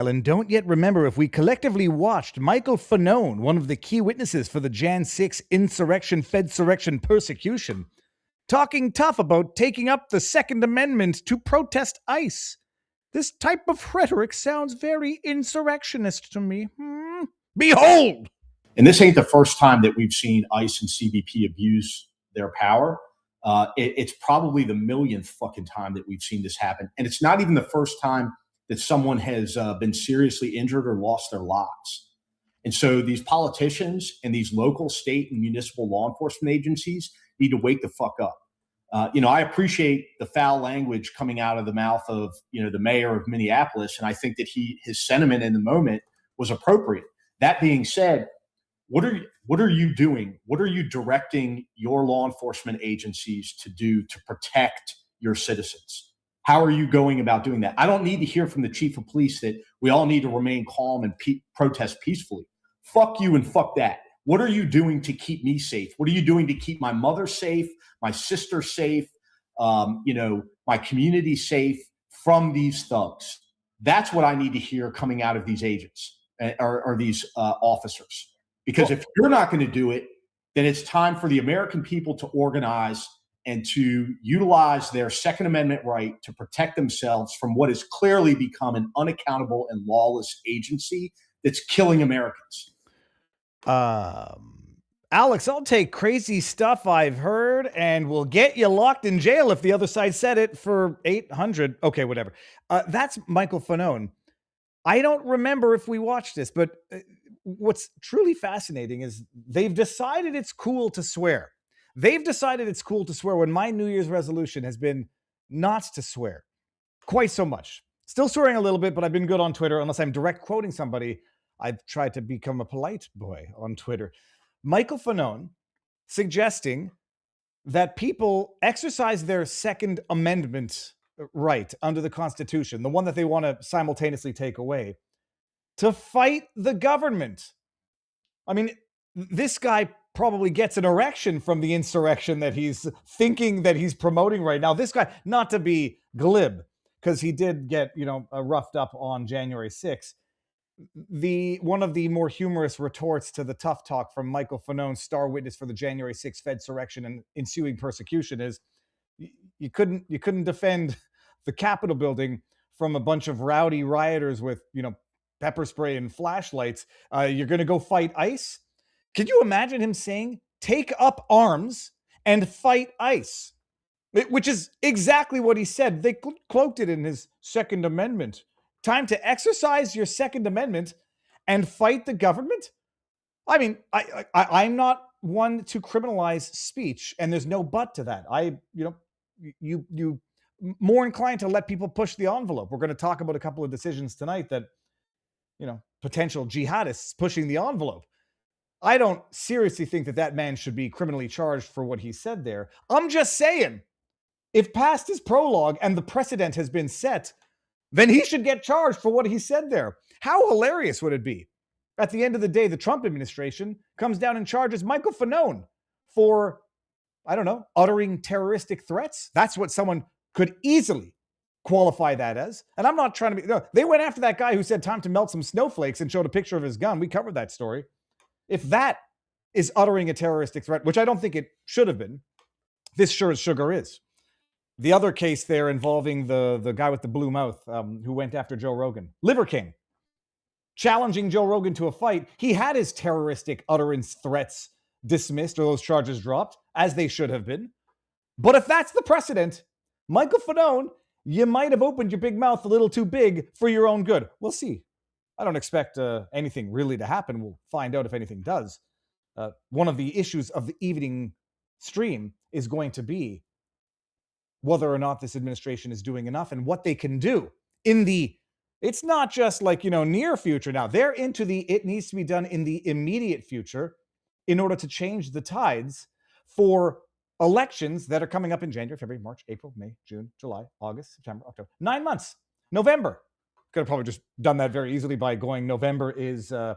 And don't yet remember if we collectively watched Michael Fanone, one of the key witnesses for the Jan 6 insurrection, Fedsurrection persecution, talking tough about taking up the Second Amendment to protest ICE. This type of rhetoric sounds very insurrectionist to me. Behold! And this ain't the first time that we've seen ICE and CBP abuse their power. It's probably the millionth fucking time that we've seen this happen. And it's not even the first time that someone has been seriously injured or lost their lives. And so these politicians and these local, state, and municipal law enforcement agencies need to wake the fuck up. I appreciate the foul language coming out of the mouth of, the mayor of Minneapolis. And I think that his sentiment in the moment was appropriate. That being said, what are you doing? What are you directing your law enforcement agencies to do to protect your citizens? How are you going about doing that? I don't need to hear from the chief of police that we all need to remain calm and protest peacefully. Fuck you and fuck that. What are you doing to keep me safe? What are you doing to keep my mother safe, my sister safe, my community safe from these thugs? That's what I need to hear coming out of these agents or these officers. Because if you're not going to do it, then it's time for the American people to organize and to utilize their Second Amendment right to protect themselves from what has clearly become an unaccountable and lawless agency that's killing Americans. Alex, I'll take crazy stuff I've heard and we'll get you locked in jail if the other side said it for 800. Okay, whatever. That's Michael Fanone. I don't remember if we watched this, but what's truly fascinating is they've decided it's cool to swear. They've decided it's cool to swear when my New Year's resolution has been not to swear quite so much. Still swearing a little bit, but I've been good on Twitter. Unless I'm direct quoting somebody, I've tried to become a polite boy on Twitter. Michael Fanone suggesting that people exercise their Second Amendment right under the Constitution, the one that they want to simultaneously take away, to fight the government. I mean, this guy probably gets an erection from the insurrection that he's thinking that he's promoting right now. This guy, not to be glib, because he did get, roughed up on January 6th. One of the more humorous retorts to the tough talk from Michael Fanone, star witness for the January 6th Fedsurrection and ensuing persecution, is you couldn't defend the Capitol building from a bunch of rowdy rioters with, pepper spray and flashlights. You're going to go fight ICE? Can you imagine him saying, take up arms and fight ICE? Which is exactly what he said. They cloaked it in his Second Amendment. Time to exercise your Second Amendment and fight the government? I mean, I'm not one to criminalize speech, and there's no but to that. You more inclined to let people push the envelope. We're going to talk about a couple of decisions tonight that, potential jihadists pushing the envelope. I don't seriously think that man should be criminally charged for what he said there. I'm just saying, if past his prologue and the precedent has been set, then he should get charged for what he said there. How hilarious would it be? At the end of the day, the Trump administration comes down and charges Michael Fanone for, uttering terroristic threats. That's what someone could easily qualify that as. And I'm not trying to be, no, they went after that guy who said time to melt some snowflakes and showed a picture of his gun. We covered that story. If that is uttering a terroristic threat, which I don't think it should have been, this sure as sugar is. The other case there involving the guy with the blue mouth who went after Joe Rogan, Liver King, challenging Joe Rogan to a fight. He had his terroristic utterance threats dismissed or those charges dropped, as they should have been. But if that's the precedent, Michael Fanone, you might have opened your big mouth a little too big for your own good. We'll see. I don't expect anything really to happen. We'll find out if anything does. One of the issues of the evening stream is going to be whether or not this administration is doing enough and what they can do in the, it's not just like, near future now. They're into it needs to be done in the immediate future in order to change the tides for elections that are coming up in January, February, March, April, May, June, July, August, September, October. 9 months. November. Could have probably just done that very easily by going November is 11.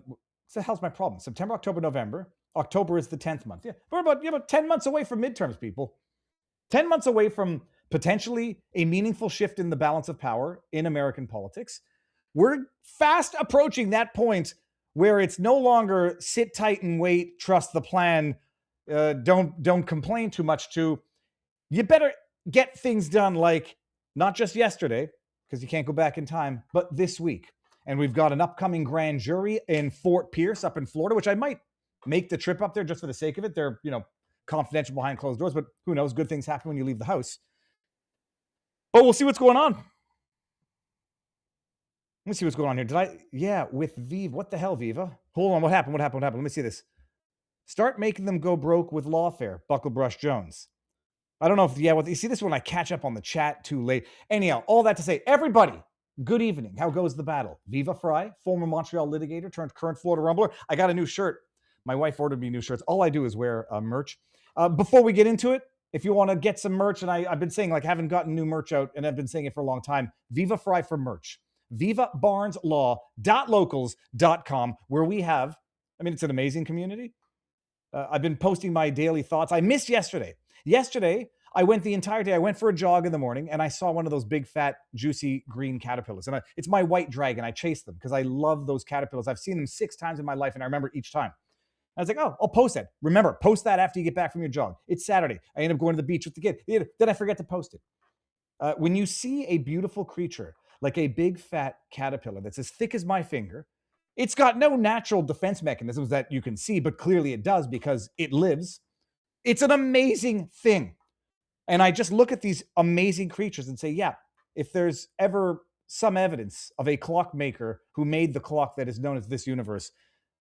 What the hell's my problem? September, October, November. October is the 10th month. Yeah, we're about 10 months away from midterms, people. 10 months away from potentially a meaningful shift in the balance of power in American politics. We're fast approaching that point where it's no longer sit tight and wait, trust the plan, don't complain too much. To you better get things done, like not just yesterday, because you can't go back in time, but this week. And we've got an upcoming grand jury in Fort Pierce up in Florida, which I might make the trip up there just for the sake of it. They're, confidential behind closed doors, but who knows? Good things happen when you leave the house. But we'll see what's going on. Let me see what's going on here. Yeah, with Viva. What the hell, Viva? Hold on. What happened? Let me see this. Start making them go broke with lawfare. Bucklebrush Jones. I don't know if, you see this when I catch up on the chat too late. Anyhow, all that to say, everybody, good evening. How goes the battle? Viva Fry, former Montreal litigator turned current Florida Rumbler. I got a new shirt. My wife ordered me new shirts. All I do is wear merch. Before we get into it, if you want to get some merch, and I've been saying, haven't gotten new merch out, and I've been saying it for a long time, Viva Fry for merch. VivaBarnesLaw.locals.com, where we have, it's an amazing community. I've been posting my daily thoughts. I missed yesterday. Yesterday, I went the entire day. I went for a jog in the morning, and I saw one of those big, fat, juicy green caterpillars. And it's my white dragon. I chased them because I love those caterpillars. I've seen them 6 times in my life, and I remember each time. I was like, oh, I'll post that. Remember, post that after you get back from your jog. It's Saturday. I end up going to the beach with the kid. Then I forget to post it. When you see a beautiful creature like a big, fat caterpillar that's as thick as my finger, it's got no natural defense mechanisms that you can see, but clearly it does because it lives. It's an amazing thing. And I just look at these amazing creatures and say, yeah, if there's ever some evidence of a clockmaker who made the clock that is known as this universe,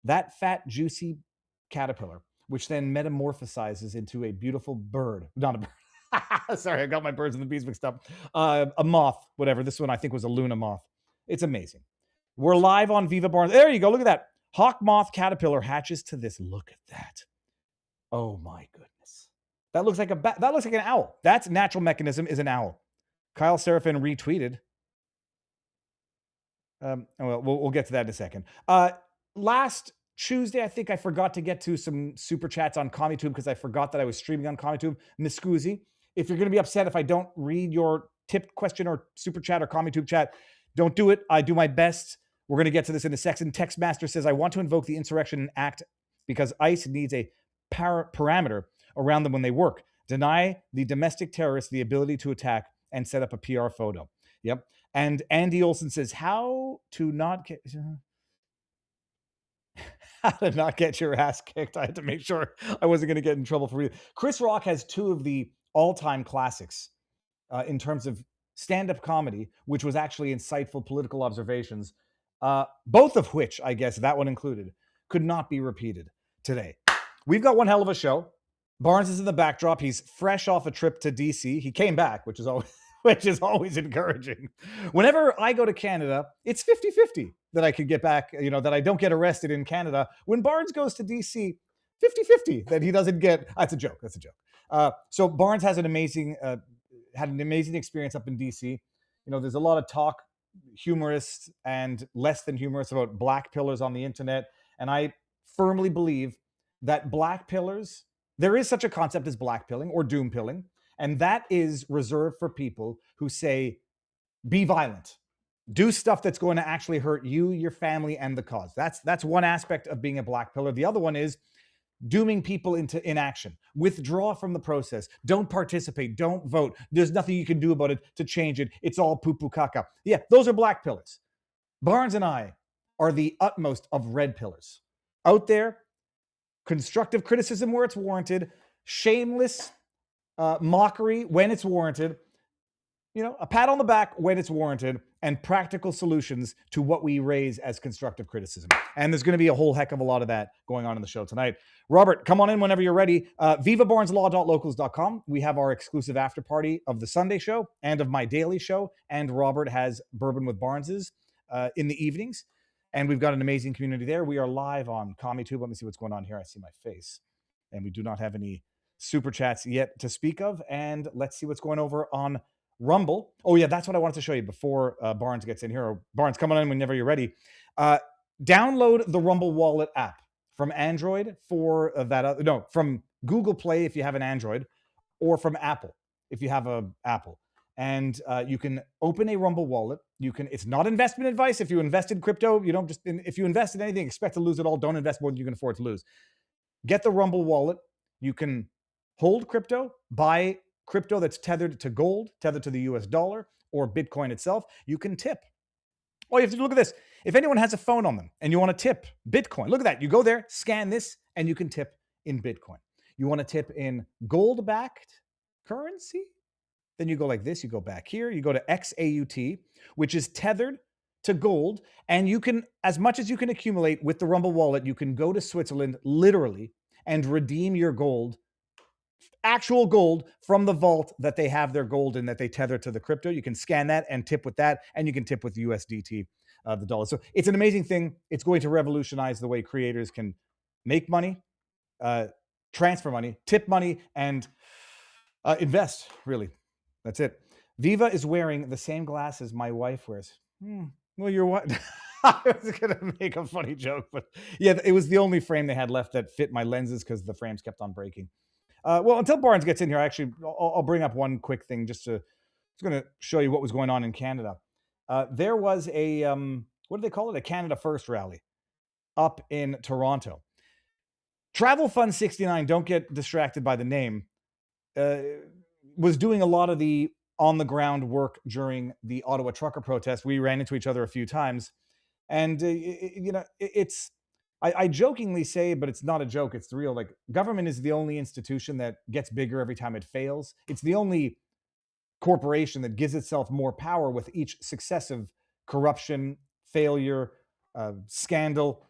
that fat, juicy caterpillar, which then metamorphosizes into a beautiful bird. Not a bird. Sorry, I got my birds and the bees mixed up. A moth, whatever. This one I think was a Luna moth. It's amazing. We're live on Viva Barnes. There you go. Look at that. Hawk moth caterpillar hatches to this. Look at that. Oh my goodness. That looks like that looks like an owl. That's natural mechanism is an owl. Kyle Seraphin retweeted. We'll get to that in a second. Last Tuesday, I think I forgot to get to some super chats on CommuTube because I forgot that I was streaming on CommuTube. Miss Scoozy, if you're going to be upset if I don't read your tip question or super chat or CommuTube chat, don't do it. I do my best. We're going to get to this in a second. Textmaster says, I want to invoke the Insurrection Act because ICE needs a parameter around them when they work. Deny the domestic terrorists the ability to attack and set up a PR photo. Yep. And Andy Olson says, how to not get your ass kicked. I had to make sure I wasn't going to get in trouble for reading. Chris Rock has 2 of the all-time classics in terms of stand-up comedy, which was actually insightful political observations, both of which, I guess, that one included, could not be repeated today. We've got one hell of a show. Barnes is in the backdrop. He's fresh off a trip to DC. He came back, which is always encouraging. Whenever I go to Canada, it's 50-50 that I could get back, that I don't get arrested in Canada. When Barnes goes to DC, 50-50 that he doesn't get. That's a joke. So Barnes has had an amazing experience up in DC. There's a lot of talk, humorous and less than humorous, about black pillars on the internet. And I firmly believe that black pillars, there is such a concept as black pilling or doom pilling. And that is reserved for people who say, be violent, do stuff that's going to actually hurt you, your family, and the cause. That's one aspect of being a black pillar. The other one is dooming people into inaction. Withdraw from the process. Don't participate. Don't vote. There's nothing you can do about it to change it. It's all poo-poo caca. Yeah, those are black pillars. Barnes and I are the utmost of red pillars. Out there, constructive criticism where it's warranted, shameless mockery when it's warranted, a pat on the back when it's warranted, and practical solutions to what we raise as constructive criticism. And there's going to be a whole heck of a lot of that going on in the show tonight. Robert, come on in whenever you're ready. VivaBarnesLaw.locals.com. We have our exclusive after party of the Sunday show and of my daily show. And Robert has Bourbon with Barnes's in the evenings. And we've got an amazing community there. We are live on CommuTube. Let me see what's going on here. I see my face. And we do not have any super chats yet to speak of. And let's see what's going over on Rumble. Oh, yeah, that's what I wanted to show you before Barnes gets in here. Barnes, come on in whenever you're ready. Download the Rumble Wallet app from Android for from Google Play if you have an Android, or from Apple if you have an Apple. and you can open a Rumble wallet. It's not investment advice. If you invest in crypto, you don't just, if you invest in anything, expect to lose it all. Don't invest more than you can afford to lose. Get the Rumble wallet. You can hold crypto, buy crypto that's tethered to gold, tethered to the US dollar or Bitcoin itself. You can tip. Oh, you have to look at this. If anyone has a phone on them and you want to tip Bitcoin, look at that. You go there, scan this, and you can tip in Bitcoin. You want to tip in gold-backed currency? Then you go like this. You go back here. You go to XAUT, which is tethered to gold. And you can, as much as you can accumulate with the Rumble wallet, you can go to Switzerland literally and redeem your gold, actual gold from the vault that they have their gold in, that they tether to the crypto. You can scan that and tip with that, and you can tip with USDT, the dollar. So it's an amazing thing. It's going to revolutionize the way creators can make money, transfer money, tip money, and invest, really. That's it. Viva is wearing the same glasses my wife wears. Well, you're what? I was going to make a funny joke, but yeah, it was the only frame they had left that fit my lenses because the frames kept on breaking. Well, until Barnes gets in here, actually, I'll bring up one quick thing just to, it's going to show you what was going on in Canada. There was a, what do they call it? A Canada First rally up in Toronto. Travel Fund 69, don't get distracted by the name, was doing a lot of the on-the-ground work during the Ottawa trucker protest. We ran into each other a few times. And, you know, I jokingly say, but it's not a joke, it's real. Like, government is the only institution that gets bigger every time it fails. It's the only corporation that gives itself more power with each successive corruption, failure, scandal.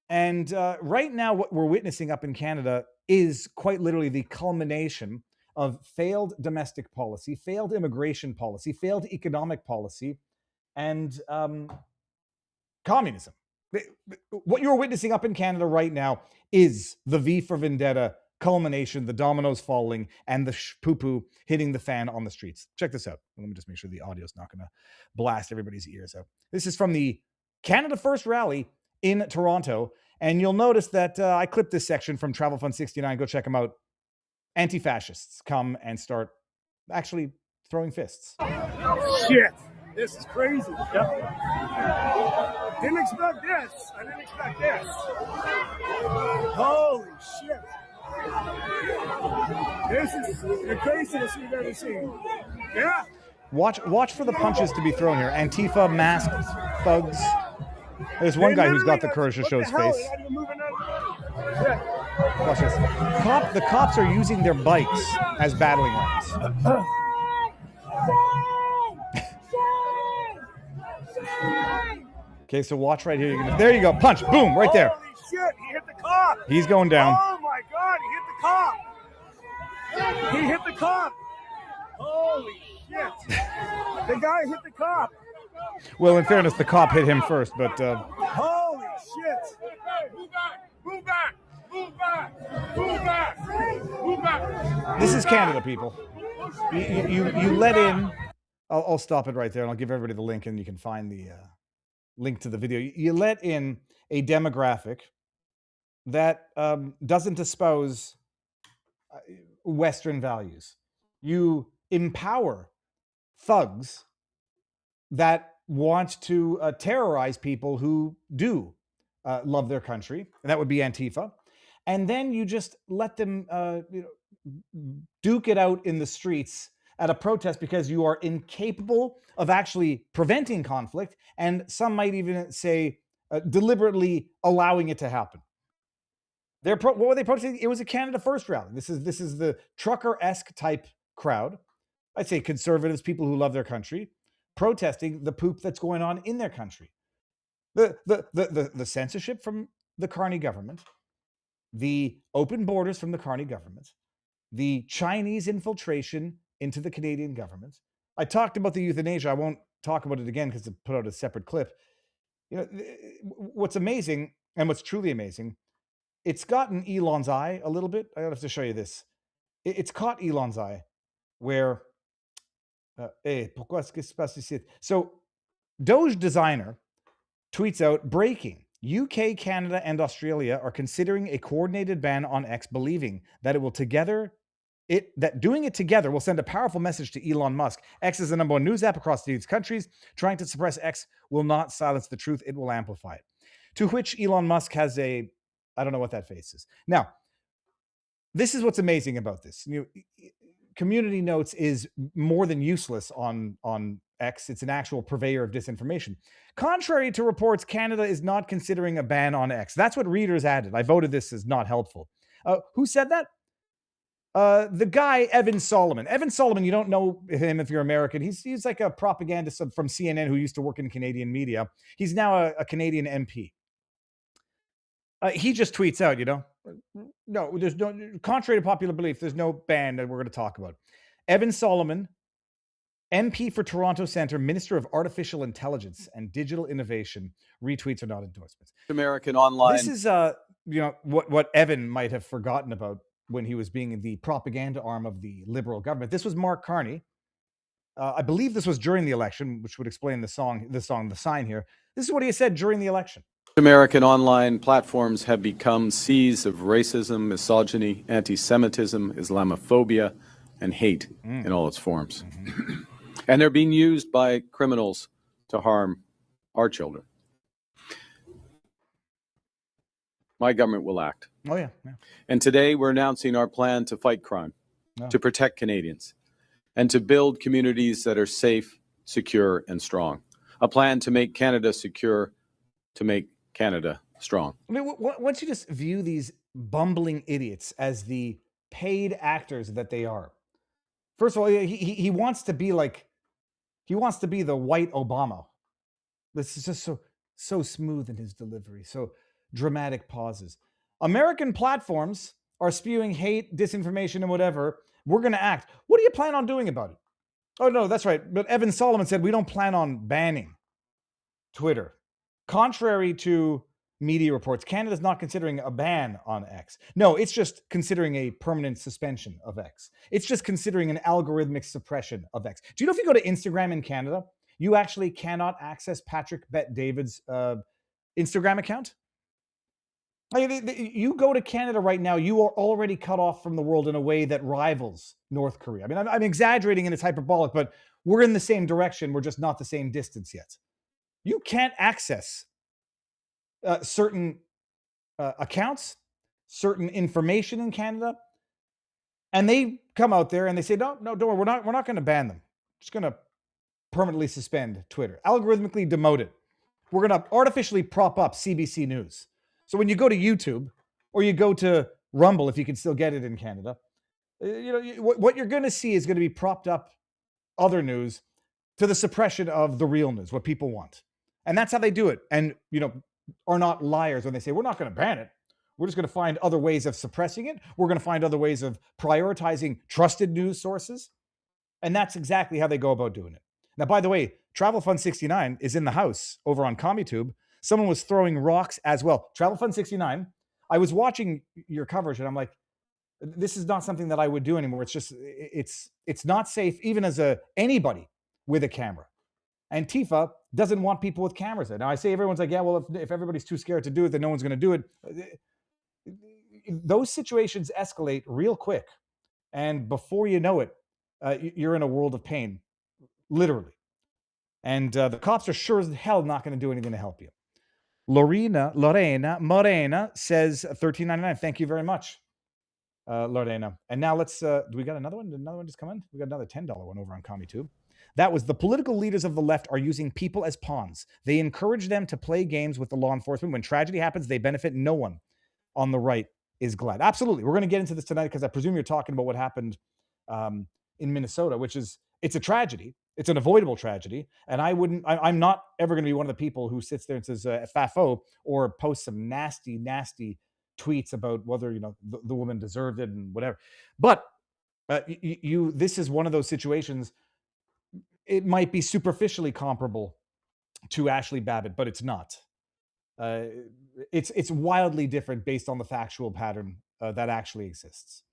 And right now, what we're witnessing up in Canada is quite literally the culmination of failed domestic policy, failed immigration policy, failed economic policy, and communism. What you're witnessing up in Canada right now is the V for Vendetta culmination, the dominoes falling, and the poo-poo hitting the fan on the streets. Check this out. Let me just make sure the audio's not going to blast everybody's ears out. This is from the Canada First rally in Toronto, and you'll notice that I clipped this section from Travel Fund 69. Go check them out. Anti-fascists come and start actually throwing fists. Shit, this is crazy. Yep. Didn't expect this. I didn't expect this. Holy shit. This is the craziest you've ever seen. Yeah. Watch for the punches to be thrown here. Antifa, masked thugs. There's one guy who's got the courage to show his face. Watch this. The cops are using their bikes as battling rams. Okay, so watch right here. There you go. Punch. Boom. Right there. Holy shit. He hit the cop. He's going down. Oh, my God. He hit the cop. He hit the cop. Holy shit. The guy hit the cop. Well, in fairness, the cop hit him first, but... Holy shit. Move back. Move back. Move back. Move back. Move back. This is Canada, people. You let in... I'll stop it right there, and I'll give everybody the link, and you can find the... link to the video. You let in a demographic that doesn't espouse Western values. You empower thugs that want to terrorize people who do love their country, and that would be Antifa. And then you just let them duke it out in the streets at a protest because you are incapable of actually preventing conflict, and some might even say deliberately allowing it to happen. What were they protesting? It was a Canada First rally. This is the trucker-esque type crowd. I'd say conservatives, people who love their country, protesting the poop that's going on in their country. The censorship from the Carney government, the open borders from the Carney government, the Chinese infiltration into the Canadian government. I talked about the euthanasia. I won't talk about it again because I put out a separate clip. You know, what's amazing and what's truly amazing, it's gotten Elon's eye a little bit. I have to show you this. It's caught Elon's eye where, pourquoi est-ce que c'est pas ici? So Doge designer tweets out, breaking, UK, Canada, and Australia are considering a coordinated ban on X, believing that it will together that doing it together will send a powerful message to Elon Musk. X is the number one news app across these countries. Trying to suppress X will not silence the truth. It will amplify it. To which Elon Musk has I don't know what that face is. Now, this is what's amazing about this. Community notes is more than useless on X. It's an actual purveyor of disinformation. Contrary to reports, Canada is not considering a ban on X. That's what readers added. I voted this as not helpful. Who said that? The guy, Evan Solomon. Evan Solomon, you don't know him if you're American. He's like a propagandist from CNN who used to work in Canadian media. He's now a Canadian MP. He just tweets out, no, there's no, contrary to popular belief, there's no ban that we're going to talk about. Evan Solomon, MP for Toronto Centre, Minister of Artificial Intelligence and Digital Innovation. Retweets are not endorsements. American online. This is, what Evan might have forgotten about when he was being the propaganda arm of the Liberal government. This was Mark Carney. I believe this was during the election, which would explain the sign here. This is what he said during the election. American online platforms have become seas of racism, misogyny, anti-Semitism, Islamophobia, and hate in all its forms. Mm-hmm. And they're being used by criminals to harm our children. My government will act. Oh, yeah. And today we're announcing our plan to fight crime, to protect Canadians, and to build communities that are safe, secure, and strong. A plan to make Canada secure, to make Canada strong. I mean, once you just view these bumbling idiots as the paid actors that they are. First of all, he wants to be the white Obama. This is just so smooth in his delivery, so dramatic pauses. American platforms are spewing hate, disinformation, and whatever. We're going to act. What do you plan on doing about it? Oh, no, that's right. But Evan Solomon said we don't plan on banning Twitter. Contrary to media reports, Canada's not considering a ban on X. No, it's just considering a permanent suspension of X. It's just considering an algorithmic suppression of X. Do you know if you go to Instagram in Canada, you actually cannot access Patrick Bet-David's Instagram account? You go to Canada right now, you are already cut off from the world in a way that rivals North Korea. I mean, I'm exaggerating and it's hyperbolic, but we're in the same direction. We're just not the same distance yet. You can't access certain accounts, certain information in Canada, and they come out there and they say, no, don't worry, we're not going to ban them. Just going to permanently suspend Twitter, algorithmically demote it. We're going to artificially prop up CBC News. So when you go to YouTube or you go to Rumble, if you can still get it in Canada, what you're going to see is going to be propped up other news to the suppression of the real news, what people want. And that's how they do it. And, are not liars when they say, we're not going to ban it. We're just going to find other ways of suppressing it. We're going to find other ways of prioritizing trusted news sources. And that's exactly how they go about doing it. Now, by the way, Travel Fund 69 is in the house over on CommuTube. Someone was throwing rocks as well. Travel Fund 69, I was watching your coverage and I'm like, this is not something that I would do anymore. It's just, it's not safe even as anybody with a camera. Antifa doesn't want people with cameras. Now I say everyone's like, yeah, well, if everybody's too scared to do it, then no one's going to do it. Those situations escalate real quick. And before you know it, you're in a world of pain, literally. And the cops are sure as hell not going to do anything to help you. Lorena Morena says $13.99. Thank you very much, Lorena. And now let's, do we got another one? Did another one just come in? We got another $10 one over on CommuTube. That was the political leaders of the left are using people as pawns. They encourage them to play games with the law enforcement. When tragedy happens, they benefit. No one on the right is glad. Absolutely. We're going to get into this tonight because I presume you're talking about what happened in Minnesota, which is, it's a tragedy. It's an avoidable tragedy. And I'm not ever going to be one of the people who sits there and says FAFO or posts some nasty, nasty tweets about whether, the woman deserved it and whatever. But this is one of those situations. It might be superficially comparable to Ashley Babbitt, but it's not. It's wildly different based on the factual pattern that actually exists.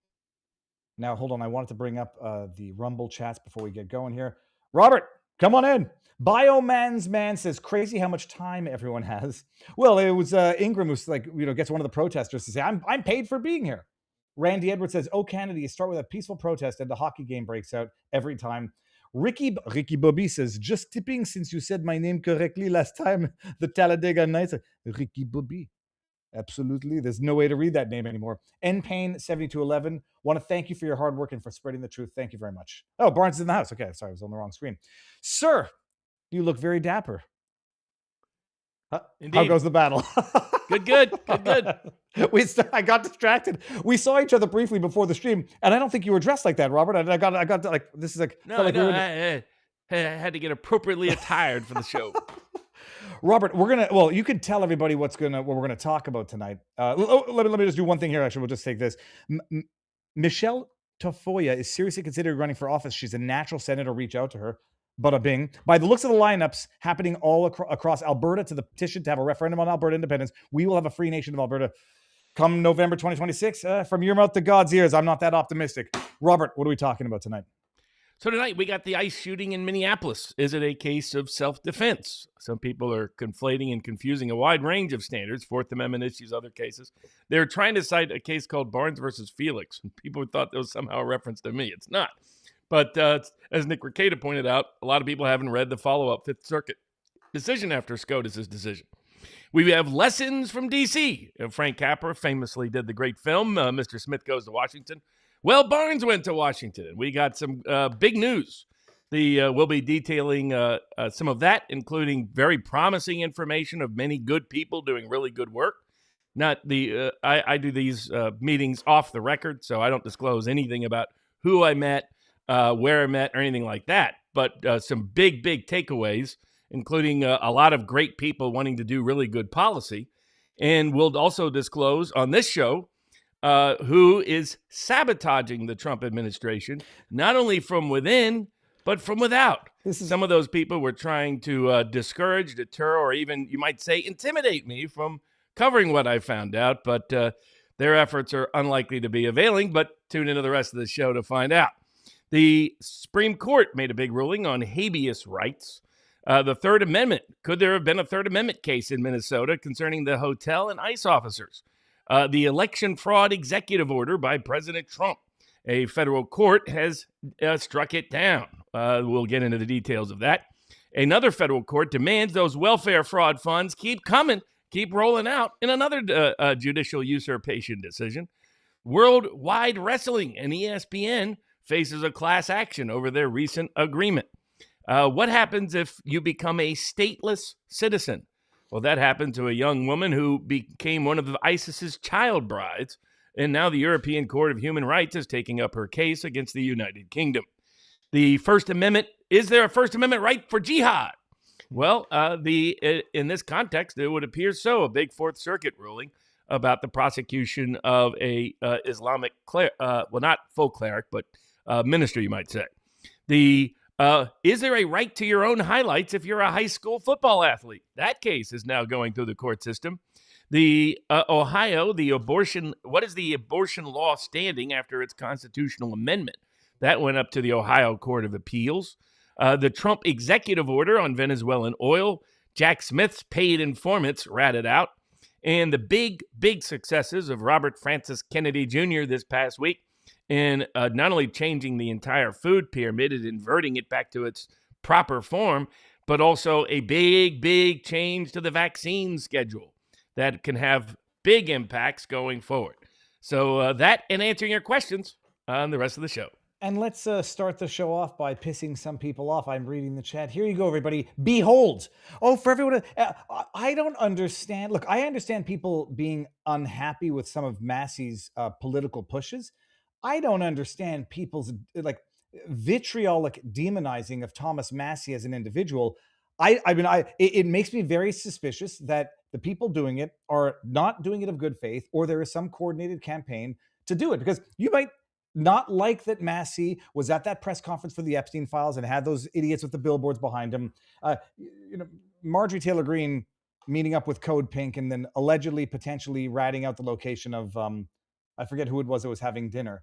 Now, hold on. I wanted to bring up the Rumble chats before we get going here. Robert, come on in. Bioman's man says, crazy how much time everyone has. Well, it was Ingram who's like, gets one of the protesters to say, I'm paid for being here. Randy Edwards says, "Oh, Canada, you start with a peaceful protest and a hockey game breaks out every time." Ricky Bobby says, "Just tipping since you said my name correctly last time. The Talladega Nights." Ricky Bobby. Absolutely. There's no way to read that name anymore. N Pain 7211. Want to thank you for your hard work and for spreading the truth. Thank you very much. Oh, Barnes is in the house. Okay, sorry, I was on the wrong screen. Sir, you look very dapper. How goes the battle? Good. I got distracted. We saw each other briefly before the stream, and I don't think you were dressed like that, Robert. I got like this is like no. I had to get appropriately attired for the show. Robert, you could tell everybody what we're gonna talk about tonight. Let me just do one thing here. Actually, we'll just take this. Michelle Tafoya is seriously considering running for office. She's a natural senator. Reach out to her. Bada bing. By the looks of the lineups happening all across Alberta to the petition to have a referendum on Alberta independence, we will have a free nation of Alberta come November 2026. From your mouth to God's ears, I'm not that optimistic. Robert, what are we talking about tonight? So tonight we got the ICE shooting in Minneapolis. Is it a case of self-defense? Some people are conflating and confusing a wide range of standards, Fourth Amendment issues, other cases. They're trying to cite a case called Barnes versus Felix, and people thought that was somehow a reference to me. It's not. But as Nick Rekieta pointed out, a lot of people haven't read the follow-up Fifth Circuit decision after SCOTUS's decision. We have lessons from D.C. Frank Capra famously did the great film, Mr. Smith Goes to Washington. Well, Barnes went to Washington, and we got some big news. We'll be detailing some of that, including very promising information of many good people doing really good work. I do these meetings off the record, so I don't disclose anything about who I met, where I met, or anything like that. But some big takeaways, including a lot of great people wanting to do really good policy. And we'll also disclose on this show who is sabotaging the Trump administration, not only from within, but from without. Some of those people were trying to discourage, deter, or even, you might say, intimidate me from covering what I found out. But their efforts are unlikely to be availing. But tune into the rest of the show to find out. The Supreme Court made a big ruling on habeas rights. The Third Amendment. Could there have been a Third Amendment case in Minnesota concerning the hotel and ICE officers? The election fraud executive order by President Trump. A federal court has struck it down. We'll get into the details of that. Another federal court demands those welfare fraud funds keep coming, keep rolling out in another judicial usurpation decision. Worldwide Wrestling and ESPN faces a class action over their recent agreement. What happens if you become a stateless citizen? Well, that happened to a young woman who became one of ISIS's child brides, and now the European Court of Human Rights is taking up her case against the United Kingdom. The First Amendment, is there a First Amendment right for jihad? Well, in this context, it would appear so. A big Fourth Circuit ruling about the prosecution of a Islamic cleric, not full cleric, but minister, you might say. Is there a right to your own highlights if you're a high school football athlete? That case is now going through the court system. Ohio, what is the abortion law standing after its constitutional amendment? That went up to the Ohio Court of Appeals. The Trump executive order on Venezuelan oil, Jack Smith's paid informants ratted out, and the big successes of Robert Francis Kennedy Jr. this past week in not only changing the entire food pyramid and inverting it back to its proper form, but also a big change to the vaccine schedule that can have big impacts going forward. So that and answering your questions on the rest of the show. And let's start the show off by pissing some people off. I'm reading the chat. Here you go, everybody. Behold. Oh, for everyone. I don't understand. Look, I understand people being unhappy with some of Massey's political pushes. I don't understand people's vitriolic demonizing of Thomas Massie as an individual. It makes me very suspicious that the people doing it are not doing it of good faith, or there is some coordinated campaign to do it, because you might not like that Massey was at that press conference for the Epstein files and had those idiots with the billboards behind him. Marjorie Taylor Greene meeting up with Code Pink and then allegedly, potentially ratting out the location of, I forget who it was that was having dinner.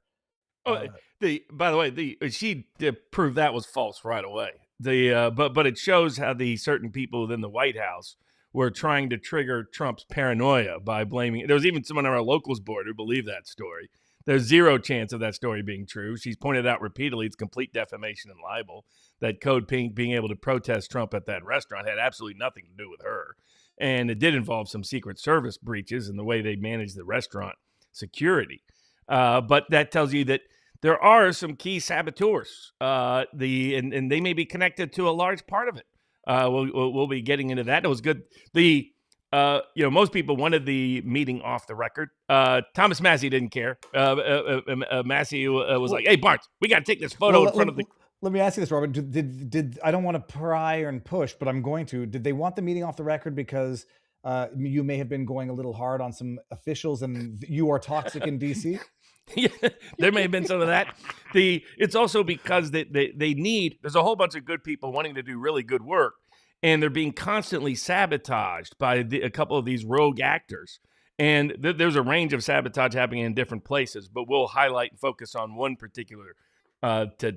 By the way, she proved that was false right away. But it shows how the certain people within the White House were trying to trigger Trump's paranoia by blaming. There was even someone on our locals board who believed that story. There's zero chance of that story being true. She's pointed out repeatedly it's complete defamation and libel. That Code Pink being able to protest Trump at that restaurant had absolutely nothing to do with her. And it did involve some Secret Service breaches in the way they managed the restaurant security. But that tells you that there are some key saboteurs, and they may be connected to a large part of it. We'll be getting into that. It was good. Most people wanted the meeting off the record. Thomas Massey didn't care. Massey was like, "Hey, Barnes, we got to take this photo in front of the." Let me ask you this, Robert. Did I don't want to pry and push, but I'm going to. Did they want the meeting off the record because you may have been going a little hard on some officials and you are toxic in DC? Yeah, there may have been some of that. It's also because there's a whole bunch of good people wanting to do really good work, and they're being constantly sabotaged by a couple of these rogue actors. And there's a range of sabotage happening in different places, but we'll highlight and focus on one particular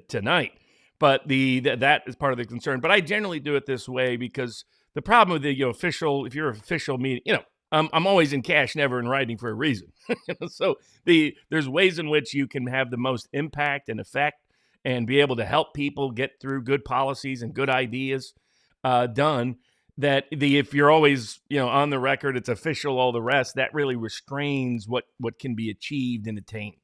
tonight. But that is part of the concern. But I generally do it this way because the problem with the if you're an official meeting, I'm always in cash, never in writing for a reason. So there's ways in which you can have the most impact and effect and be able to help people get through good policies and good ideas done. That if you're always on the record, it's official, all the rest, that really restrains what can be achieved and attained.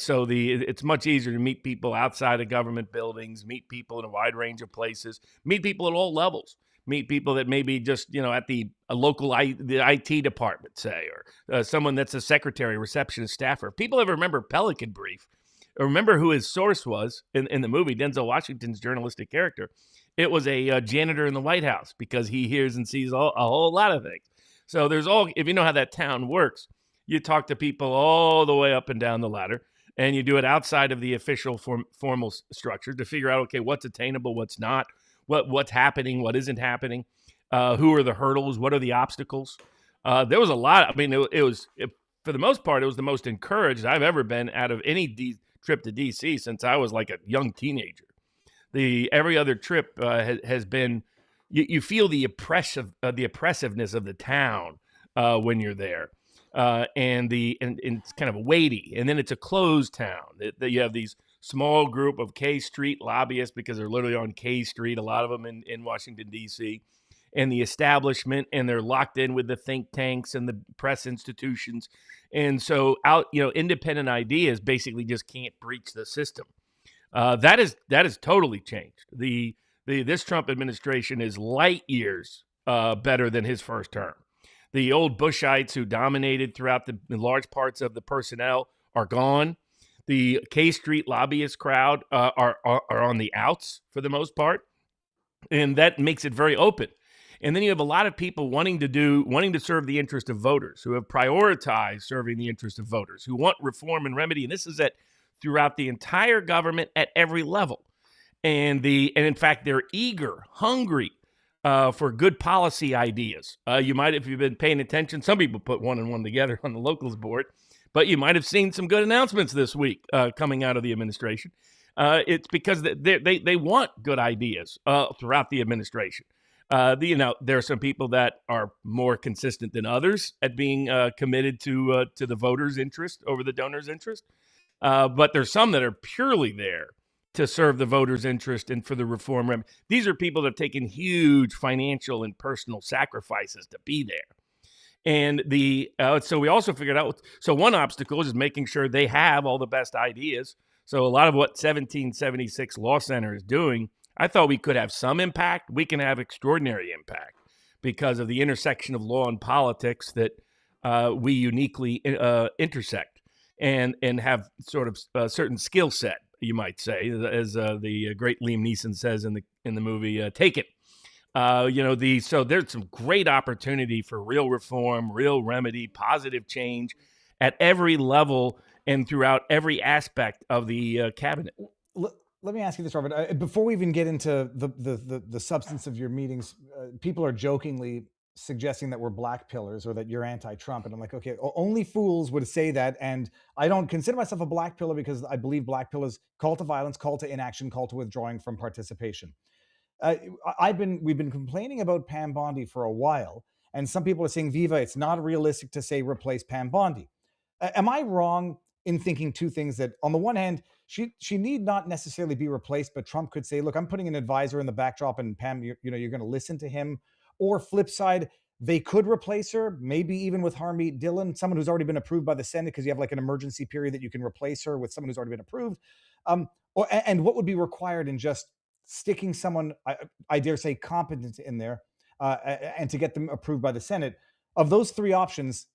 So it's much easier to meet people outside of government buildings, meet people in a wide range of places, meet people at all levels. Meet people that maybe just, at the local the IT department, say, or someone that's a secretary, receptionist, staffer. People ever remember Pelican Brief? Remember who his source was in the movie, Denzel Washington's journalistic character. It was a janitor in the White House because he hears and sees a whole lot of things. So if you know how that town works, you talk to people all the way up and down the ladder, and you do it outside of the official formal structure to figure out, okay, what's attainable, what's not. What's happening, what isn't happening, who are the hurdles, what are the obstacles. There was a lot. I mean, for the most part, it was the most encouraged I've ever been out of any trip to D.C. since I was like a young teenager. Every other trip has been, you feel the oppressiveness of the town when you're there. And it's kind of weighty, and then it's a closed town. You have these small group of K Street lobbyists because they're literally on K Street, a lot of them in Washington, D.C., and the establishment, and they're locked in with the think tanks and the press institutions. And so independent ideas basically just can't breach the system. That is totally changed. This Trump administration is light years better than his first term. The old Bushites who dominated throughout the large parts of the personnel are gone. The K Street lobbyist crowd are on the outs for the most part, and that makes it very open. And then you have a lot of people wanting to serve the interest of voters, who have prioritized serving the interest of voters, who want reform and remedy. And this is throughout the entire government at every level. And in fact, they're eager, hungry for good policy ideas. You might, if you've been paying attention, some people put one and one together on the locals board. But you might have seen some good announcements this week coming out of the administration. It's because they want good ideas throughout the administration. There are some people that are more consistent than others at being committed to the voters' interest over the donors' interest. But there's some that are purely there to serve the voters' interest and for the reform. These are people that have taken huge financial and personal sacrifices to be there. And so we also figured out, so one obstacle is making sure they have all the best ideas. So a lot of what 1776 Law Center is doing, I thought we could have some impact. We can have extraordinary impact because of the intersection of law and politics that we uniquely intersect and have sort of a certain skill set, you might say, as the great Liam Neeson says in the movie Taken. So there's some great opportunity for real reform, real remedy, positive change at every level and throughout every aspect of the cabinet. Let me ask you this, Robert. Before we even get into the substance of your meetings, people are jokingly suggesting that we're black pillars or that you're anti-Trump. And I'm like, okay, only fools would say that. And I don't consider myself a black pillar because I believe black pillars call to violence, call to inaction, call to withdrawing from participation. We've been complaining about Pam Bondi for a while, and some people are saying, Viva, it's not realistic to say replace Pam Bondi. Am I wrong in thinking two things that, on the one hand, she need not necessarily be replaced, but Trump could say, look, I'm putting an advisor in the backdrop, and Pam, you're going to listen to him. Or flip side, they could replace her, maybe even with Harmeet Dillon, someone who's already been approved by the Senate, because you have like an emergency period that you can replace her with someone who's already been approved. And what would be required in just sticking someone, I dare say, competent in there, and to get them approved by the Senate? Of those three options,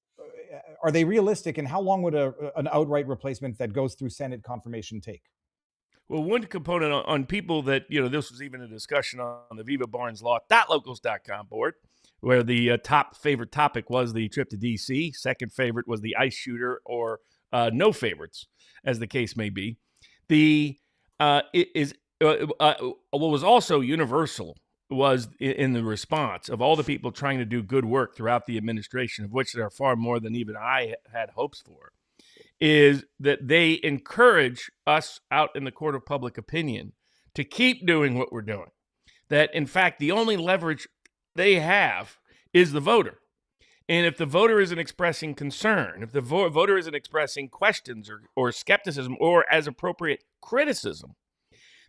are they realistic, and how long would an outright replacement that goes through Senate confirmation take? Well, one component on people that, this was even a discussion on the vivabarneslaw.locals.com board, where the top favorite topic was the trip to D.C. Second favorite was the ICE shooter, or no favorites, as the case may be. What was also universal was in the response of all the people trying to do good work throughout the administration, of which there are far more than even I had hopes for, is that they encourage us out in the court of public opinion to keep doing what we're doing. That, in fact, the only leverage they have is the voter. And if the voter isn't expressing concern, if the voter isn't expressing questions or skepticism or, as appropriate, criticism,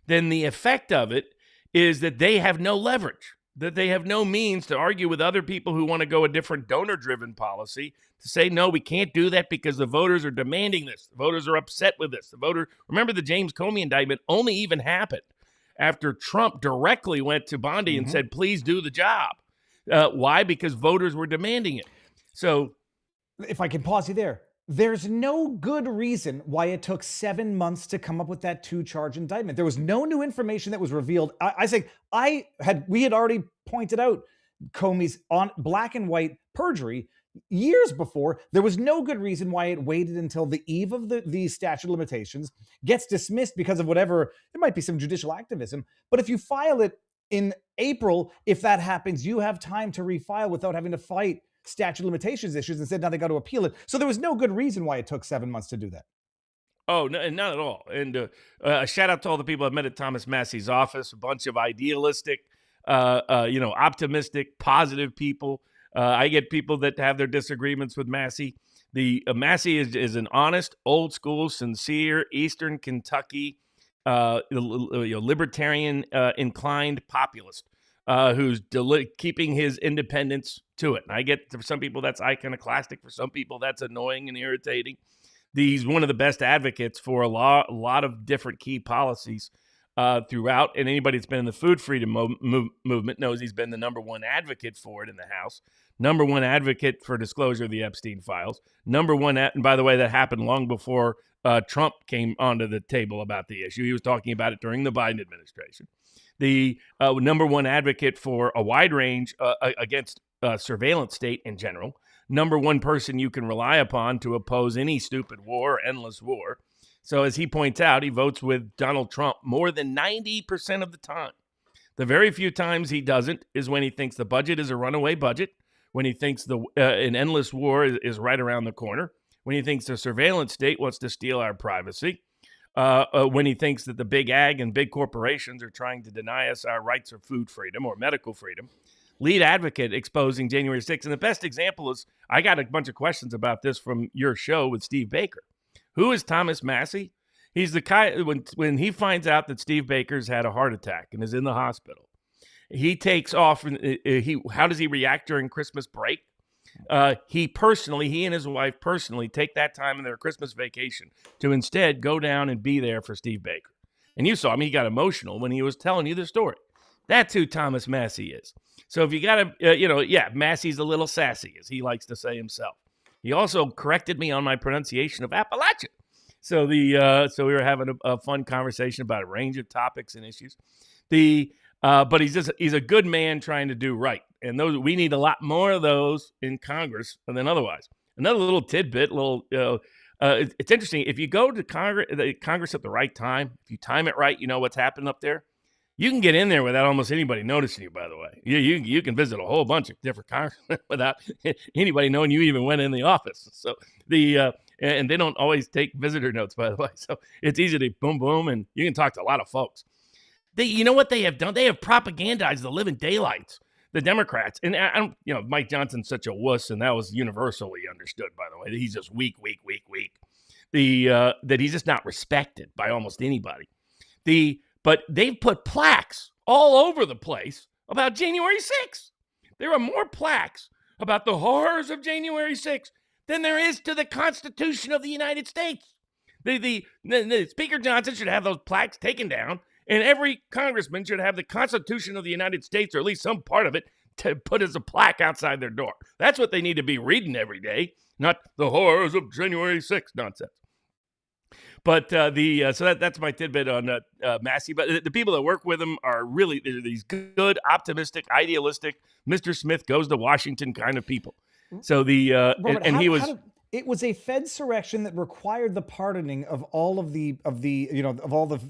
then the effect of it is that they have no leverage, that they have no means to argue with other people who want to go a different donor-driven policy, to say, no, we can't do that because the voters are demanding this. The voters are upset with this. Remember, the James Comey indictment only even happened after Trump directly went to Bondi and said, please do the job. Why? Because voters were demanding it. So if I can pause you there, there's no good reason why it took 7 months to come up with that 2-charge indictment. There was no new information that was revealed. We had already pointed out Comey's on black and white perjury years before. There was no good reason why it waited until the eve of the statute of limitations, gets dismissed because of whatever. There might be some judicial activism, but if you file it in April, if that happens, you have time to refile without having to fight statute of limitations issues. Instead, now they got to appeal it. So there was no good reason why it took 7 months to do that. Oh, no, not at all. And a shout out to all the people I've met at Thomas Massey's office, a bunch of idealistic, optimistic, positive people. I get people that have their disagreements with Massey. The Massey is an honest, old school, sincere, Eastern Kentucky, libertarian inclined populist who's keeping his independence to it. And I get, for some people that's iconoclastic, for some people that's annoying and irritating. He's one of the best advocates for a lot of different key policies throughout, and anybody that's been in the food freedom movement knows he's been the number one advocate for it in the House, number one advocate for disclosure of the Epstein files, number one, and by the way, that happened long before Trump came onto the table about the issue. He was talking about it during the Biden administration. The number one advocate for a wide range against surveillance state in general, number one person you can rely upon to oppose any stupid war or endless war. So as he points out, he votes with Donald Trump more than 90% of the time. The very few times he doesn't is when he thinks the budget is a runaway budget, when he thinks an endless war is right around the corner, when he thinks the surveillance state wants to steal our privacy, when he thinks that the big ag and big corporations are trying to deny us our rights of food freedom or medical freedom. Lead advocate exposing January 6th. And the best example is, I got a bunch of questions about this from your show with Steve Baker. Who is Thomas Massey? He's the guy, when he finds out that Steve Baker's had a heart attack and is in the hospital, he takes off. How does he react during Christmas break? He and his wife personally take that time in their Christmas vacation to instead go down and be there for Steve Baker. And you saw him, he got emotional when he was telling you the story. That's who Thomas Massey is. So if you got to, Massey's a little sassy, as he likes to say himself. He also corrected me on my pronunciation of Appalachia. So so we were having a fun conversation about a range of topics and issues. But he's a good man trying to do right. And we need a lot more of those in Congress than otherwise. Another little tidbit, it's interesting. If you go to Congress at the right time, if you time it right, you know what's happening up there. You can get in there without almost anybody noticing you, by the way. You can visit a whole bunch of different congressmen without anybody knowing you even went in the office. So and they don't always take visitor notes, by the way. So it's easy to boom, boom, and you can talk to a lot of folks. You know what they have done? They have propagandized the living daylights, the Democrats. And Mike Johnson's such a wuss, and that was universally understood, by the way. He's just weak. that he's just not respected by almost anybody. But they've put plaques all over the place about January 6th. There are more plaques about the horrors of January 6th than there is to the Constitution of the United States. The Speaker Johnson should have those plaques taken down, and every congressman should have the Constitution of the United States, or at least some part of it, to put as a plaque outside their door. That's what they need to be reading every day, not the horrors of January 6th nonsense. But so that's my tidbit on Massey. But the people that work with him are really these good, optimistic, idealistic, Mr. Smith goes to Washington kind of people. So Robert, he was. It was a Fedsurrection that required the pardoning of all of the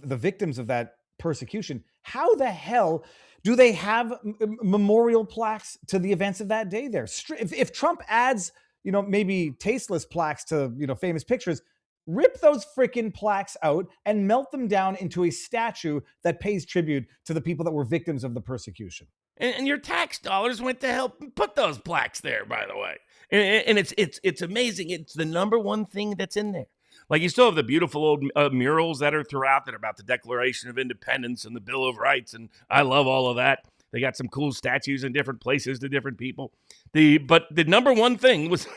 victims of that persecution. How the hell do they have memorial plaques to the events of that day there? If Trump adds, maybe tasteless plaques to, famous pictures, rip those freaking plaques out and melt them down into a statue that pays tribute to the people that were victims of the persecution. And your tax dollars went to help put those plaques there, by the way. And it's amazing. It's the number one thing that's in there. Like, you still have the beautiful old murals that are throughout that are about the Declaration of Independence and the Bill of Rights, and I love all of that. They got some cool statues in different places to different people. But the number one thing was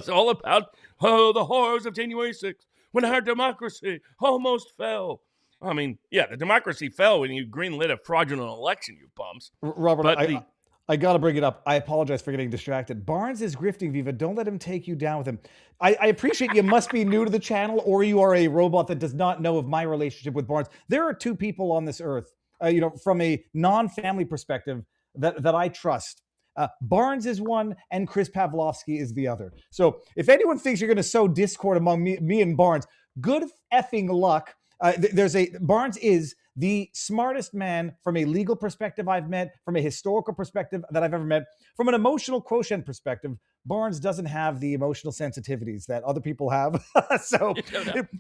all about the horrors of January 6th, when our democracy almost fell. I mean, yeah, the democracy fell when you greenlit a fraudulent election, you bums. Robert, I got to bring it up. I apologize for getting distracted. Barnes is grifting, Viva. Don't let him take you down with him. I appreciate you must be new to the channel, or you are a robot that does not know of my relationship with Barnes. There are two people on this earth, from a non-family perspective, that I trust. Barnes is one, and Chris Pavlovsky is the other. So if anyone thinks you're going to sow discord among me and Barnes, good effing luck. Barnes is the smartest man from a legal perspective I've met, from a historical perspective that I've ever met, from an emotional quotient perspective. Barnes doesn't have the emotional sensitivities that other people have.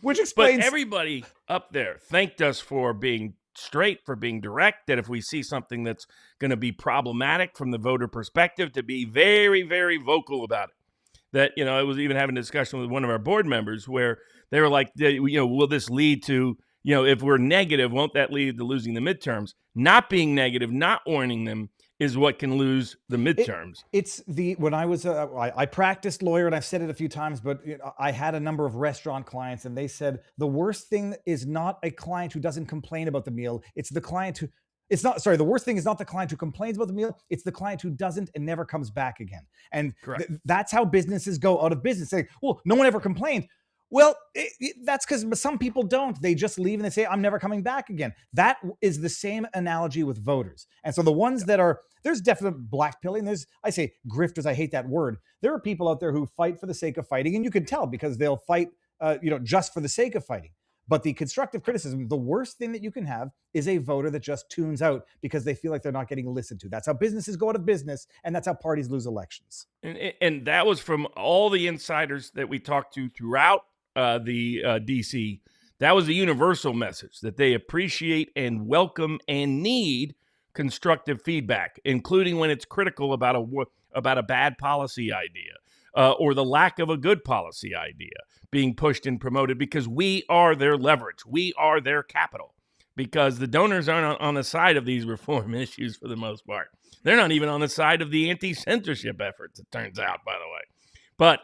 Which explains. But everybody up there thanked us for being straight, for being direct, that if we see something that's going to be problematic from the voter perspective, to be very, very vocal about it. That, I was even having a discussion with one of our board members where they were like, will this lead to, if we're negative, won't that lead to losing the midterms? Not being negative, not warning them is what can lose the midterms. When I was, I practiced lawyer, and I've said it a few times, but I had a number of restaurant clients, and they said the worst thing is not a client who doesn't complain about the meal. It's the client who, the worst thing is not the client who complains about the meal. It's the client who doesn't and never comes back again. And that's how businesses go out of business. Say, well, no one ever complained. Well, that's because some people don't. They just leave and they say, I'm never coming back again. That is the same analogy with voters. And so the ones that are, there's definite blackpilling. I say grifters, I hate that word. There are people out there who fight for the sake of fighting, and you can tell because they'll fight, just for the sake of fighting. But the constructive criticism, the worst thing that you can have is a voter that just tunes out because they feel like they're not getting listened to. That's how businesses go out of business, and that's how parties lose elections. And that was from all the insiders that we talked to throughout the DC. That was a universal message, that they appreciate and welcome and need constructive feedback, including when it's critical about a bad policy idea or the lack of a good policy idea being pushed and promoted, because we are their leverage. We are their capital, because the donors aren't on the side of these reform issues for the most part. They're not even on the side of the anti-censorship efforts, it turns out, by the way. But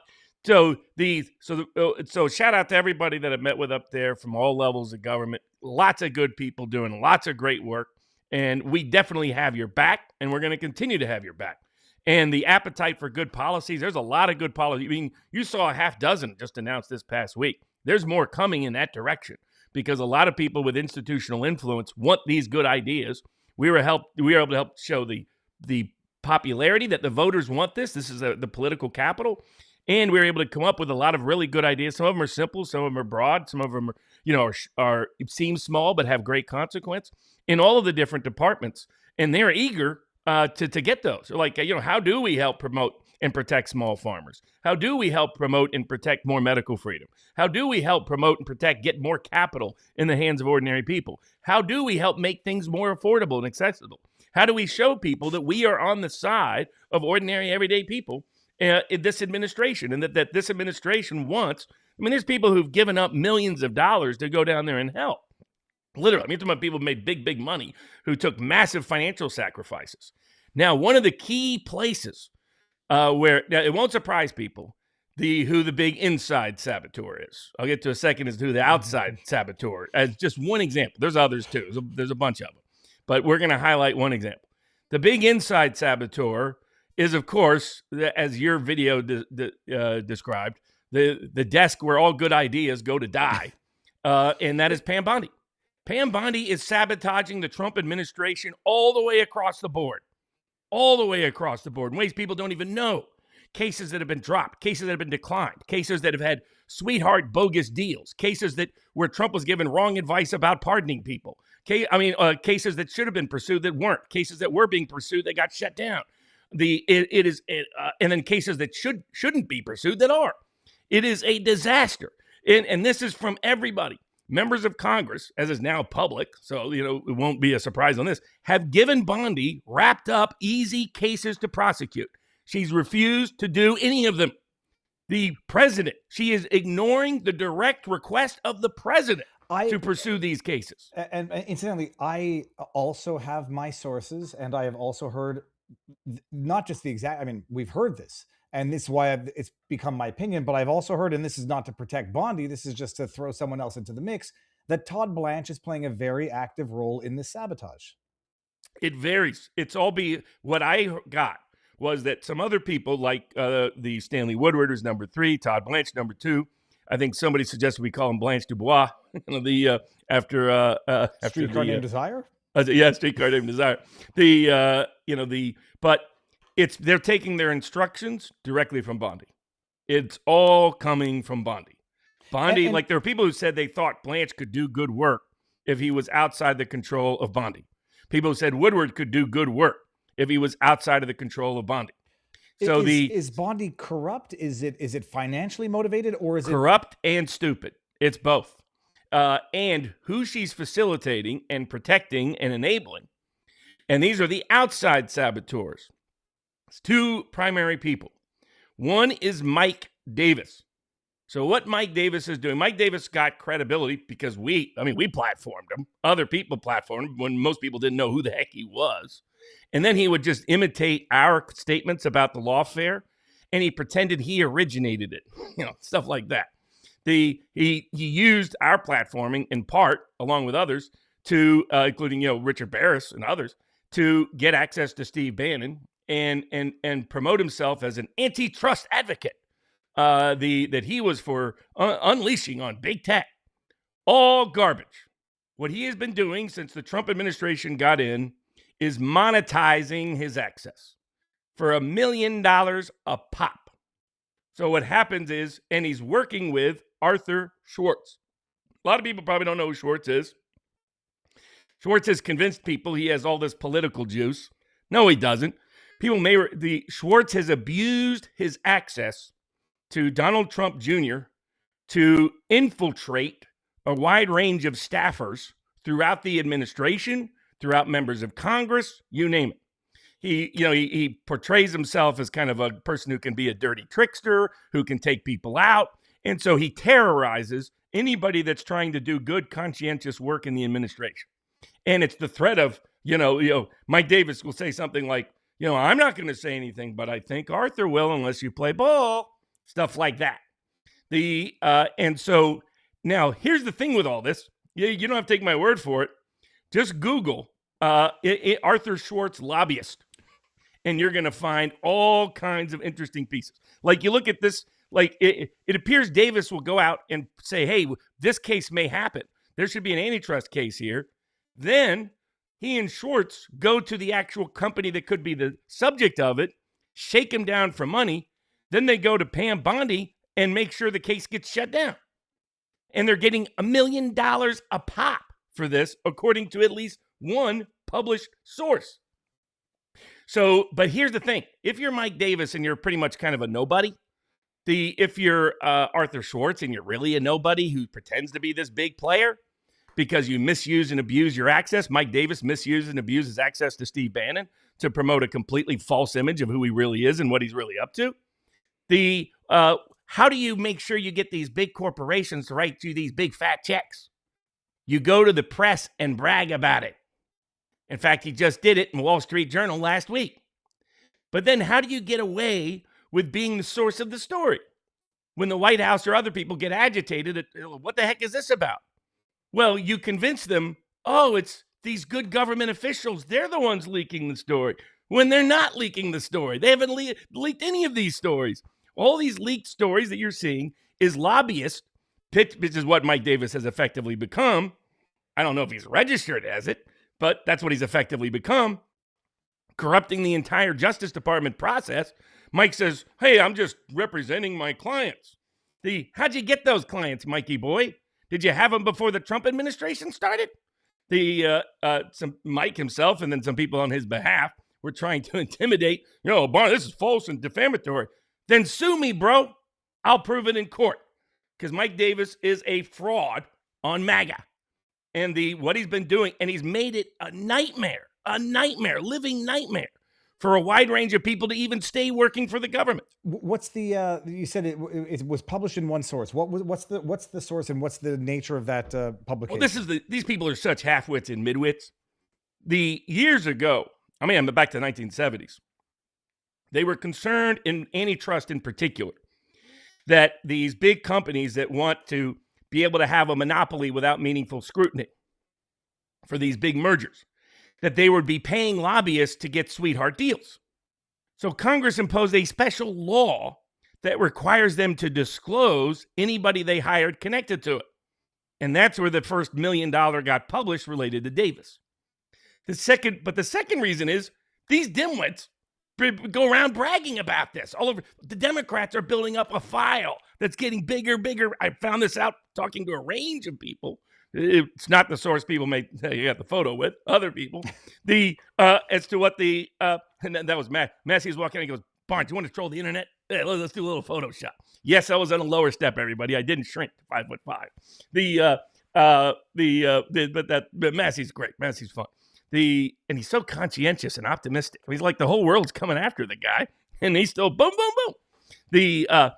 So shout out to everybody that I've met with up there from all levels of government. Lots of good people doing lots of great work. And we definitely have your back, and we're going to continue to have your back. And the appetite for good policies, there's a lot of good policies. I mean, you saw a half dozen just announced this past week. There's more coming in that direction, because a lot of people with institutional influence want these good ideas. We were able to help show the popularity that the voters want this. This is the political capital. And we were able to come up with a lot of really good ideas. Some of them are simple, some of them are broad, some of them are seem small but have great consequence in all of the different departments. And they're eager to get those. Like, how do we help promote and protect small farmers? How do we help promote and protect more medical freedom? How do we help promote and protect, get more capital in the hands of ordinary people? How do we help make things more affordable and accessible? How do we show people that we are on the side of ordinary, everyday people in this administration, and that this administration wants I mean, there's people who've given up millions of dollars to go down there and help. Literally, I mean, talking about people who made big money, who took massive financial sacrifices. Now, one of the key places where now it won't surprise people who the big inside saboteur is. I'll get to a second as to who the outside saboteur, as just one example. There's others too. There's a bunch of them, but we're going to highlight one example. The big inside saboteur is, of course, as your video described, the desk where all good ideas go to die, and that is Pam Bondi. Pam Bondi is sabotaging the Trump administration all the way across the board. All the way across the board in ways people don't even know. Cases that have been dropped, cases that have been declined, cases that have had sweetheart bogus deals, cases where Trump was given wrong advice about pardoning people. Cases that should have been pursued that weren't, cases that were being pursued that got shut down. And then cases that shouldn't be pursued that are. It is a disaster. And this is from everybody. Members of Congress, as is now public, so it won't be a surprise on this, have given Bondi wrapped up easy cases to prosecute. She's refused to do any of them. The president, she is ignoring the direct request of the president to pursue these cases. And incidentally, I also have my sources, and I have also heard not just the exact, I mean, we've heard this, and this is why it's become my opinion, but I've also heard, and this is not to protect Bondi, this is just to throw someone else into the mix, that Todd Blanche is playing a very active role in this sabotage. It varies. What I got was that some other people, like the Stanley Woodward, who's number 3, Todd Blanche, number 2. I think somebody suggested we call him Blanche Dubois, after Streetcar Named Desire? Yeah, Streetcar Named Desire. But they're taking their instructions directly from Bondi. It's all coming from Bondi. Bondi, like there are people who said they thought Blanche could do good work if he was outside the control of Bondi. People who said Woodward could do good work if he was outside of the control of Bondi. So is Bondi corrupt? Is it financially motivated, or is corrupt and stupid? It's both. And who she's facilitating and protecting and enabling. And these are the outside saboteurs. It's 2 primary people. One is Mike Davis. So what Mike Davis is doing, Mike Davis got credibility because we platformed him. Other people platformed him when most people didn't know who the heck he was. And then he would just imitate our statements about the lawfare, and he pretended he originated it, stuff like that. He used our platforming in part, along with others, to including Richard Barris and others, to get access to Steve Bannon and promote himself as an antitrust advocate. That he was for unleashing on big tech. All garbage. What he has been doing since the Trump administration got in is monetizing his access for $1 million a pop. So what happens is, and he's working with Arthur Schwartz. A lot of people probably don't know who Schwartz is. Schwartz has convinced people he has all this political juice. No, he doesn't. Schwartz has abused his access to Donald Trump Jr. to infiltrate a wide range of staffers throughout the administration, throughout members of Congress, you name it. He portrays himself as kind of a person who can be a dirty trickster, who can take people out. And so he terrorizes anybody that's trying to do good, conscientious work in the administration. And it's the threat of, Mike Davis will say something like, I'm not going to say anything, but I think Arthur will unless you play ball. Stuff like that. And so now here's the thing with all this. You don't have to take my word for it. Just Google Arthur Schwartz lobbyist, and you're going to find all kinds of interesting pieces. Like you look at this, like it appears Davis will go out and say, hey, this case may happen. There should be an antitrust case here. Then he and Schwartz go to the actual company that could be the subject of it, shake him down for money. Then they go to Pam Bondi and make sure the case gets shut down. And they're getting $1 million a pop for this, according to at least one published source. So, but here's the thing. If you're Mike Davis and you're pretty much kind of a nobody, if you're Arthur Schwartz and you're really a nobody who pretends to be this big player because you misuse and abuse your access, Mike Davis misuses and abuses access to Steve Bannon to promote a completely false image of who he really is and what he's really up to. how do you make sure you get these big corporations to write you these big fat checks? You go to the press and brag about it. In fact, he just did it in Wall Street Journal last week. But then how do you get away with being the source of the story? When the White House or other people get agitated, what the heck is this about? Well, you convince them, oh, it's these good government officials. They're the ones leaking the story. When they're not leaking the story. They haven't leaked any of these stories. All these leaked stories that you're seeing is lobbyists, which is what Mike Davis has effectively become. I don't know if he's registered as it, but that's what he's effectively become. Corrupting the entire Justice Department process. Mike says, hey, I'm just representing my clients. How'd you get those clients, Mikey boy? Did you have them before the Trump administration started? Mike himself and then some people on his behalf were trying to intimidate. Barr, this is false and defamatory. Then sue me, bro. I'll prove it in court. Because Mike Davis is a fraud on MAGA. And what he's been doing, and he's made it a nightmare, living nightmare for a wide range of people to even stay working for the government. What's the? You said it was published in one source. What's the source and what's the nature of that publication? Well, these people are such half-wits and midwits. Years ago, I'm back to the 1970s. They were concerned in antitrust in particular that these big companies that want to be able to have a monopoly without meaningful scrutiny for these big mergers, that they would be paying lobbyists to get sweetheart deals. So Congress imposed a special law that requires them to disclose anybody they hired connected to it. And that's where the first $1 million got published related to Davis. The second reason is these dimwits go around bragging about this all over. The Democrats are building up a file that's getting bigger. I found this out talking to a range of people. It's not the source people you got the photo with, other people. As to what and that was Matt. Massey's walking in and goes, Barnes, do you want to troll the internet? Yeah, let's do a little Photoshop. Yes, I was on a lower step, everybody. I didn't shrink to 5'5". But Massey's great. Massey's fun. And he's so conscientious and optimistic. He's like the whole world's coming after the guy, and he's still boom, boom, boom.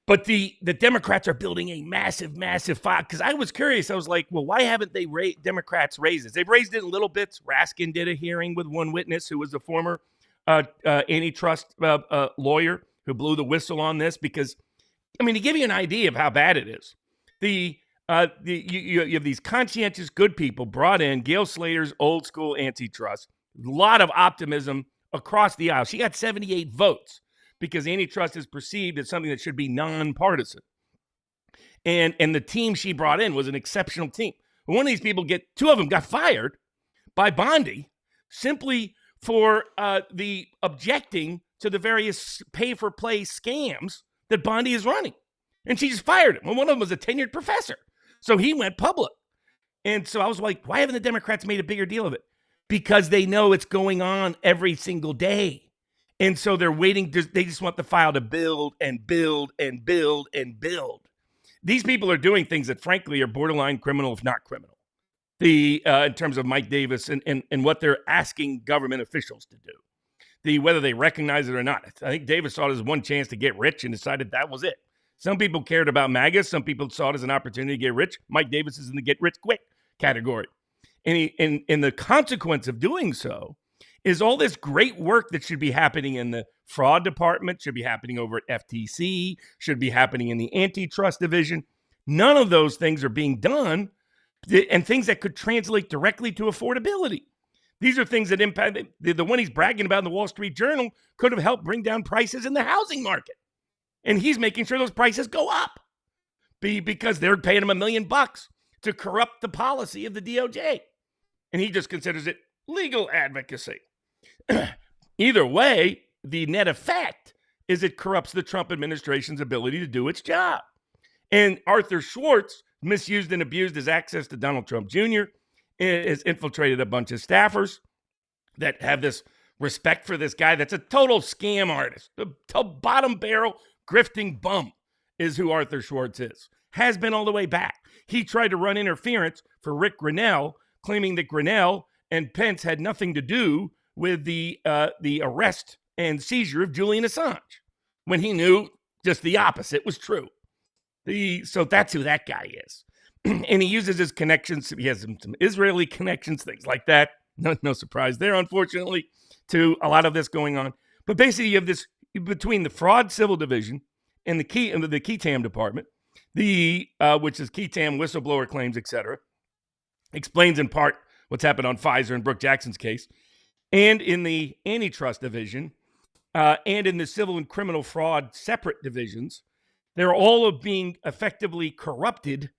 But the Democrats are building a massive, massive file. Because I was curious. I was like, well, why haven't Democrats raised this? They've raised it in little bits. Raskin did a hearing with one witness who was a former antitrust lawyer who blew the whistle on this. Because, to give you an idea of how bad it is, you have these conscientious, good people brought in, Gail Slater's old school antitrust, a lot of optimism across the aisle. She got 78 votes because antitrust is perceived as something that should be nonpartisan. And the team she brought in was an exceptional team. One of these people, two of them got fired by Bondi simply for the objecting to the various pay-for-play scams that Bondi is running. And she just fired him. And one of them was a tenured professor. So he went public. And so I was like, why haven't the Democrats made a bigger deal of it? Because they know it's going on every single day. And so they're waiting. They just want the file to build and build and build and build. These people are doing things that, frankly, are borderline criminal, if not criminal, in terms of Mike Davis and what they're asking government officials to do. Whether they recognize it or not. I think Davis saw it as one chance to get rich and decided that was it. Some people cared about MAGA. Some people saw it as an opportunity to get rich. Mike Davis is in the get rich quick category. And the consequence of doing so is all this great work that should be happening in the fraud department, should be happening over at FTC, should be happening in the antitrust division. None of those things are being done, and things that could translate directly to affordability. These are things that impact the one he's bragging about in the Wall Street Journal could have helped bring down prices in the housing market. And he's making sure those prices go up because they're paying him $1 million to corrupt the policy of the DOJ. And he just considers it legal advocacy. Either way, the net effect is it corrupts the Trump administration's ability to do its job. And Arthur Schwartz misused and abused his access to Donald Trump Jr., has infiltrated a bunch of staffers that have this respect for this guy that's a total scam artist. The bottom barrel grifting bum is who Arthur Schwartz is. Has been all the way back. He tried to run interference for Rick Grinnell, claiming that Grinnell and Pence had nothing to do with the arrest and seizure of Julian Assange, when he knew Just the opposite was true. So that's who that guy is. And he uses his connections. He has some Israeli connections, things like that. No surprise there, unfortunately, to a lot of this going on. But basically, you have this between the fraud civil division and the KETAM department, which is KETAM whistleblower claims, etc. Explains in part what's happened on Pfizer and Brooke Jackson's case, and in the antitrust division, and in the civil and criminal fraud separate divisions. They're all being effectively corrupted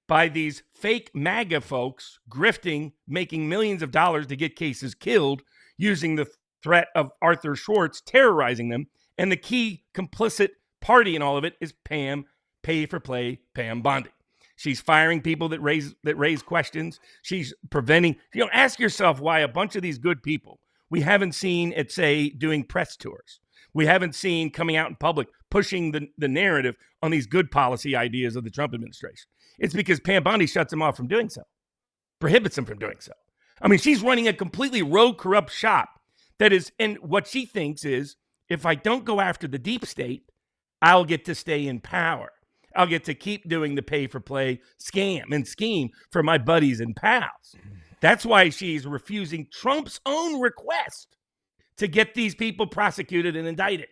by these fake MAGA folks grifting, making millions of dollars to get cases killed, using the threat of Arthur Schwartz terrorizing them. And the key complicit party in all of it is pay for play Pam Bondi. She's firing people that raise questions. She's preventing, ask yourself why a bunch of these good people we haven't seen at, say, doing press tours. We haven't seen coming out in public pushing the narrative on these good policy ideas of the Trump administration. It's because Pam Bondi shuts them off from doing so, prohibits them from doing so. I mean, she's running a completely rogue, corrupt shop that is, and what she thinks is, if I don't go after the deep state, I'll get to stay in power. I'll get to keep doing the pay-for-play scam and scheme for my buddies and pals. That's why she's refusing Trump's own request to get these people prosecuted and indicted.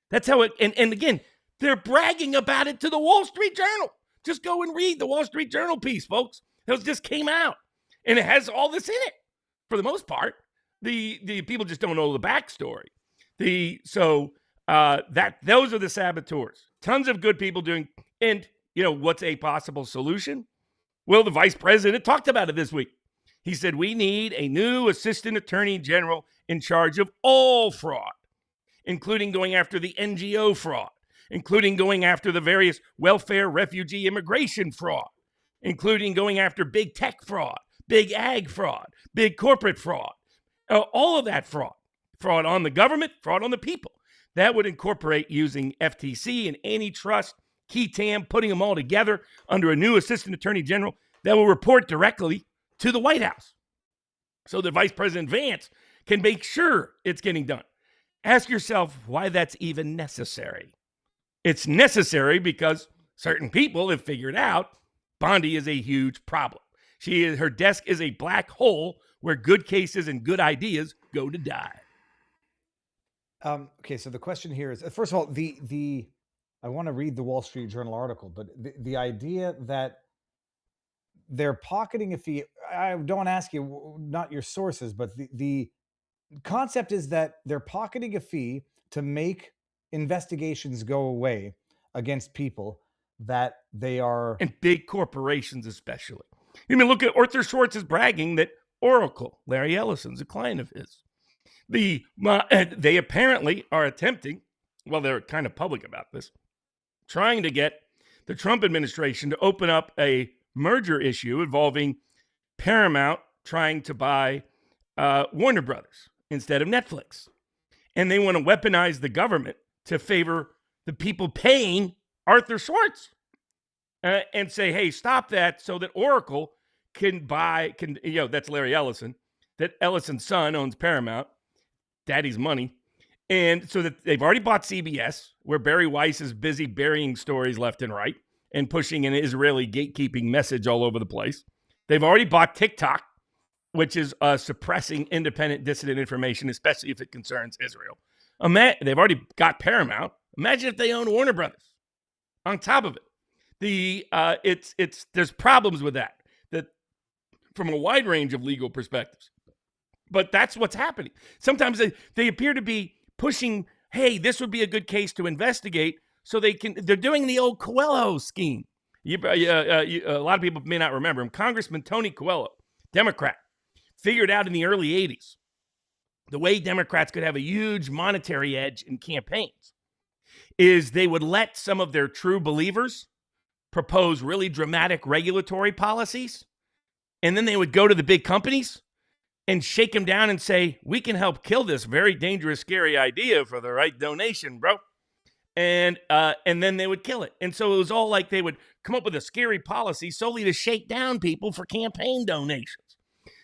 That's how it, and again, they're bragging about it to the Wall Street Journal. Just go and read the Wall Street Journal piece, folks. It just came out, and it has all this in it. For the most part, the people just don't know the backstory. Those are the saboteurs. Tons of good people doing, and what's a possible solution? Well, the vice president talked about it this week. He said, we need a new assistant attorney general in charge of all fraud, including going after the NGO fraud, including going after the various welfare, refugee, immigration fraud, including going after big tech fraud, big ag fraud, big corporate fraud, all of that fraud on the government, fraud on the people. That would incorporate using FTC and antitrust, KETAM, putting them all together under a new assistant attorney general that will report directly to the White House so that Vice President Vance can make sure it's getting done. Ask yourself why that's even necessary. It's necessary because certain people have figured out Bondi is a huge problem. Her desk is a black hole where good cases and good ideas go to die. Okay, so the question here is, first of all, I want to read the Wall Street Journal article, but the idea that they're pocketing a fee, I don't ask you, not your sources, but the concept is that they're pocketing a fee to make investigations go away against people that they are... And big corporations especially. I mean, look at Arthur Schwartz is bragging that Oracle, Larry Ellison's a client of his. They apparently are attempting, well, they're kind of public about this, trying to get the Trump administration to open up a merger issue involving Paramount trying to buy Warner Brothers instead of Netflix. And they want to weaponize the government to favor the people paying Arthur Schwartz and say, hey, stop that so that Oracle can that's Larry Ellison, that Ellison's son owns Paramount, daddy's money. And so that they've already bought CBS, where Barry Weiss is busy burying stories left and right and pushing an Israeli gatekeeping message all over the place. They've already bought TikTok, which is suppressing independent, dissident information, especially if it concerns Israel. They've already got Paramount. Imagine if they own Warner Brothers. On top of it, there's problems with that from a wide range of legal perspectives. But that's what's happening. Sometimes they appear to be pushing, hey, this would be a good case to investigate, so they're doing the old Coelho scheme. A lot of people may not remember him. Congressman Tony Coelho, Democrat, figured out in the early 80s the way Democrats could have a huge monetary edge in campaigns is they would let some of their true believers propose really dramatic regulatory policies, and then they would go to the big companies and shake them down and say, we can help kill this very dangerous, scary idea for the right donation, bro. And then they would kill it. And so it was all like they would come up with a scary policy solely to shake down people for campaign donations.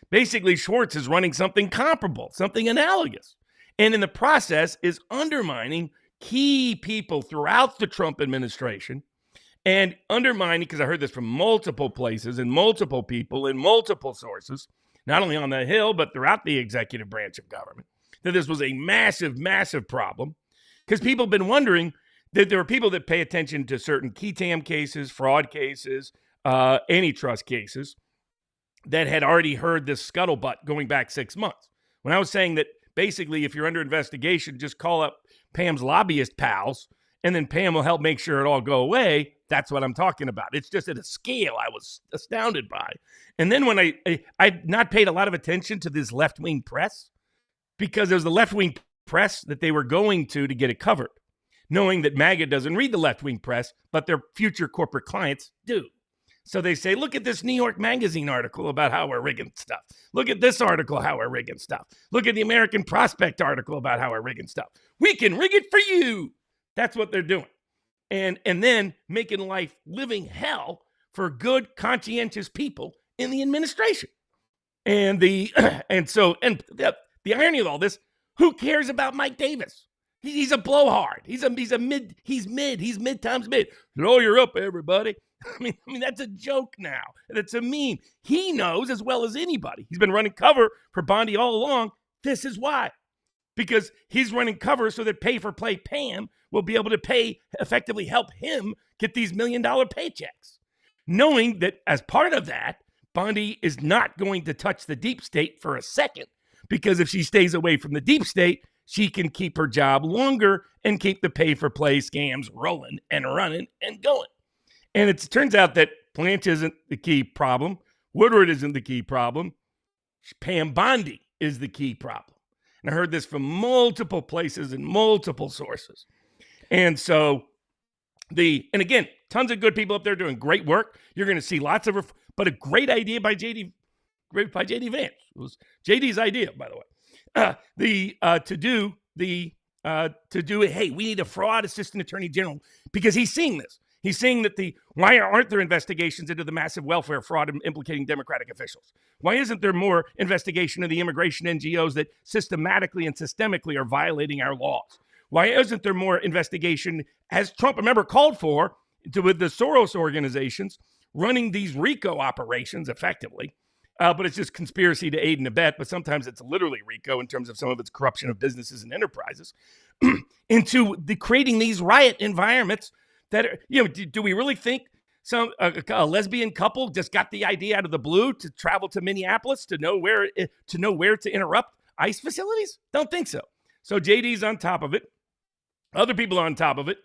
Basically, Schwartz is running something comparable, something analogous. And in the process is undermining key people throughout the Trump administration and undermining, because I heard this from multiple places and multiple people in multiple sources, not only on the Hill, but throughout the executive branch of government, that this was a massive, massive problem. Because people have been wondering that there are people that pay attention to certain key TAM cases, fraud cases, antitrust cases, that had already heard this scuttlebutt going back 6 months. When I was saying that basically if you're under investigation, just call up Pam's lobbyist pals, and then Pam will help make sure it all go away. That's what I'm talking about. It's just at a scale I was astounded by. And then when I'd not paid a lot of attention to this left-wing press, because there's the left-wing press that they were going to get it covered, knowing that MAGA doesn't read the left-wing press, but their future corporate clients do. So they say, look at this New York Magazine article about how we're rigging stuff. Look at this article, how we're rigging stuff. Look at the American Prospect article about how we're rigging stuff. We can rig it for you. That's what they're doing. And then making life living hell for good, conscientious people in the administration. And the irony of all this, who cares about Mike Davis? He's a blowhard. He's mid times mid. Throw your up, everybody. I mean, that's a joke now. That's a meme. He knows as well as anybody. He's been running cover for Bondi all along. This is why. Because he's running cover so that pay for play Pam will be able to effectively help him get these $1 million paychecks. Knowing that as part of that, Bondi is not going to touch the deep state for a second. Because if she stays away from the deep state, she can keep her job longer and keep the pay for play scams rolling and running and going. And it turns out that Blanche isn't the key problem. Woodward isn't the key problem. Pam Bondi is the key problem. And I heard this from multiple places and multiple sources. And so and again, tons of good people up there doing great work. You're going to see lots of, but a great idea by JD Vance. It was JD's idea, by the way. Hey, we need a fraud assistant attorney general, because he's seeing this. He's saying that why aren't there investigations into the massive welfare fraud implicating Democratic officials? Why isn't there more investigation of the immigration NGOs that systematically and systemically are violating our laws? Why isn't there more investigation, as Trump, remember, called for with the Soros organizations running these RICO operations effectively? But it's just conspiracy to aid and abet, but sometimes it's literally RICO in terms of some of its corruption of businesses and enterprises, into creating these riot environments that are, do we really think a lesbian couple just got the idea out of the blue to travel to Minneapolis to know where to interrupt ICE facilities? Don't think so. So JD's on top of it. Other people are on top of it.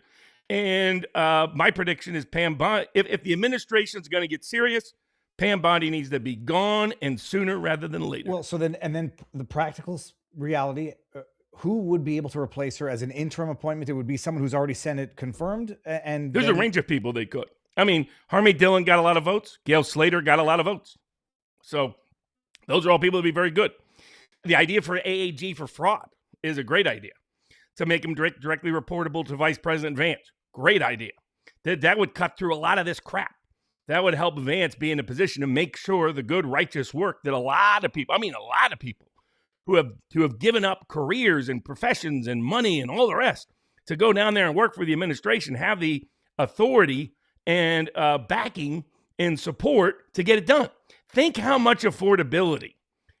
And my prediction is Pam Bondi, if the administration's going to get serious, Pam Bondi needs to be gone, and sooner rather than later. Well, so then the practical reality, who would be able to replace her as an interim appointment? It would be someone who's already Senate confirmed. And there's a range of people they could. I mean, Harmeet Dillon got a lot of votes. Gail Slater got a lot of votes. So those are all people that would be very good. The idea for AAG for fraud is a great idea. To make him directly reportable to Vice President Vance. Great idea. That would cut through a lot of this crap. That would help Vance be in a position to make sure the good, righteous work that a lot of people who have given up careers and professions and money and all the rest to go down there and work for the administration have the authority and backing and support to get it done. Think how much affordability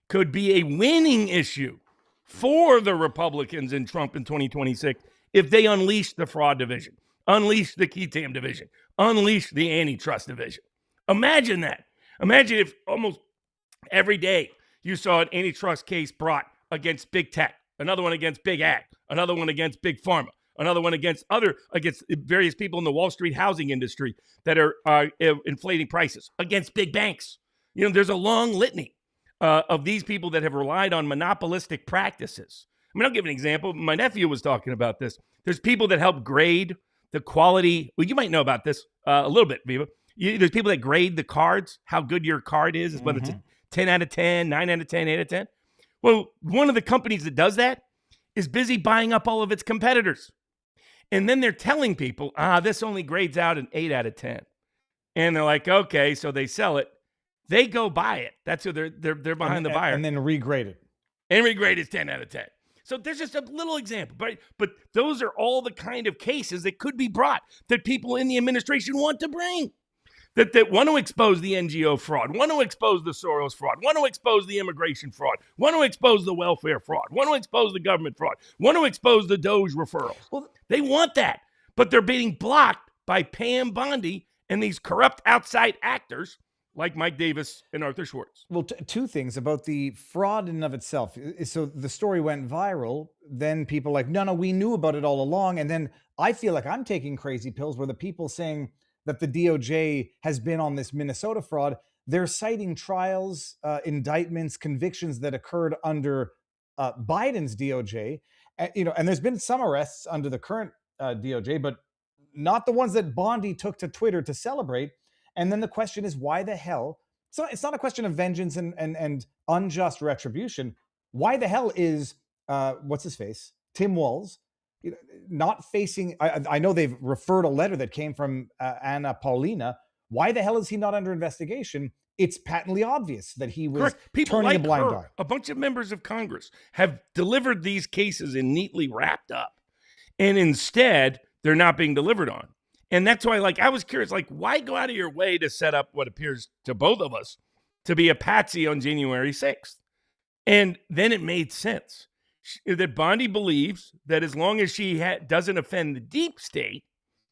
could be a winning issue for the Republicans in Trump in 2026 if they unleash the fraud division, unleash the key TAM division, unleash the antitrust division. Imagine that. Imagine if almost every day you saw an antitrust case brought against big tech, another one against big ag, another one against big pharma, another one against various people in the Wall Street housing industry that are inflating prices, against big banks. There's a long litany of these people that have relied on monopolistic practices. I mean, I'll give an example. My nephew was talking about this. There's people that help grade the quality. Well, you might know about this a little bit, Viva. There's people that grade the cards, how good your card is, whether it's a 10 out of 10, 9 out of 10, 8 out of 10. Well, one of the companies that does that is busy buying up all of its competitors. And then they're telling people, this only grades out an 8 out of 10. And they're like, okay, so they sell it. They go buy it. That's who they're behind the buyer. And then regrade it. And regrade is 10 out of 10. So there's just a little example, but those are all the kind of cases that could be brought that people in the administration want to bring. That want to expose the NGO fraud, want to expose the Soros fraud, want to expose the immigration fraud, want to expose the welfare fraud, want to expose the government fraud, want to expose the Doge referrals. Well, they want that, but they're being blocked by Pam Bondi and these corrupt outside actors like Mike Davis and Arthur Schwartz. Well, two things about the fraud in and of itself. So the story went viral. Then people like, no, we knew about it all along. And then I feel like I'm taking crazy pills where the people saying that the DOJ has been on this Minnesota fraud, they're citing trials, indictments, convictions that occurred under Biden's DOJ. And there's been some arrests under the current DOJ, but not the ones that Bondi took to Twitter to celebrate. And then the question is, why the hell? So it's not a question of vengeance and unjust retribution. Why the hell is, what's his face? Tim Walz, not facing, I know they've referred a letter that came from Anna Paulina. Why the hell is he not under investigation? It's patently obvious that he was turning a blind eye. A bunch of members of Congress have delivered these cases and neatly wrapped up. And instead, they're not being delivered on. And that's why, I was curious, why go out of your way to set up what appears to both of us to be a patsy on January 6th? And then it made sense that Bondi believes that as long as she doesn't offend the deep state,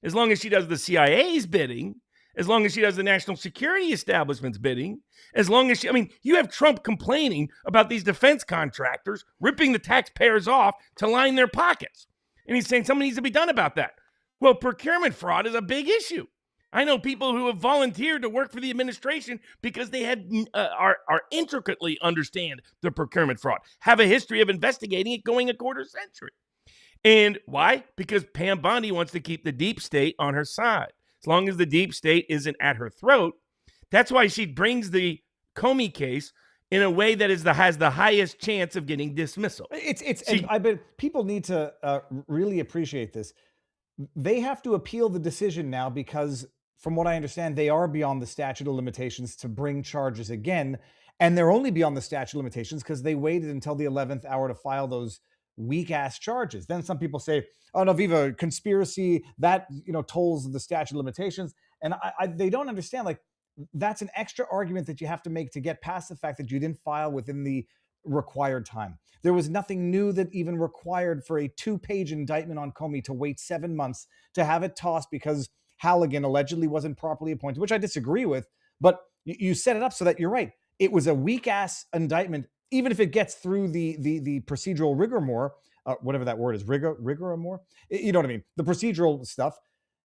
as long as she does the CIA's bidding, as long as she does the national security establishment's bidding, as long as you have Trump complaining about these defense contractors ripping the taxpayers off to line their pockets. And he's saying something needs to be done about that. Well, procurement fraud is a big issue. I know people who have volunteered to work for the administration because they are intricately understand the procurement fraud, have a history of investigating it going a quarter century. And why? Because Pam Bondi wants to keep the deep state on her side. As long as the deep state isn't at her throat, that's why she brings the Comey case in a way that has the highest chance of getting dismissal. I bet people need to really appreciate this. They have to appeal the decision now because, from what I understand, they are beyond the statute of limitations to bring charges again. And they're only beyond the statute of limitations because they waited until the 11th hour to file those weak-ass charges. Then some people say, oh, no, Viva, conspiracy, that, tolls the statute of limitations. And they don't understand, that's an extra argument that you have to make to get past the fact that you didn't file within the required time. There was nothing new that even required for a 2-page indictment on Comey to wait 7 months to have it tossed because Halligan allegedly wasn't properly appointed, which I disagree with. But you set it up so that you're right. It was a weak-ass indictment, even if it gets through the procedural rigor more, whatever that word is, rigor or more. You know what I mean? The procedural stuff.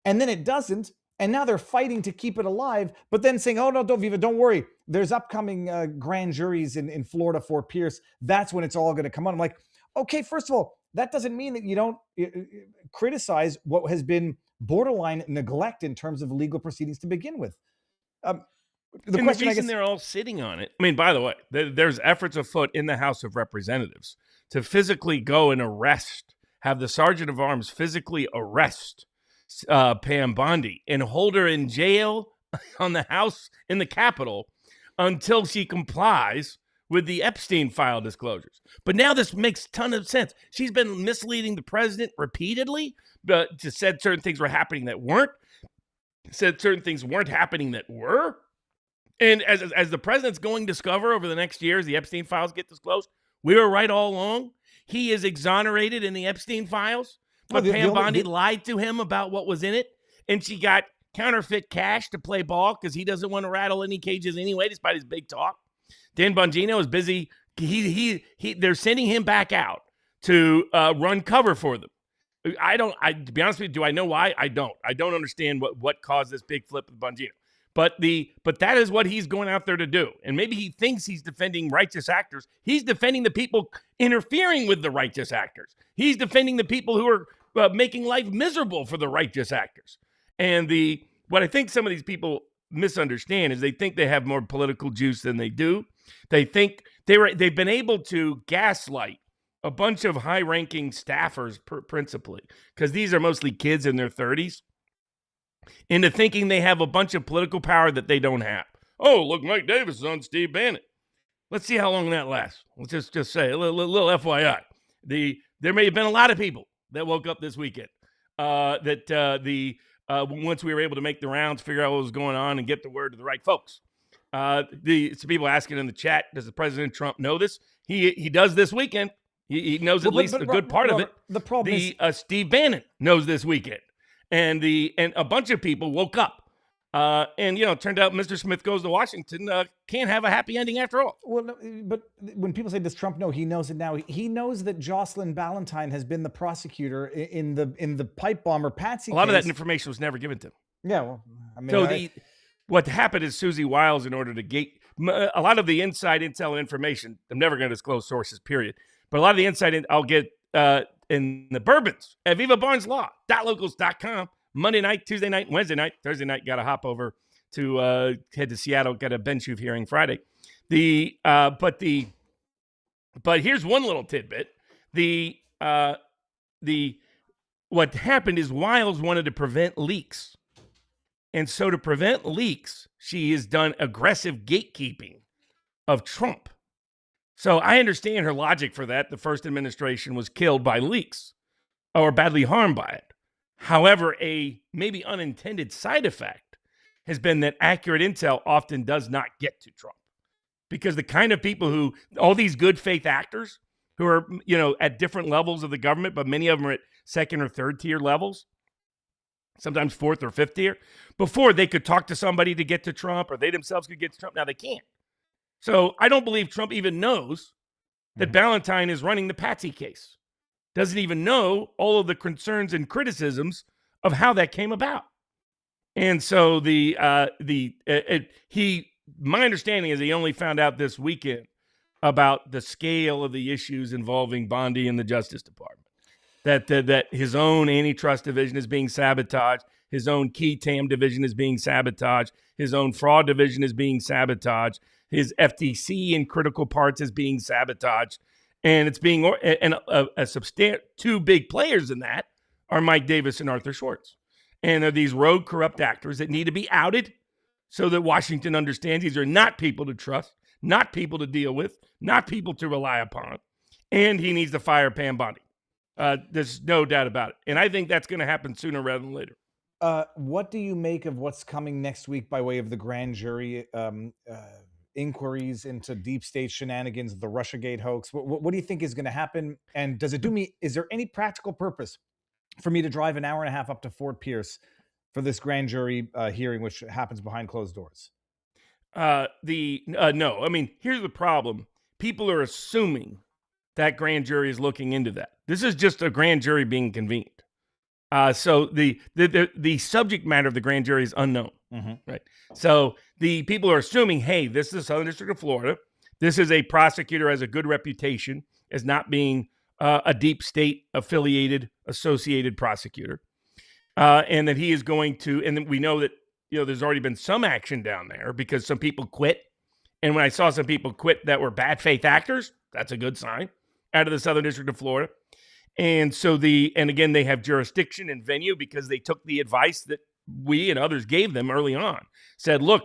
And then it doesn't. And now they're fighting to keep it alive, but then saying, oh, no, don't worry. There's upcoming grand juries in Florida for Pierce. That's when it's all going to come on. I'm like, okay, first of all, that doesn't mean that you don't criticize what has been borderline neglect in terms of legal proceedings to begin with. The reason they're all sitting on it, by the way, there's efforts afoot in the House of Representatives to physically go and have the Sergeant of Arms physically arrest Pam Bondi and hold her in jail on the House in the Capitol until she complies with the Epstein file disclosures. But now this makes a ton of sense. She's been misleading the president repeatedly, but said certain things were happening that weren't, said certain things weren't happening that were. And as the president's going to discover over the next year as the Epstein files get disclosed, we were right all along. He is exonerated in the Epstein files. But Pam Bondi lied to him about what was in it, and she got counterfeit cash to play ball because he doesn't want to rattle any cages anyway, despite his big talk. Dan Bongino is busy. They're sending him back out to run cover for them. To be honest with you, do I know why? I don't. I don't understand what caused this big flip with Bongino. But that is what he's going out there to do. And maybe he thinks he's defending righteous actors. He's defending the people interfering with the righteous actors. He's defending the people who are making life miserable for the righteous actors. And what I think some of these people misunderstand is they think they have more political juice than they do. They think they've been able to gaslight a bunch of high-ranking staffers, principally, because these are mostly kids in their 30s, into thinking they have a bunch of political power that they don't have. Oh, look, Mike Davis is on Steve Bannon. Let's see how long that lasts. Let's just say a little FYI. There may have been a lot of people that woke up this weekend once we were able to make the rounds, figure out what was going on, and get the word to the right folks. Some people asking in the chat, does the President Trump know this? He does this weekend. He knows at least a good part of it. The problem is Steve Bannon knows this weekend, and a bunch of people woke up. And it turned out Mr. Smith goes to Washington, can't have a happy ending after all. Well, no, but when people say, does Trump know? He knows it now. He knows that Jocelyn Ballantyne has been the prosecutor in the pipe bomber Patsy case. A lot of that information was never given to him. Yeah, well, I mean, so what happened is Susie Wiles, in order to gate a lot of the inside intel and information, I'm never going to disclose sources, period. But a lot of the inside I'll get in the bourbons at Viva Barnes Law, .locals.com. Monday night, Tuesday night, Wednesday night, Thursday night, got to hop over to head to Seattle, got a Ben Shuv hearing Friday. But here's one little tidbit. What happened is Wiles wanted to prevent leaks. And so to prevent leaks, she has done aggressive gatekeeping of Trump. So I understand her logic for that. The first administration was killed by leaks or badly harmed by it. However, a maybe unintended side effect has been that accurate intel often does not get to Trump, because the kind of people all these good faith actors who are, at different levels of the government, but many of them are at second or third tier levels, sometimes fourth or fifth tier. Before, they could talk to somebody to get to Trump, or they themselves could get to Trump. Now they can't. So I don't believe Trump even knows that Ballantyne is running the Patsy case. Doesn't even know all of the concerns and criticisms of how that came about. And so my understanding is he only found out this weekend about the scale of the issues involving Bondi and the Justice Department. That his own antitrust division is being sabotaged, his own key TAM division is being sabotaged, his own fraud division is being sabotaged, his FTC in critical parts is being sabotaged. And it's being, and a substantial, two big players in that are Mike Davis and Arthur Schwartz. And they're these rogue, corrupt actors that need to be outed so that Washington understands these are not people to trust, not people to deal with, not people to rely upon. And he needs to fire Pam Bondi. There's no doubt about it. And I think that's going to happen sooner rather than later. What do you make of what's coming next week by way of the grand jury inquiries into deep state shenanigans, the Russiagate hoax? What do you think is going to happen? And does it do me, is there any practical purpose for me to drive an hour and a half up to Fort Pierce for this grand jury hearing, which happens behind closed doors? No. I mean, here's the problem. People are assuming that grand jury is looking into that. This is just a grand jury being convened. So the subject matter of the grand jury is unknown. Right. So the people are assuming, hey, this is the Southern District of Florida. This is a prosecutor has a good reputation as not being a deep state affiliated, associated prosecutor. And that he is going to, and we know that, there's already been some action down there because some people quit. And when I saw some people quit that were bad faith actors, that's a good sign out of the Southern District of Florida. And so and again, they have jurisdiction and venue because they took the advice that we and others gave them early on. Said, look,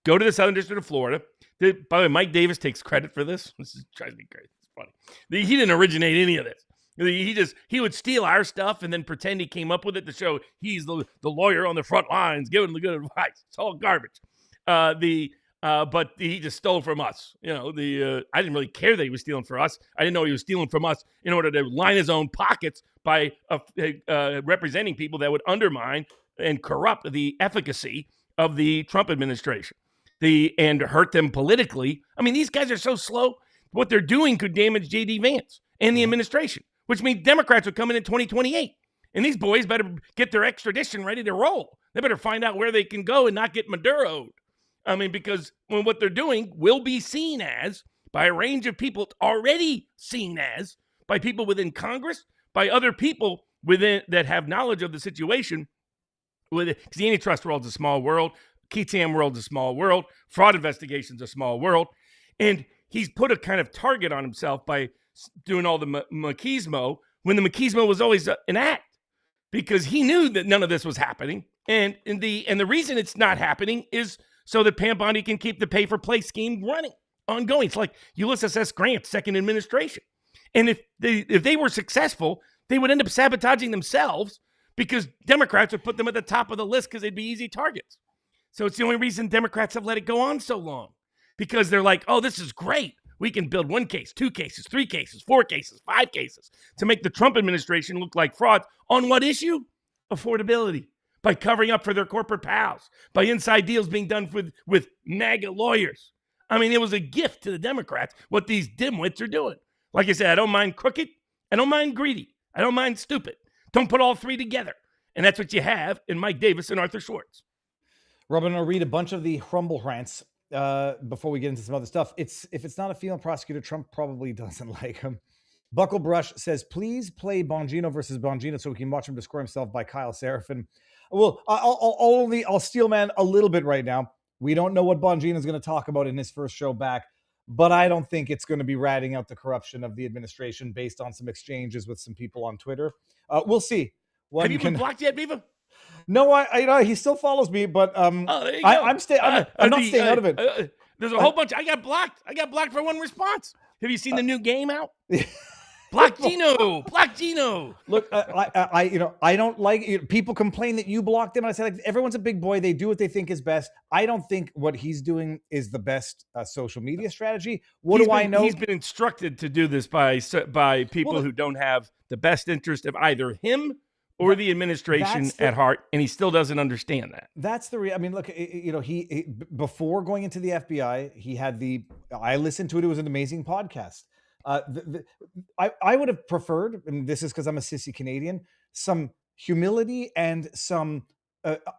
go to the Southern District of Florida. By the way, Mike Davis takes credit for this. This drives me crazy. It's funny. He didn't originate any of this. He would steal our stuff and then pretend he came up with it to show he's the lawyer on the front lines giving the good advice. It's all garbage. But he just stole from us. I didn't really care that he was stealing from us. I didn't know he was stealing from us in order to line his own pockets by representing people that would undermine and corrupt the efficacy of the Trump administration, and hurt them politically. I mean, these guys are so slow. What they're doing could damage J.D. Vance and the administration, which means Democrats would come in 2028. And these boys better get their extradition ready to roll. They better find out where they can go and not get Maduro'd. I mean, because what they're doing will be seen as, by a range of people, already seen as, by people within Congress, by other people within that have knowledge of the situation. Because the antitrust world's a small world, KTM world's a small world, fraud investigation's a small world, and he's put a kind of target on himself by doing all the machismo when the machismo was always an act, because he knew that none of this was happening, and the reason it's not happening is so that Pam Bondi can keep the pay-for-play scheme running, ongoing. It's like Ulysses S. Grant's second administration. And if they were successful, they would end up sabotaging themselves because Democrats would put them at the top of the list because they'd be easy targets. So it's the only reason Democrats have let it go on so long, because they're like, oh, this is great. We can build 1 case, 2 cases, 3 cases, 4 cases, 5 cases to make the Trump administration look like fraud. On what issue? Affordability. By covering up for their corporate pals, by inside deals being done with MAGA lawyers. I mean, it was a gift to the Democrats what these dimwits are doing. Like I said, I don't mind crooked. I don't mind greedy. I don't mind stupid. Don't put all 3 together. And that's what you have in Mike Davis and Arthur Schwartz. Robin, I'll read a bunch of the Rumble rants before we get into some other stuff. If it's not a female prosecutor, Trump probably doesn't like him. Bucklebrush says, please play Bongino versus Bongino so we can watch him destroy himself by Kyle Seraphin. Well, I'll steel man a little bit right now. We don't know what Bongino is going to talk about in his first show back, but I don't think it's going to be ratting out the corruption of the administration based on some exchanges with some people on Twitter. We'll see. Have you been blocked yet, Beaver? No, I he still follows me, but I'm not staying out of it. There's a whole bunch. I got blocked for one response. Have you seen the new game out? Block Gino. Look, I don't like people complain that you blocked them. And I say, like, everyone's a big boy. They do what they think is best. I don't think what he's doing is the best social media strategy. I know? He's been instructed to do this by people who don't have the best interest of either him or the administration at heart, and he still doesn't understand that. That's I mean, look, he before going into the FBI, he had I listened to it. It was an amazing podcast. I would have preferred, and this is because I'm a sissy Canadian, some humility and some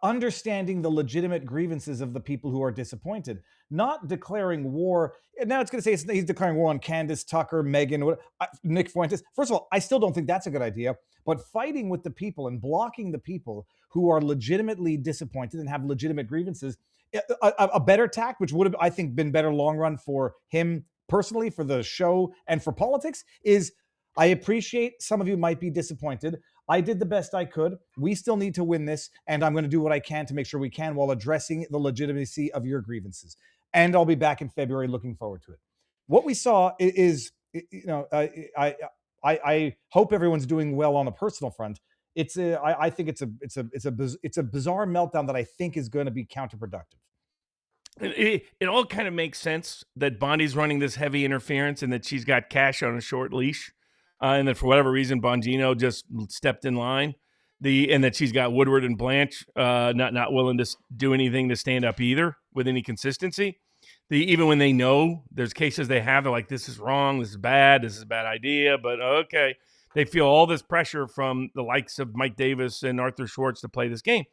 understanding the legitimate grievances of the people who are disappointed, not declaring war. And now it's going to say he's declaring war on Candace Tucker, Megan, Nick Fuentes. First of all, I still don't think that's a good idea, but fighting with the people and blocking the people who are legitimately disappointed and have legitimate grievances, a better tact, which would have, I think, been better long run for him personally, for the show, and for politics, is I appreciate some of you might be disappointed. I did the best I could. We still need to win this, and I'm going to do what I can to make sure we can while addressing the legitimacy of your grievances. And I'll be back in February, looking forward to it. What we saw is, I hope everyone's doing well on a personal front. I think it's a bizarre meltdown that I think is going to be counterproductive. It all kind of makes sense that Bondi's running this heavy interference and that she's got cash on a short leash, and that for whatever reason Bongino just stepped in line. And that she's got Woodward and Blanche not willing to do anything to stand up either with any consistency. Even when they know there's cases they have, they're like, this is wrong, this is a bad idea, but okay. They feel all this pressure from the likes of Mike Davis and Arthur Schwartz to play this game.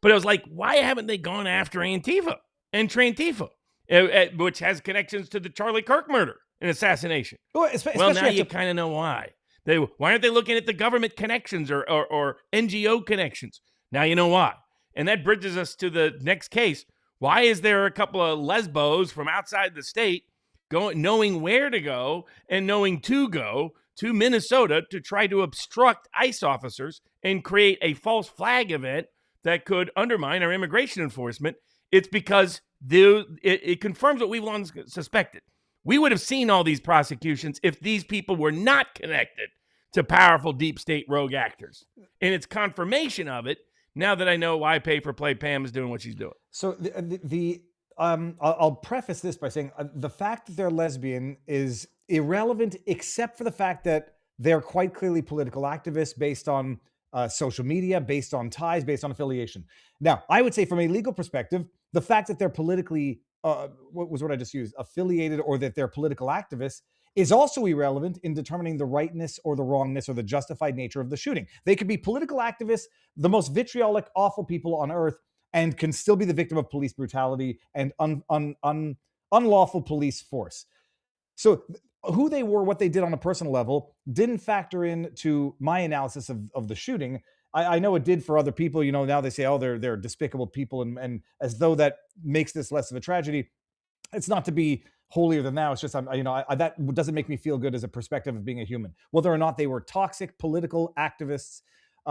But it was like, why haven't they gone after Antifa and Trantifa, which has connections to the Charlie Kirk murder and assassination? Well, now you kind of know why. Why aren't they looking at the government connections or NGO connections? Now you know why. And that bridges us to the next case. Why is there a couple of lesbos from outside the state knowing where to go and knowing to go to Minnesota to try to obstruct ICE officers and create a false flag event that could undermine our immigration enforcement? It's because it confirms what we've long suspected. We would have seen all these prosecutions if these people were not connected to powerful deep state rogue actors. And it's confirmation of it now that I know why Pay for Play Pam is doing what she's doing. So I'll preface this by saying the fact that they're lesbian is irrelevant, except for the fact that they're quite clearly political activists based on social media, based on ties, based on affiliation. Now, I would say from a legal perspective, the fact that they're politically, what was what I just used, affiliated, or that they're political activists is also irrelevant in determining the rightness or the wrongness or the justified nature of the shooting. They could be political activists, the most vitriolic, awful people on earth, and can still be the victim of police brutality and unlawful police force. So who they were, what they did on a personal level, didn't factor into my analysis of the shooting. I know it did for other people. You know, now they say, oh, they're despicable people, and as though that makes this less of a tragedy. It's not to be holier than thou. It's just, that doesn't make me feel good as a perspective of being a human. Whether or not they were toxic political activists,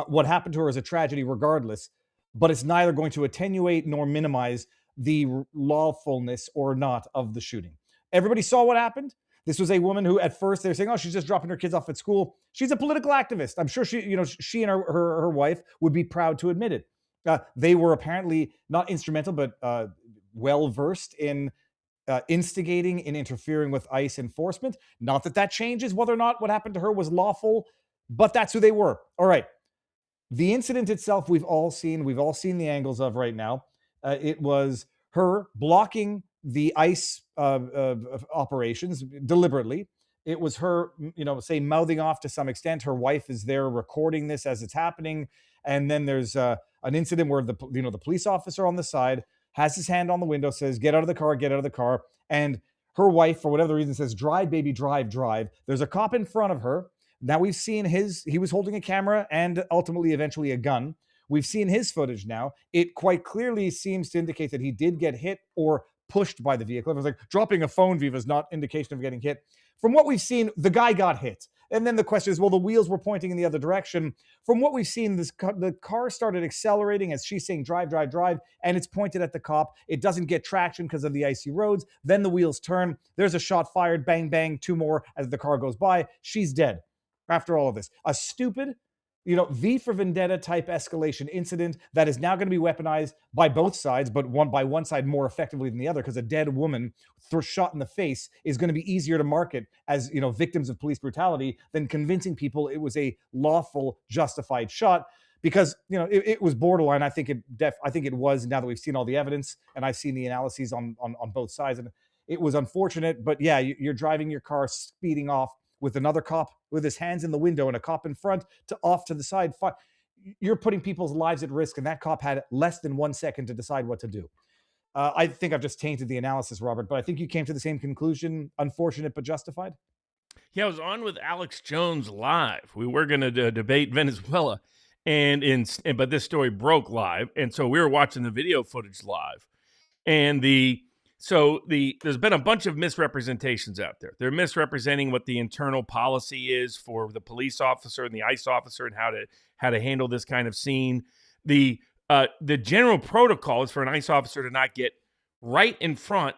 what happened to her is a tragedy regardless, but it's neither going to attenuate nor minimize the lawfulness or not of the shooting. Everybody saw what happened. This was a woman who at first they're saying, oh, she's just dropping her kids off at school. She's a political activist. I'm sure she and her wife would be proud to admit it. They were apparently not instrumental, but well-versed in instigating and interfering with ICE enforcement. Not that that changes whether or not what happened to her was lawful, but that's who they were. All right. The incident itself, we've all seen the angles of right now. It was her blocking the ICE operations deliberately. It was her, say, mouthing off to some extent. Her wife is there recording this as it's happening. And then there's an incident where the police officer on the side has his hand on the window, says, get out of the car, get out of the car. And her wife, for whatever reason, says, drive, baby, drive, drive. There's a cop in front of her. Now we've seen he was holding a camera and ultimately eventually a gun. We've seen his footage now. It quite clearly seems to indicate that he did get hit or pushed by the vehicle. It was like dropping a phone, Viva, is not indication of getting hit. From what we've seen, the guy got hit. And then the question is, well, the wheels were pointing in the other direction. From what we've seen, the car started accelerating as she's saying, drive, drive, drive, and it's pointed at the cop. It doesn't get traction because of the icy roads. Then the wheels turn. There's a shot fired, bang, bang, 2 more as the car goes by. She's dead. After all of this, a stupid, V for Vendetta type escalation incident that is now going to be weaponized by both sides, but one side more effectively than the other, because a dead woman shot in the face is going to be easier to market as, victims of police brutality than convincing people it was a lawful, justified shot. Because it was borderline. I think it was. Now that we've seen all the evidence and I've seen the analyses on both sides, and it was unfortunate. But yeah, you're driving your car, speeding off with another cop with his hands in the window and a cop in front to off to the side. You're putting people's lives at risk, and that cop had less than 1 second to decide what to do. I think I've just tainted the analysis, Robert, but I think you came to the same conclusion. Unfortunate, but justified. Yeah, I was on with Alex Jones live. We were going to debate Venezuela, but this story broke live, and so we were watching the video footage live. And there's been a bunch of misrepresentations out there. They're misrepresenting what the internal policy is for the police officer and the ICE officer and how to handle this kind of scene. The general protocol is for an ICE officer to not get right in front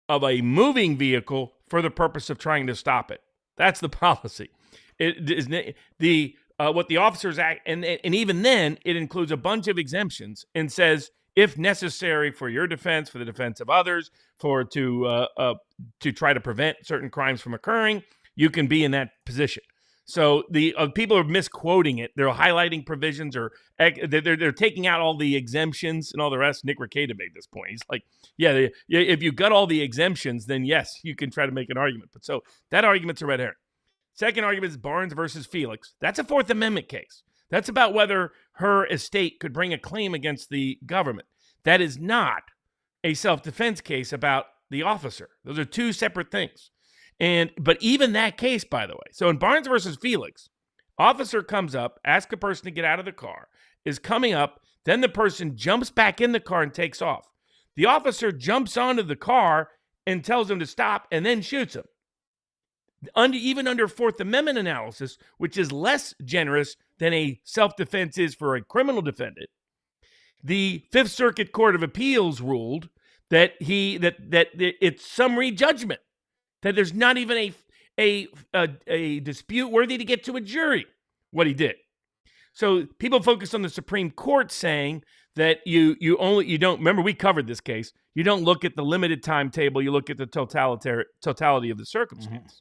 of a moving vehicle for the purpose of trying to stop it. That's the policy. It is what the officers act, and even then, it includes a bunch of exemptions and says, if necessary for your defense, for the defense of others, to try to prevent certain crimes from occurring, you can be in that position. So the people are misquoting it. They're highlighting provisions, or they're taking out all the exemptions and all the rest. Nick Rekieta made this point. He's like, yeah, if you got all the exemptions, then yes, you can try to make an argument. But so that argument's a red herring. Second argument is Barnes versus Felix. That's a Fourth Amendment case. That's about whether her estate could bring a claim against the government. That is not a self-defense case about the officer. Those are two separate things. But even that case, by the way, so in Barnes versus Felix, officer comes up, asks a person to get out of the car, is coming up, then the person jumps back in the car and takes off. The officer jumps onto the car and tells him to stop and then shoots him. Even under Fourth Amendment analysis, which is less generous than a self-defense is for a criminal defendant, the Fifth Circuit Court of Appeals ruled that it's summary judgment, that there's not even a dispute worthy to get to a jury what he did. So people focus on the Supreme Court saying that you don't, remember we covered this case, you don't look at the limited timetable, you look at the totality of the circumstance. Mm-hmm.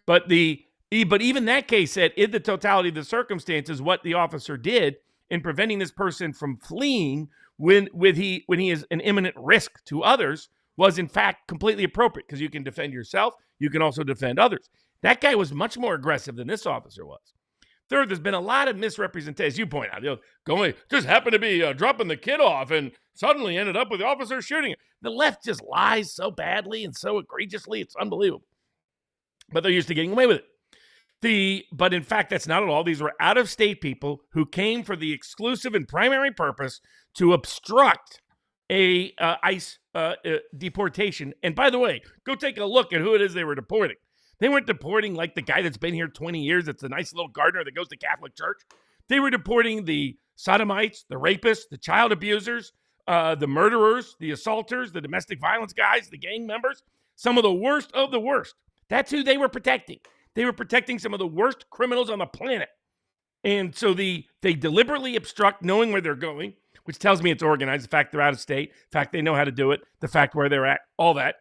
But even that case said, in the totality of the circumstances, what the officer did in preventing this person from fleeing when he is an imminent risk to others was in fact completely appropriate, because you can defend yourself, you can also defend others. That guy was much more aggressive than this officer was. Third, there's been a lot of misrepresentation. You point out, just happened to be dropping the kid off and suddenly ended up with the officer shooting him. The left just lies so badly and so egregiously, it's unbelievable. But they're used to getting away with it. But in fact, that's not at all. These were out-of-state people who came for the exclusive and primary purpose to obstruct a ICE deportation. And by the way, go take a look at who it is they were deporting. They weren't deporting like the guy that's been here 20 years. That's a nice little gardener that goes to Catholic church. They were deporting the sodomites, the rapists, the child abusers, the murderers, the assaulters, the domestic violence guys, the gang members, some of the worst of the worst. That's who they were protecting. They were protecting some of the worst criminals on the planet. And so they deliberately obstruct knowing where they're going, which tells me it's organized. The fact they're out of state, the fact they know how to do it, the fact where they're at, all that.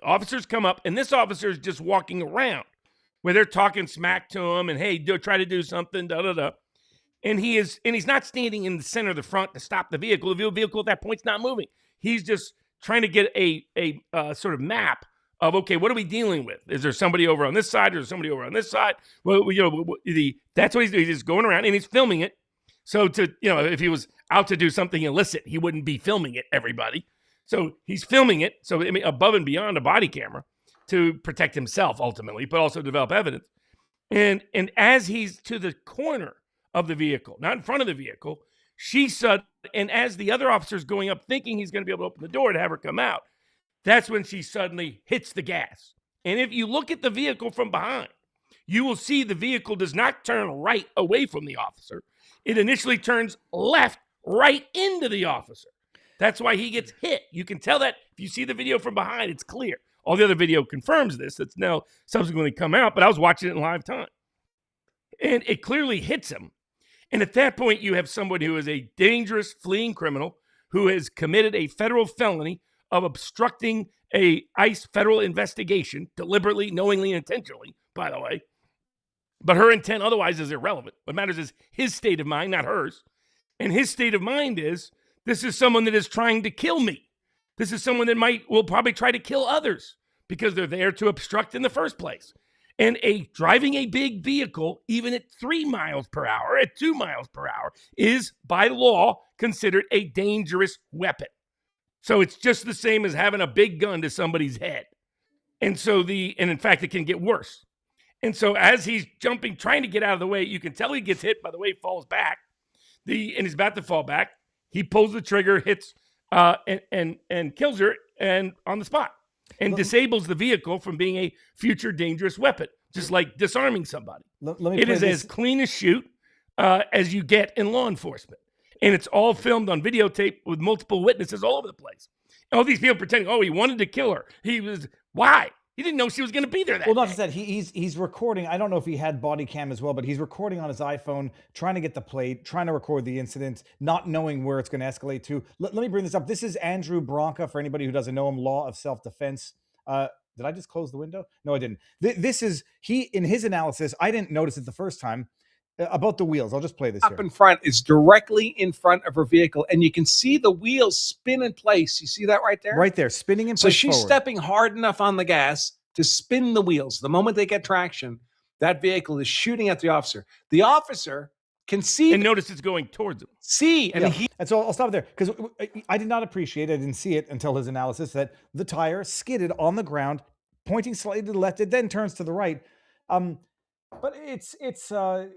Officers come up, and this officer is just walking around where they're talking smack to him and, hey, try to do something, da-da-da. And he's not standing in the center of the front to stop the vehicle. The vehicle at that point's not moving. He's just trying to get a sort of map of, okay, what are we dealing with? Is there somebody over on this side? Or is there somebody over on this side? Well, that's what he's doing. He's just going around and he's filming it. So if he was out to do something illicit, he wouldn't be filming it, everybody. So he's filming it. So I mean, above and beyond a body camera to protect himself ultimately, but also develop evidence. And as he's to the corner of the vehicle, not in front of the vehicle, and as the other officer's going up thinking he's going to be able to open the door to have her come out, that's when she suddenly hits the gas. And if you look at the vehicle from behind, you will see the vehicle does not turn right away from the officer. It initially turns left right into the officer. That's why he gets hit. You can tell that if you see the video from behind, it's clear. All the other video confirms this. It's now subsequently come out, but I was watching it in live time. And it clearly hits him. And at that point, you have somebody who is a dangerous fleeing criminal who has committed a federal felony of obstructing a ICE federal investigation, deliberately, knowingly, intentionally, by the way. But her intent otherwise is irrelevant. What matters is his state of mind, not hers. And his state of mind is, this is someone that is trying to kill me. This is someone that will probably try to kill others because they're there to obstruct in the first place. And driving a big vehicle, even at 3 miles per hour, at 2 miles per hour, is by law considered a dangerous weapon. So it's just the same as having a big gun to somebody's head. And in fact, it can get worse. And so as he's jumping, trying to get out of the way, you can tell he gets hit by the way he falls back. And he's about to fall back. He pulls the trigger, hits, and kills her and on the spot. And disables the vehicle from being a future dangerous weapon, just like disarming somebody. It is as clean a shoot as you get in law enforcement. And it's all filmed on videotape with multiple witnesses all over the place. All these people pretending, he wanted to kill her. Why? He didn't know she was going to be there that day. Not just that, he's recording. I don't know if he had body cam as well, but he's recording on his iPhone, trying to get the plate, trying to record the incident, not knowing where it's going to escalate to. Let me bring this up. This is Andrew Bronca, for anybody who doesn't know him, Law of Self-Defense. Did I just close the window? No, I didn't. This is, in his analysis, I didn't notice it the first time, about the wheels. I'll just play this up here. In front is directly in front of her vehicle, and you can see the wheels spin in place. You see that right there? Right there, spinning in place. So she's forward. stepping hard enough on the gas to spin the wheels. The moment they get traction, that vehicle is shooting at the officer. The officer can see and notice it's going towards him. And so I'll stop there because I did not appreciate, I didn't see it until his analysis, that the tire skidded on the ground, pointing slightly to the left. It then turns to the right. But it's one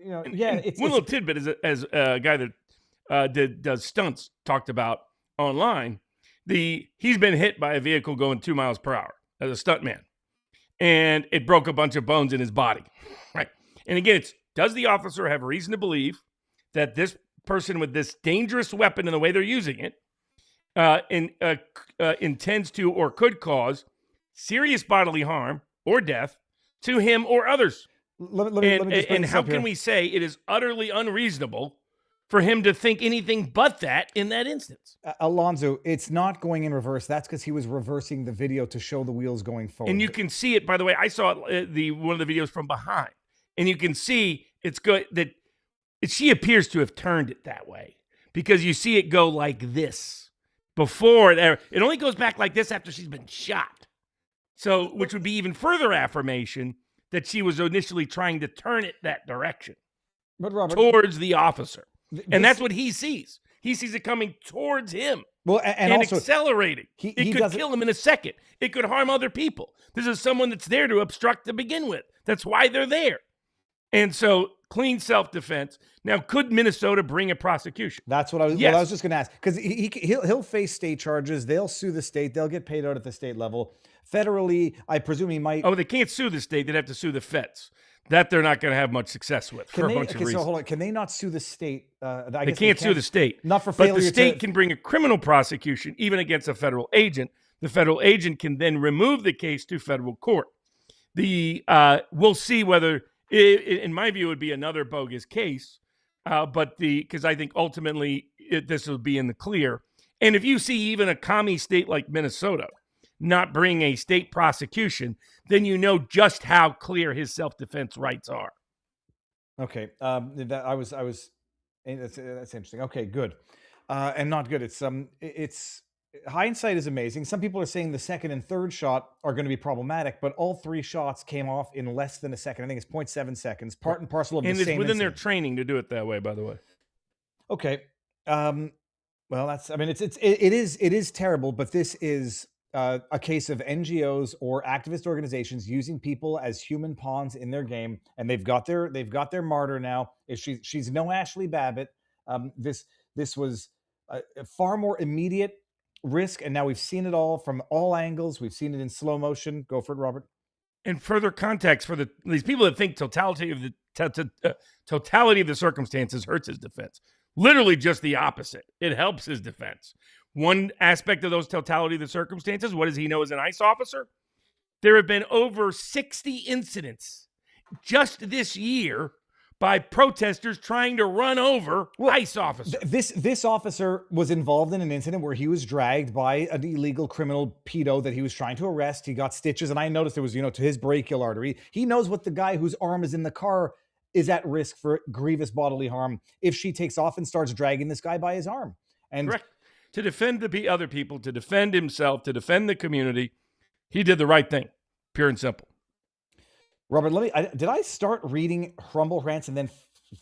little tidbit as a guy that does stunts talked about online. He's been hit by a vehicle going 2 miles per hour as a stuntman, and it broke a bunch of bones in his body. Right, and again, does the officer have reason to believe that this person with this dangerous weapon and the way they're using it intends to or could cause serious bodily harm or death to him or others? Let me and how can we say it is utterly unreasonable for him to think anything but that in that instance? Alonzo, it's not going in reverse. That's because he was reversing the video to show the wheels going forward. And you can see it, by the way. I saw it, one of the videos from behind. And you can see it's good that she appears to have turned it that way because you see it go like this before there. It only goes back like this after she's been shot. So, which would be even further affirmation that she was initially trying to turn it that direction, but Robert, towards the officer. And that's what he sees. He sees it coming towards him. Well, and also accelerating. It could kill him in a second. It could harm other people. This is someone that's there to obstruct to begin with. That's why they're there. And so, clean self-defense. Now, could Minnesota bring a prosecution? That's what I was. Yes. Well, I was just going to ask, because he'll face state charges. They'll sue the state. They'll get paid out at the state level. Federally, I presume he might. Oh, they can't sue the state. They'd have to sue the feds. That they're not going to have much success with for a bunch of reasons. So hold on. Can they not sue the state? They can't sue the state. Not for failure. But the state can bring a criminal prosecution even against a federal agent. The federal agent can then remove the case to federal court. We'll see whether, in my view, it would be another bogus case. Because I think ultimately this will be in the clear. And if you see even a commie state like Minnesota not bring a state prosecution, then you know just how clear his self-defense rights are. Okay, that's interesting. Okay, good, and not good. It's hindsight is amazing. Some people are saying the second and third shot are going to be problematic, but all three shots came off in less than a second. I think it's 0.7 seconds, part and parcel of the And same it's within their incident. training to do it that way, by the way. Okay, well, it is terrible, but this is a case of NGOs or activist organizations using people as human pawns in their game, and they've got their martyr now. She's no Ashley Babbitt. This was a far more immediate risk, and now we've seen it all from all angles. We've seen it in slow motion. Go for it, Robert. And further context for these people that think totality of the circumstances hurts his defense. Literally just the opposite. It helps his defense. One aspect of those totality of the circumstances, what does he know as an ICE officer? There have been over 60 incidents just this year by protesters trying to run over ICE officers. This officer was involved in an incident where he was dragged by an illegal criminal pedo that he was trying to arrest. He got stitches, and I noticed there was, to his brachial artery. He knows what the guy whose arm is in the car is at risk for grievous bodily harm if she takes off and starts dragging this guy by his arm. And correct. To defend the other people, to defend himself, to defend the community, he did the right thing. Pure and simple. Robert, did I start reading Rumble Rants and then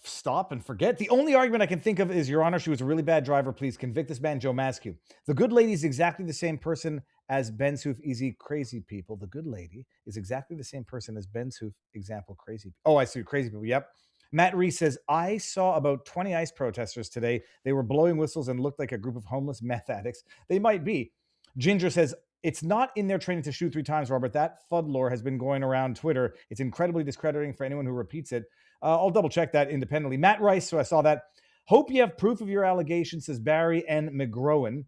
stop and forget? The only argument I can think of is, Your Honor, she was a really bad driver. Please convict this man, Joe Mascu. The good lady is exactly the same person as Ben Soof, easy crazy people. The good lady is exactly the same person as Ben Soof, example crazy. Oh, I see, crazy people. Yep. Matt Reese says, I saw about 20 ICE protesters today. They were blowing whistles and looked like a group of homeless meth addicts. They might be. Ginger says, it's not in their training to shoot 3 times, Robert. That FUD lore has been going around Twitter. It's incredibly discrediting for anyone who repeats it. I'll double check that independently. Matt Rice, so I saw that. Hope you have proof of your allegations, says Barry N. McGrowan.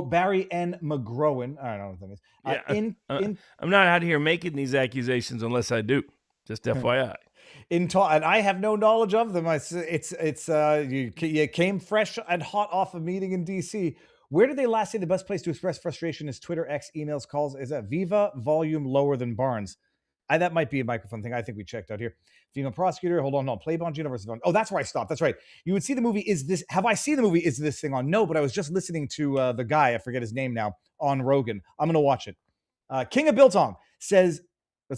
Barry N. McGrowan. I don't know what that means. I'm not out here making these accusations unless I do. Just FYI. And I have no knowledge of them. You came fresh and hot off a meeting in D.C. Where did they last say the best place to express frustration is Twitter, X, emails, calls? Is that Viva volume lower than Barnes? That might be a microphone thing. I think we checked out here. Female prosecutor. Hold on. No, play Bongino versus Bongino. Oh, that's where I stopped. That's right. You would see the movie. Have I seen the movie? Is this thing on? No, but I was just listening to the guy. I forget his name now on Rogan. I'm going to watch it. King of Biltong says,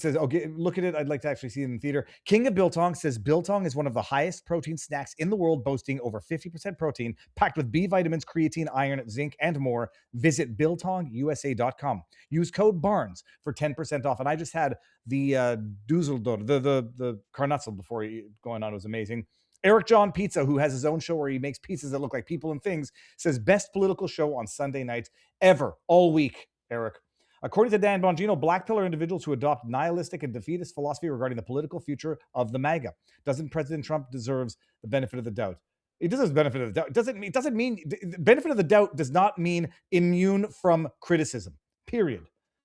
okay, look at it. I'd like to actually see it in the theater. King of Biltong says biltong is one of the highest protein snacks in the world, boasting over 50% protein, packed with B vitamins, creatine, iron, zinc, and more. Visit biltongusa.com. Use code BARNES for 10% off. And I just had the Dusseldorf, the Karnatzel before going on. It was amazing. Eric John Pizza, who has his own show where he makes pizzas that look like people and things, says best political show on Sunday nights ever, all week, Eric. According to Dan Bongino, black pill are individuals who adopt nihilistic and defeatist philosophy regarding the political future of the MAGA. Doesn't President Trump deserves the benefit of the doubt? He deserves the benefit of the doubt. It doesn't mean benefit of the doubt does not mean immune from criticism. Period.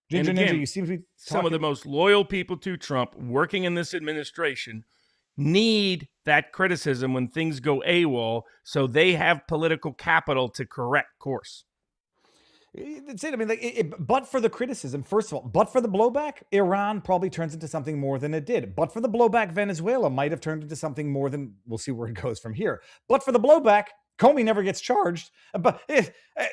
Ginger and again, Ninja, you seem to be some of the most loyal people to Trump working in this administration need that criticism when things go AWOL, so they have political capital to correct course. That's it. I mean, but for the criticism, first of all, but for the blowback, Iran probably turns into something more than it did. But for the blowback, Venezuela might have turned into something more than, we'll see where it goes from here. But for the blowback, Comey never gets charged. But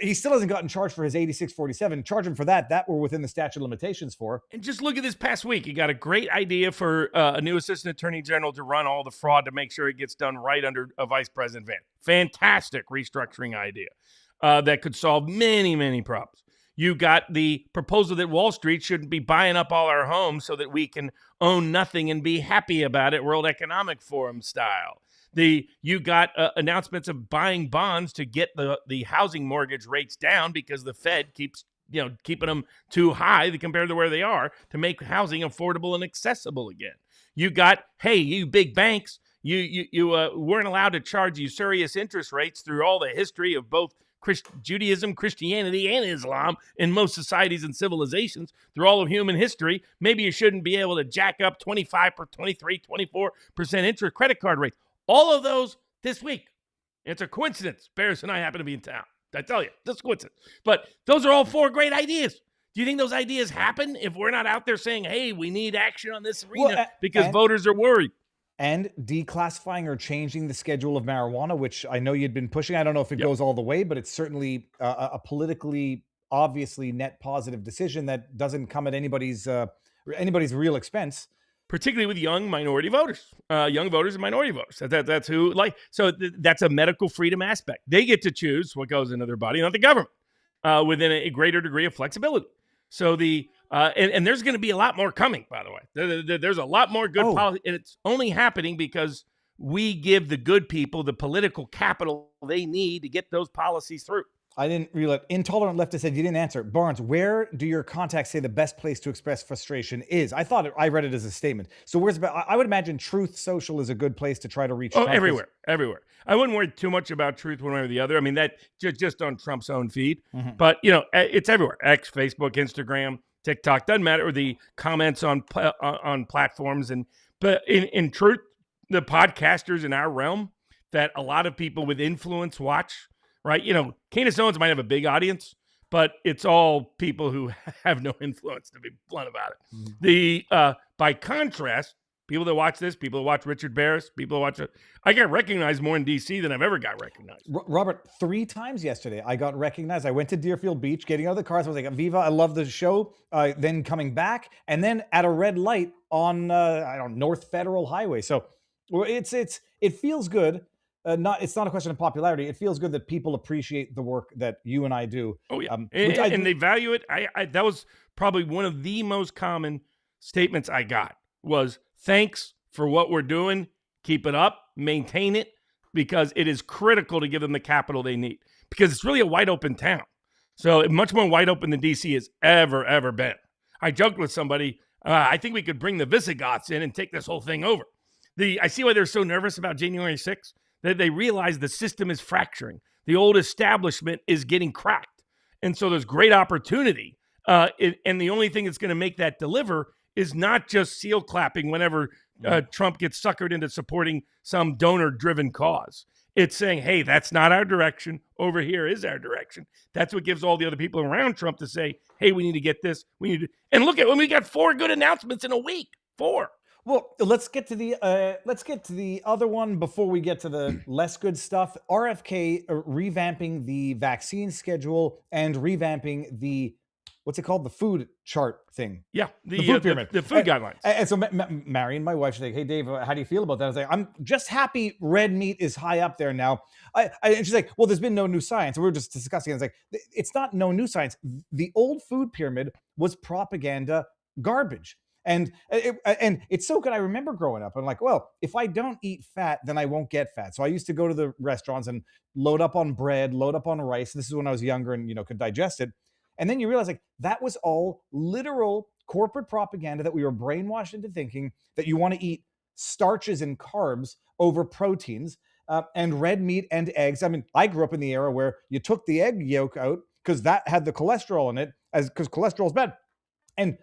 he still hasn't gotten charged for his 8647. Charge him for that. That we're within the statute of limitations for. And just look at this past week. He got a great idea for a new assistant attorney general to run all the fraud to make sure it gets done right under Vice President Vance. Fantastic restructuring idea. That could solve many, many problems. You got the proposal that Wall Street shouldn't be buying up all our homes so that we can own nothing and be happy about it, World Economic Forum style. You got announcements of buying bonds to get the housing mortgage rates down because the Fed keeps keeping them too high compared to where they are to make housing affordable and accessible again. You got, hey, you big banks, you weren't allowed to charge usurious interest rates through all the history of both Judaism, Christianity, and Islam in most societies and civilizations through all of human history. Maybe you shouldn't be able to jack up 25 or 23, 24% interest credit card rates. All of those this week. It's a coincidence. Barris and I happen to be in town. I tell you, just a coincidence. But those are all 4 great ideas. Do you think those ideas happen if we're not out there saying, hey, we need action on this arena because voters are worried? And declassifying or changing the schedule of marijuana, which I know you'd been pushing. I don't know if it goes all the way, but it's certainly a politically, obviously net positive decision that doesn't come at anybody's real expense. Particularly with young minority voters, young voters and minority voters. That's who that's a medical freedom aspect. They get to choose what goes into their body, not the government, within a greater degree of flexibility. So and there's going to be a lot more coming, by the way. There's a lot more good policy, and it's only happening because we give the good people the political capital they need to get those policies through. I didn't realize. Intolerant Leftist said you didn't answer. Barnes, where do your contacts say the best place to express frustration is? I read it as a statement. So I would imagine Truth Social is a good place to try to reach. Everywhere. I wouldn't worry too much about Truth one way or the other. I mean, that just on Trump's own feed. Mm-hmm. But, it's everywhere. X, Facebook, Instagram, TikTok, doesn't matter. Or the comments on platforms. But in truth, the podcasters in our realm that a lot of people with influence watch, right? Candace Owens might have a big audience, but it's all people who have no influence, to be blunt about it. Mm-hmm. By contrast, people that watch this, people that watch Richard Barris, people that watch I got recognized more in D.C. than I've ever got recognized. Robert, 3 times yesterday I got recognized. I went to Deerfield Beach, getting out of the car. So I was like, Viva, I love the show. Then coming back, and then at a red light on North Federal Highway. So it feels good. It's not a question of popularity. It feels good that people appreciate the work that you and I do. Oh yeah, and they value it. That was probably one of the most common statements I got was thanks for what we're doing. Keep it up, maintain it, because it is critical to give them the capital they need. Because it's really a wide open town, so much more wide open than DC has ever been. I joked with somebody. I think we could bring the Visigoths in and take this whole thing over. I see why they're so nervous about January 6th. That they realize the system is fracturing. The old establishment is getting cracked. And so there's great opportunity. And the only thing that's going to make that deliver is not just seal clapping whenever Trump gets suckered into supporting some donor-driven cause. It's saying, hey, that's not our direction. Over here is our direction. That's what gives all the other people around Trump to say, hey, we need to get this. And look at when we got 4 good announcements in a week. 4. Well, let's get to the other one before we get to the less good stuff. RFK revamping the vaccine schedule and revamping the what's it called, the food chart thing. Yeah, the food pyramid, the food guidelines. And so Marion, my wife, she's like, "Hey, Dave, how do you feel about that?" I was like, "I'm just happy red meat is high up there now." And she's like, "Well, there's been no new science." And we were just discussing. I was like, "It's not no new science. The old food pyramid was propaganda garbage." And it's so good. I remember growing up, I'm like, well, if I don't eat fat, then I won't get fat. So I used to go to the restaurants and load up on bread, load up on rice. This is when I was younger and, could digest it. And then you realize like that was all literal corporate propaganda that we were brainwashed into thinking that you want to eat starches and carbs over proteins and red meat and eggs. I mean, I grew up in the era where you took the egg yolk out because that had the cholesterol in it, because cholesterol is bad. And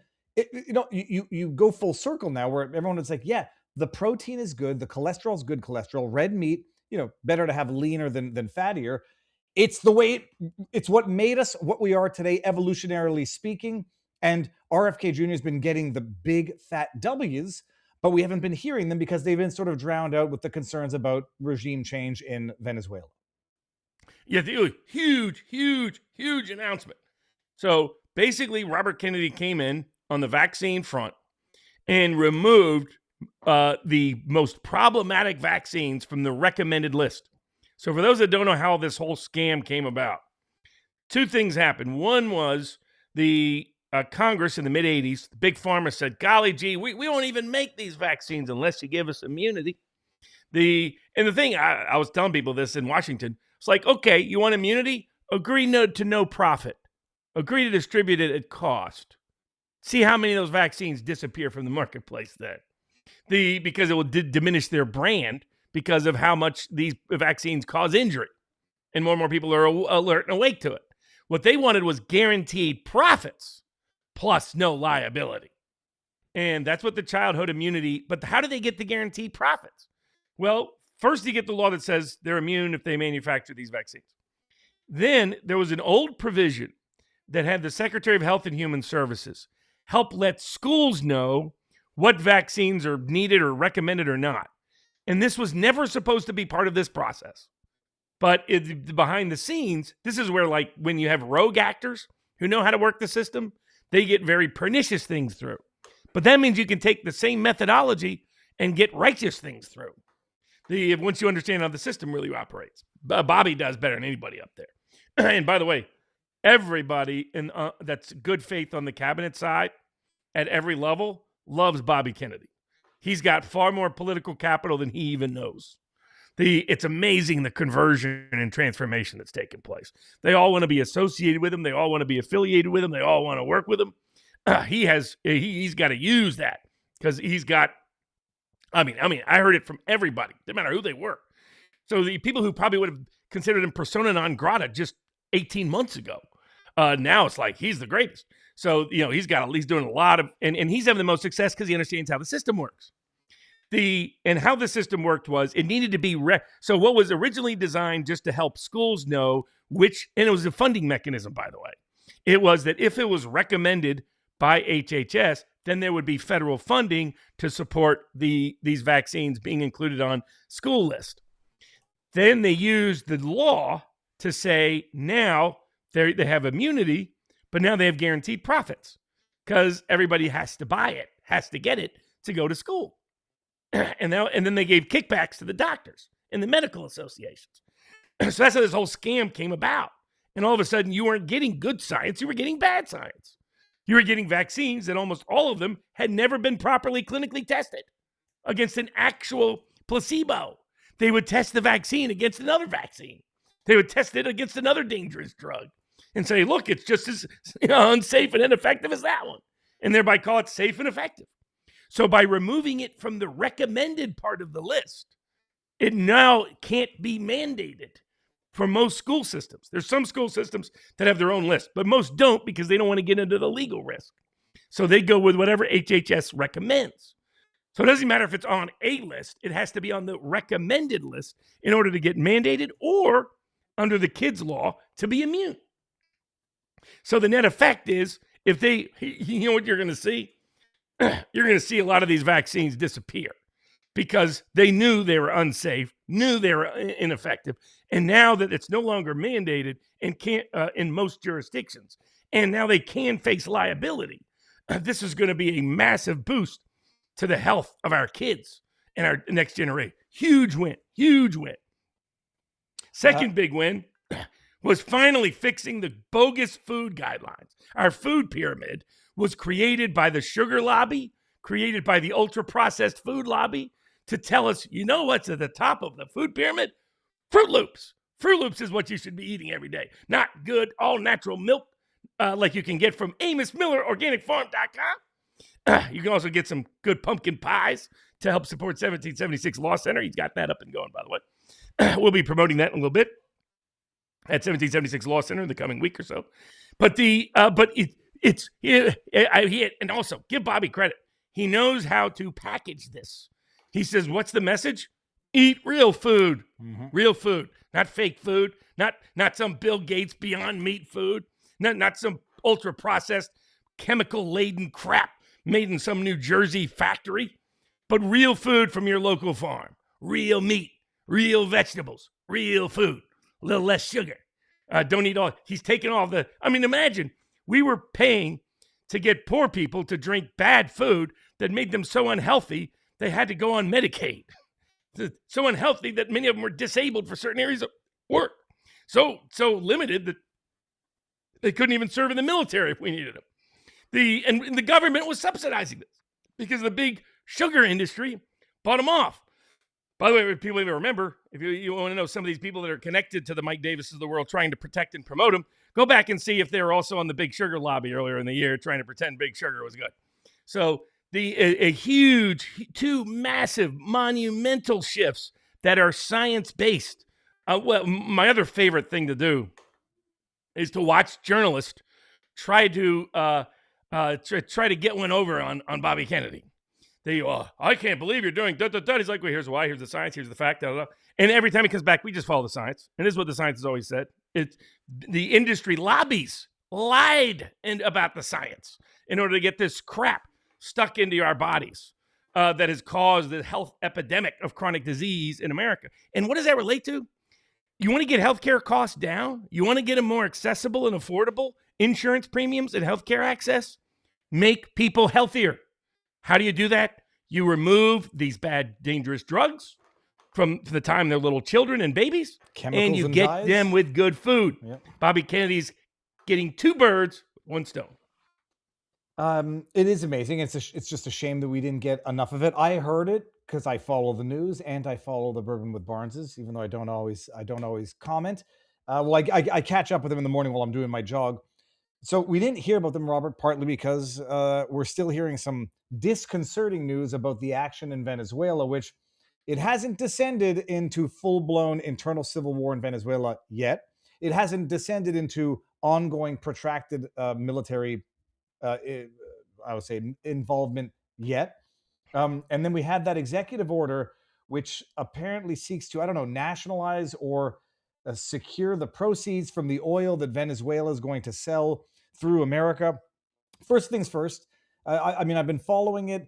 you go full circle now where everyone is like, yeah, the protein is good. The cholesterol is good cholesterol. Red meat, better to have leaner than fattier. It's the way it's what made us what we are today, evolutionarily speaking. And RFK Jr. has been getting the big fat W's, but we haven't been hearing them because they've been sort of drowned out with the concerns about regime change in Venezuela. Yeah, huge announcement. So basically, Robert Kennedy came in on the vaccine front and removed the most problematic vaccines from the recommended list. So for those that don't know how this whole scam came about, 2 things happened. One was the Congress in the mid-'80s, the big pharma said, golly gee, we won't even make these vaccines unless you give us immunity. And the thing, I was telling people this in Washington, it's like, okay, you want immunity? Agree to no profit. Agree to distribute it at cost. See how many of those vaccines disappear from the marketplace then. Because it will diminish their brand because of how much these vaccines cause injury. and more people are alert and awake to it. What they wanted was guaranteed profits plus no liability. And that's what the childhood immunity, but how do they get the guaranteed profits? Well, first you get the law that says they're immune if they manufacture these vaccines. Then there was an old provision that had the Secretary of Health and Human Services help let schools know what vaccines are needed or recommended or not. And this was never supposed to be part of this process. But behind the scenes, this is where, like, when you have rogue actors who know how to work the system, they get very pernicious things through. But that means you can take the same methodology and get righteous things through. Once you understand how the system really operates. Bobby does better than anybody up there. And by the way, everybody that's good faith on the cabinet side at every level loves Bobby Kennedy. He's got far more political capital than he even knows. It's amazing the conversion and transformation that's taken place. They all want to be associated with him. They all want to be affiliated with him. They all want to work with him. He's got to use that because he's got. I mean, I heard it from everybody, no matter who they were. So the people who probably would have considered him persona non grata just 18 months ago, now it's like he's the greatest. So he's doing a lot of, and he's having the most success because he understands how the system works. And how the system worked was it needed to be so what was originally designed just to help schools know and it was a funding mechanism, by the way. It was that if it was recommended by HHS, then there would be federal funding to support these vaccines being included on school list. Then they used the law to say now they have immunity, but now they have guaranteed profits because everybody has to buy it, has to get it to go to school. And then they gave kickbacks to the doctors and the medical associations. So that's how this whole scam came about. And all of a sudden, you weren't getting good science, you were getting bad science. You were getting vaccines that almost all of them had never been properly clinically tested against an actual placebo. They would test the vaccine against another vaccine. They would test it against another dangerous drug and say, look, it's just as unsafe and ineffective as that one. And thereby call it safe and effective. So by removing it from the recommended part of the list, it now can't be mandated for most school systems. There's some school systems that have their own list, but most don't because they don't want to get into the legal risk. So they go with whatever HHS recommends. So it doesn't matter if it's on a list, it has to be on the recommended list in order to get mandated or under the kids' law to be immune. So the net effect is if what you're going to see? You're going to see a lot of these vaccines disappear because they knew they were unsafe, knew they were ineffective, and now that it's no longer mandated and can't in most jurisdictions, and now they can face liability, this is going to be a massive boost to the health of our kids and our next generation. Huge win, huge win. Second big win was finally fixing the bogus food guidelines. Our food pyramid was created by the sugar lobby, created by the ultra-processed food lobby to tell us, you know what's at the top of the food pyramid? Fruit Loops. Fruit Loops is what you should be eating every day. Not good, all-natural milk like you can get from AmosMillerOrganicFarm.com. You can also get some good pumpkin pies to help support 1776 Law Center. He's got that up and going, by the way. We'll be promoting that in a little bit at 1776 Law Center in the coming week or so. And also give Bobby credit. He knows how to package this. He says, what's the message? Eat real food, real food, not fake food, not some Bill Gates Beyond Meat food, not some ultra processed chemical laden crap made in some New Jersey factory, but real food from your local farm, real meat, real vegetables, real food, a little less sugar. Don't eat all. He's taken all imagine. We were paying to get poor people to drink bad food that made them so unhealthy they had to go on Medicaid. So unhealthy that many of them were disabled for certain areas of work. So limited that they couldn't even serve in the military if we needed them. And the government was subsidizing this because the big sugar industry bought them off. By the way, if people even remember, if you want to know some of these people that are connected to the Mike Davises of the world trying to protect and promote them, go back and see if they were also on the big sugar lobby earlier in the year trying to pretend big sugar was good. So a huge, two massive, monumental shifts that are science-based Well, my other favorite thing to do is to watch journalists try to try to get one over on Bobby Kennedy. They go, I can't believe you're doing da da da. He's like, well, here's why, here's the science, here's the fact, da, da, da. And every time he comes back, we just follow the science. And this is what the science has always said. It's the industry lobbies lied about the science in order to get this crap stuck into our bodies that has caused the health epidemic of chronic disease in America. And what does that relate to? You want to get healthcare costs down? You want to get them more accessible and affordable? Insurance premiums and healthcare access? Make people healthier. How do you do that? You remove these bad, dangerous drugs from the time they're little children and babies, Chemicals and you and get dyes? them with good food. Yep. Bobby Kennedy's getting 2 birds, 1 stone. It is amazing. It's just a shame that we didn't get enough of it. I heard it because I follow the news and I follow the Bourbon with Barneses, even though I don't always comment. Well, I catch up with them in the morning while I'm doing my jog. So we didn't hear about them, Robert, partly because we're still hearing some disconcerting news about the action in Venezuela, which it hasn't descended into full-blown internal civil war in Venezuela yet. It hasn't descended into ongoing, protracted military, I would say, involvement yet. And then we had that executive order, which apparently seeks to, I don't know, nationalize or secure the proceeds from the oil that Venezuela is going to sell through America. First things first, I mean, I've been following it.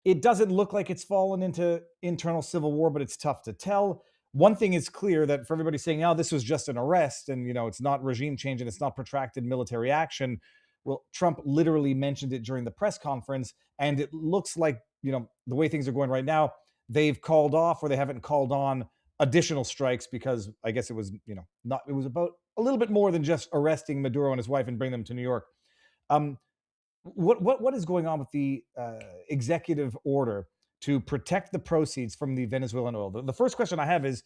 It doesn't look like it's fallen into internal civil war, but it's tough to tell. One thing is clear, that for everybody saying, oh, this was just an arrest and, it's not regime change and it's not protracted military action. Well, Trump literally mentioned it during the press conference, and it looks like, the way things are going right now, they've called off, or they haven't called on, additional strikes, because I guess it was, it was about a little bit more than just arresting Maduro and his wife and bring them to New York. What is going on with the executive order to protect the proceeds from the Venezuelan oil? The first question I have is,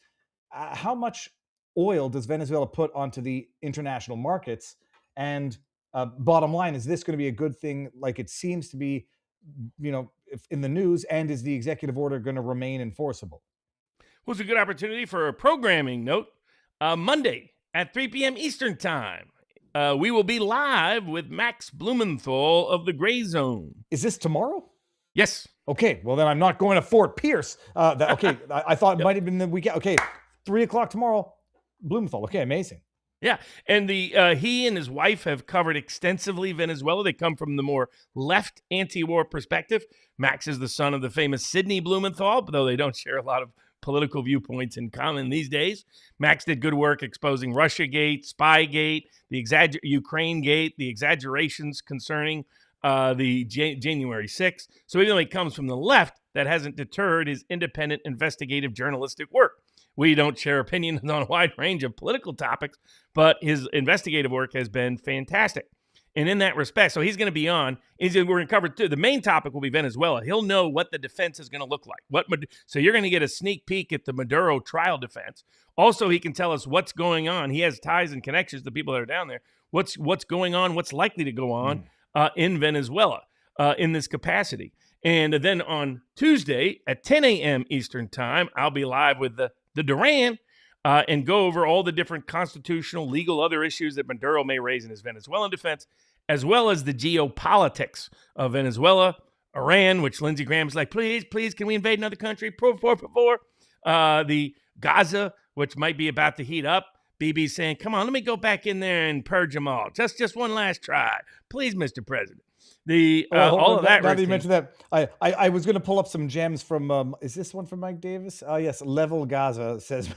how much oil does Venezuela put onto the international markets? And bottom line, is this going to be a good thing, like it seems to be, if in the news, and is the executive order going to remain enforceable? Well, it's a good opportunity for a programming note. Monday at 3 p.m. Eastern Time, we will be live with Max Blumenthal of the Gray Zone. Is this tomorrow? Yes. Okay, well then I'm not going to Fort Pierce. I thought it might have been the weekend. Okay, 3 o'clock tomorrow, Blumenthal. Okay, amazing. Yeah, and he and his wife have covered extensively Venezuela. They come from the more left anti-war perspective. Max is the son of the famous Sidney Blumenthal, though they don't share a lot of political viewpoints in common these days. Max did good work exposing Russiagate, Spygate, the Ukraine Gate, the exaggerations concerning the January 6th. So even though he comes from the left, that hasn't deterred his independent investigative journalistic work. We don't share opinions on a wide range of political topics, but his investigative work has been fantastic. And in that respect, so he's going to be on. We're going to cover the main topic will be Venezuela. He'll know what the defense is going to look like. So you're going to get a sneak peek at the Maduro trial defense. Also, he can tell us what's going on. He has ties and connections to people that are down there. What's going on? What's likely to go on in Venezuela in this capacity? And then on Tuesday at 10 a.m. Eastern Time, I'll be live with the Duran and go over all the different constitutional, legal, other issues that Maduro may raise in his Venezuelan defense, as well as the geopolitics of Venezuela, Iran, which Lindsey Graham's like, please, can we invade another country? Por favor. The Gaza, which might be about to heat up. Bibi's saying, come on, let me go back in there and purge them all. Just one last try. Please, Mr. President. All of that. Now that you mentioned that, I was going to pull up some gems from, is this one from Mike Davis? Oh, yes. Level Gaza says,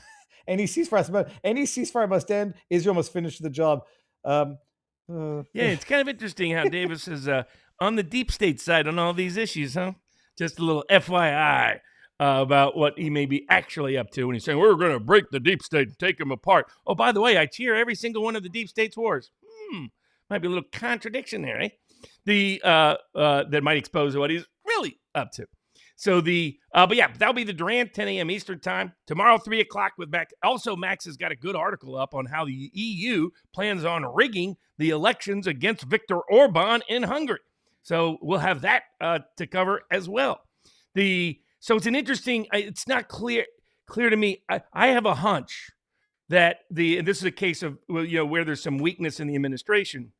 any ceasefire must end. Israel must finish the job. It's kind of interesting how Davis is on the deep state side on all these issues, huh? Just a little FYI about what he may be actually up to when he's saying, we're going to break the deep state and take them apart. Oh, by the way, I cheer every single one of the deep state's wars. Might be a little contradiction there, eh? That might expose what he's really up to. So but yeah, that'll be the Durant, 10 a.m. Eastern Time. Tomorrow, 3 o'clock with Max. Also, Max has got a good article up on how the EU plans on rigging the elections against Viktor Orban in Hungary. So we'll have that to cover as well. So it's an interesting, it's not clear to me. I have a hunch that and this is a case of, where there's some weakness in the administration.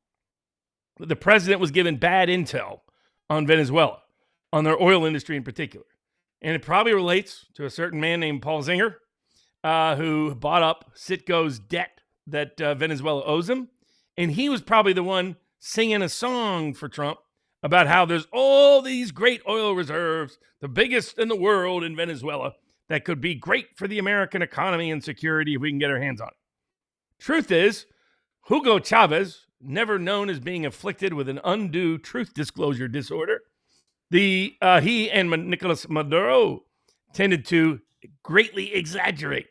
The president was given bad intel on Venezuela, on their oil industry in particular. And it probably relates to a certain man named Paul Singer, who bought up Citgo's debt that Venezuela owes him. And he was probably the one singing a song for Trump about how there's all these great oil reserves, the biggest in the world in Venezuela, that could be great for the American economy and security if we can get our hands on it. Truth is, Hugo Chavez, never known as being afflicted with an undue truth disclosure disorder, he and Nicolas Maduro tended to greatly exaggerate.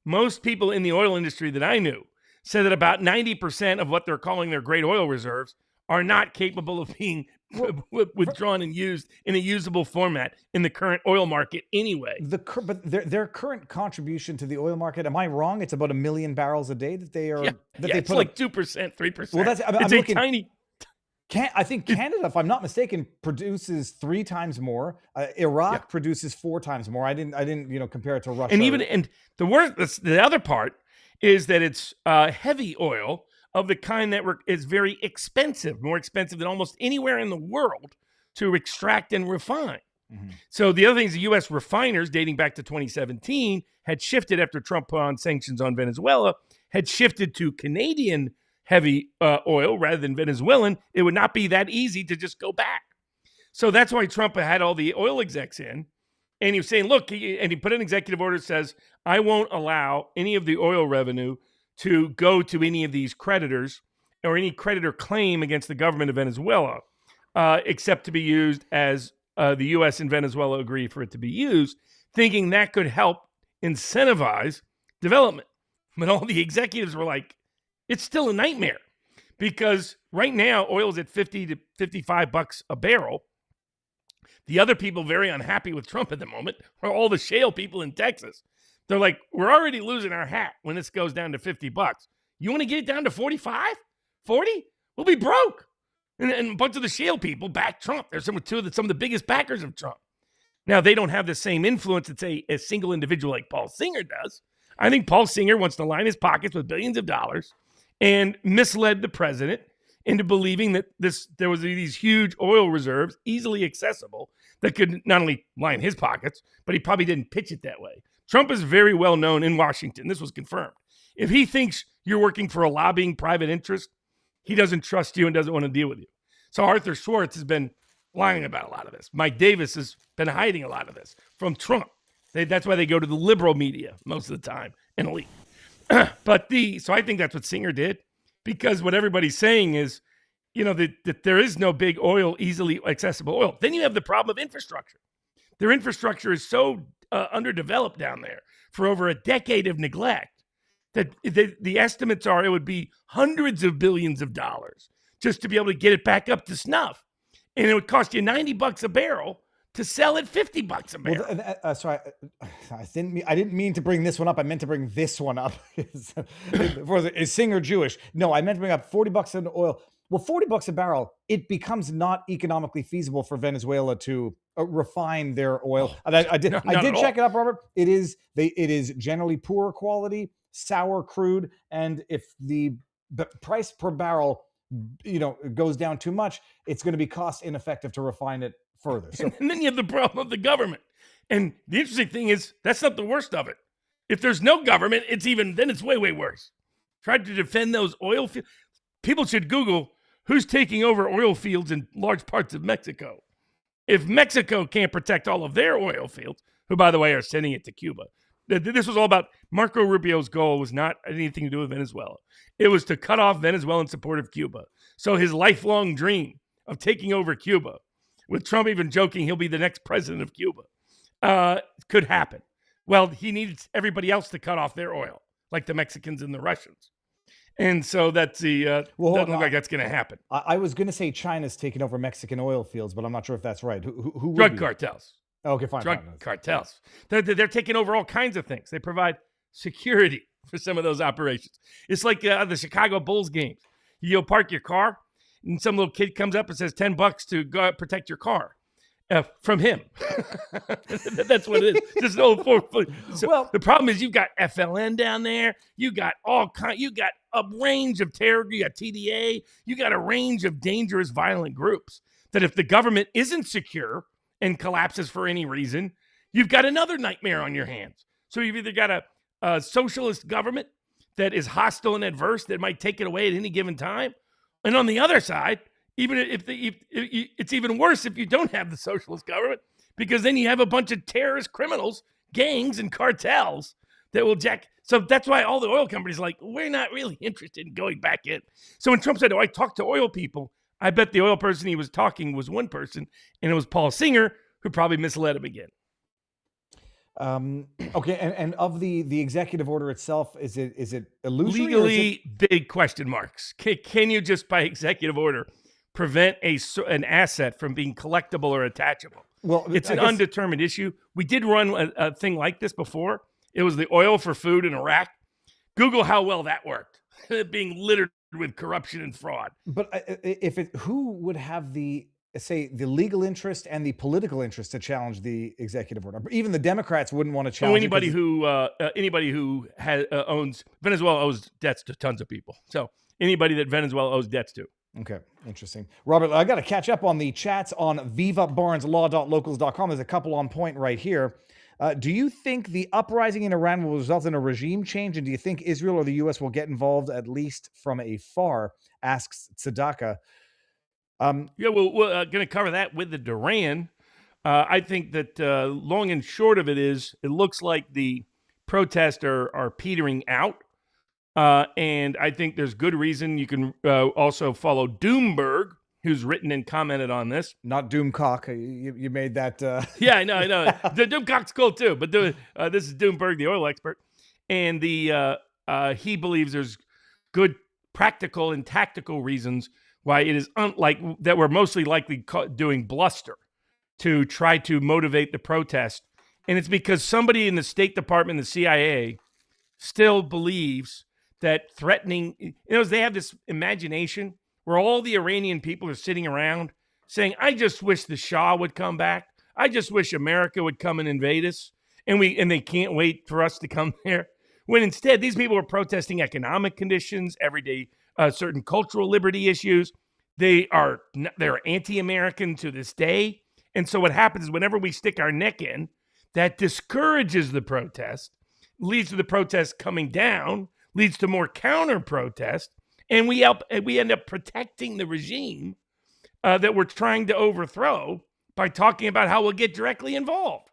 Most people in the oil industry that I knew said that about 90% of what they're calling their great oil reserves are not capable of being withdrawn and used in a usable format in the current oil market anyway. But their current contribution to the oil market, am I wrong? It's about 1 million barrels a day that they are. It's like 2%, 3%. Well, it's a tiny. I think Canada, if I'm not mistaken, produces 3 times more. Iraq produces 4 times more. I didn't compare it to Russia. And the other part is that it's heavy oil of the kind that is very expensive, more expensive than almost anywhere in the world to extract and refine. Mm-hmm. So the other thing is the U.S. refiners, dating back to 2017, had shifted after Trump put on sanctions on Venezuela, had shifted to Canadian heavy oil rather than Venezuelan. It would not be that easy to just go back. So that's why Trump had all the oil execs in. And he was saying, look, he put an executive order that says, I won't allow any of the oil revenue to go to any of these creditors or any creditor claim against the government of Venezuela, except to be used as the U.S. and Venezuela agree for it to be used, thinking that could help incentivize development. But all the executives were like, it's still a nightmare because right now oil is at $50 to $55 a barrel. The other people very unhappy with Trump at the moment are all the shale people in Texas. They're like, we're already losing our hat when this goes down to $50. You want to get it down to 45, 40? We'll be broke. And a bunch of the shale people back Trump. They're some of the biggest backers of Trump. Now, they don't have the same influence that, say, a single individual like Paul Singer does. I think Paul Singer wants to line his pockets with billions of dollars and misled the president into believing that there was these huge oil reserves, easily accessible, that could not only line his pockets, but he probably didn't pitch it that way. Trump is very well known in Washington. This was confirmed. If he thinks you're working for a lobbying private interest, he doesn't trust you and doesn't want to deal with you. So Arthur Schwartz has been lying about a lot of this. Mike Davis has been hiding a lot of this from Trump. That's why they go to the liberal media most of the time and elite. So I think that's what Singer did, because what everybody's saying is, that there is no big oil, easily accessible oil. Then you have the problem of infrastructure. Their infrastructure is so underdeveloped down there for over a decade of neglect that the estimates are it would be hundreds of billions of dollars just to be able to get it back up to snuff. And it would cost you $90 a barrel to sell it $50 a barrel. Well, sorry, I didn't mean to bring this one up. I meant to bring this one up. Is Singer Jewish? No, I meant to bring up $40 in oil. Well, $40 a barrel, it becomes not economically feasible for Venezuela to refine their oil. I did check it up, Robert. It is generally poor quality, sour crude, and if the price per barrel, goes down too much, it's going to be cost ineffective to refine it further. So, and then you have the problem of the government. And the interesting thing is, that's not the worst of it. If there's no government, then it's way, way worse. Try to defend those oil fields. People should Google who's taking over oil fields in large parts of Mexico. If Mexico can't protect all of their oil fields, who, by the way, are sending it to Cuba. This was all about Marco Rubio's goal was not anything to do with Venezuela. It was to cut off Venezuelan support of Cuba. So his lifelong dream of taking over Cuba, with Trump even joking he'll be the next president of Cuba, could happen. Well, he needs everybody else to cut off their oil, like the Mexicans and the Russians. And so that's doesn't look like that's going to happen. I was going to say China's taking over Mexican oil fields, but I'm not sure if that's right. Who Drug cartels. Okay, fine. Drug cartels. They're taking over all kinds of things. They provide security for some of those operations. It's like the Chicago Bulls games. You go park your car, and some little kid comes up and says $10 to go protect your car. From him. That's what it is. Just no. So Well- the problem is you've got FLN down there. You got you got a range of terror. You got TDA. You got a range of dangerous, violent groups that if the government isn't secure and collapses for any reason, you've got another nightmare on your hands. So you've either got a socialist government that is hostile and adverse that might take it away at any given time, and on the other side, even if it's even worse if you don't have the socialist government, because then you have a bunch of terrorist criminals, gangs, and cartels that will jack. So that's why all the oil companies are like, we're not really interested in going back in. So when Trump said, "Oh, I talked to oil people," I bet the oil person he was talking was one person, and it was Paul Singer, who probably misled him again. Okay, and of the executive order itself, is it illusory? Legally, big question marks. Can you just by executive order prevent an asset from being collectible or attachable? Well, It's I an guess- undetermined issue. We did run a thing like this before. It was the oil for food in Iraq. Google how well that worked. Being littered with corruption and fraud. But who would have the legal interest and the political interest to challenge the executive order? Even the Democrats wouldn't want to So challenge anybody who owns Venezuela owes debts to tons of people. So anybody that Venezuela owes debts to. Okay, interesting. Robert, I got to catch up on the chats on vivabarneslaw.locals.com. There's a couple on point right here. Do you think the uprising in Iran will result in a regime change? And do you think Israel or the U.S. will get involved, at least from afar? Asks Tzedakah. Yeah, we're going to cover that with the Duran. I think that long and short of it is, it looks like the protests are petering out. And I think there's good reason. You can also follow Doomberg, who's written and commented on this. Not Doomcock. You made that. Yeah, I know. The Doomcock's cool too, but this is Doomberg, the oil expert, and he believes there's good practical and tactical reasons why it is that we're mostly likely doing bluster to try to motivate the protest, and it's because somebody in the State Department, the CIA, still believes that threatening, they have this imagination where all the Iranian people are sitting around saying, "I just wish the Shah would come back. I just wish America would come and invade us." And they can't wait for us to come there. When instead, these people are protesting economic conditions, everyday certain cultural liberty issues. They're anti-American to this day. And so what happens is whenever we stick our neck in, that discourages the protest, leads to the protest coming down, leads to more counter-protest, and we end up protecting the regime that we're trying to overthrow by talking about how we'll get directly involved.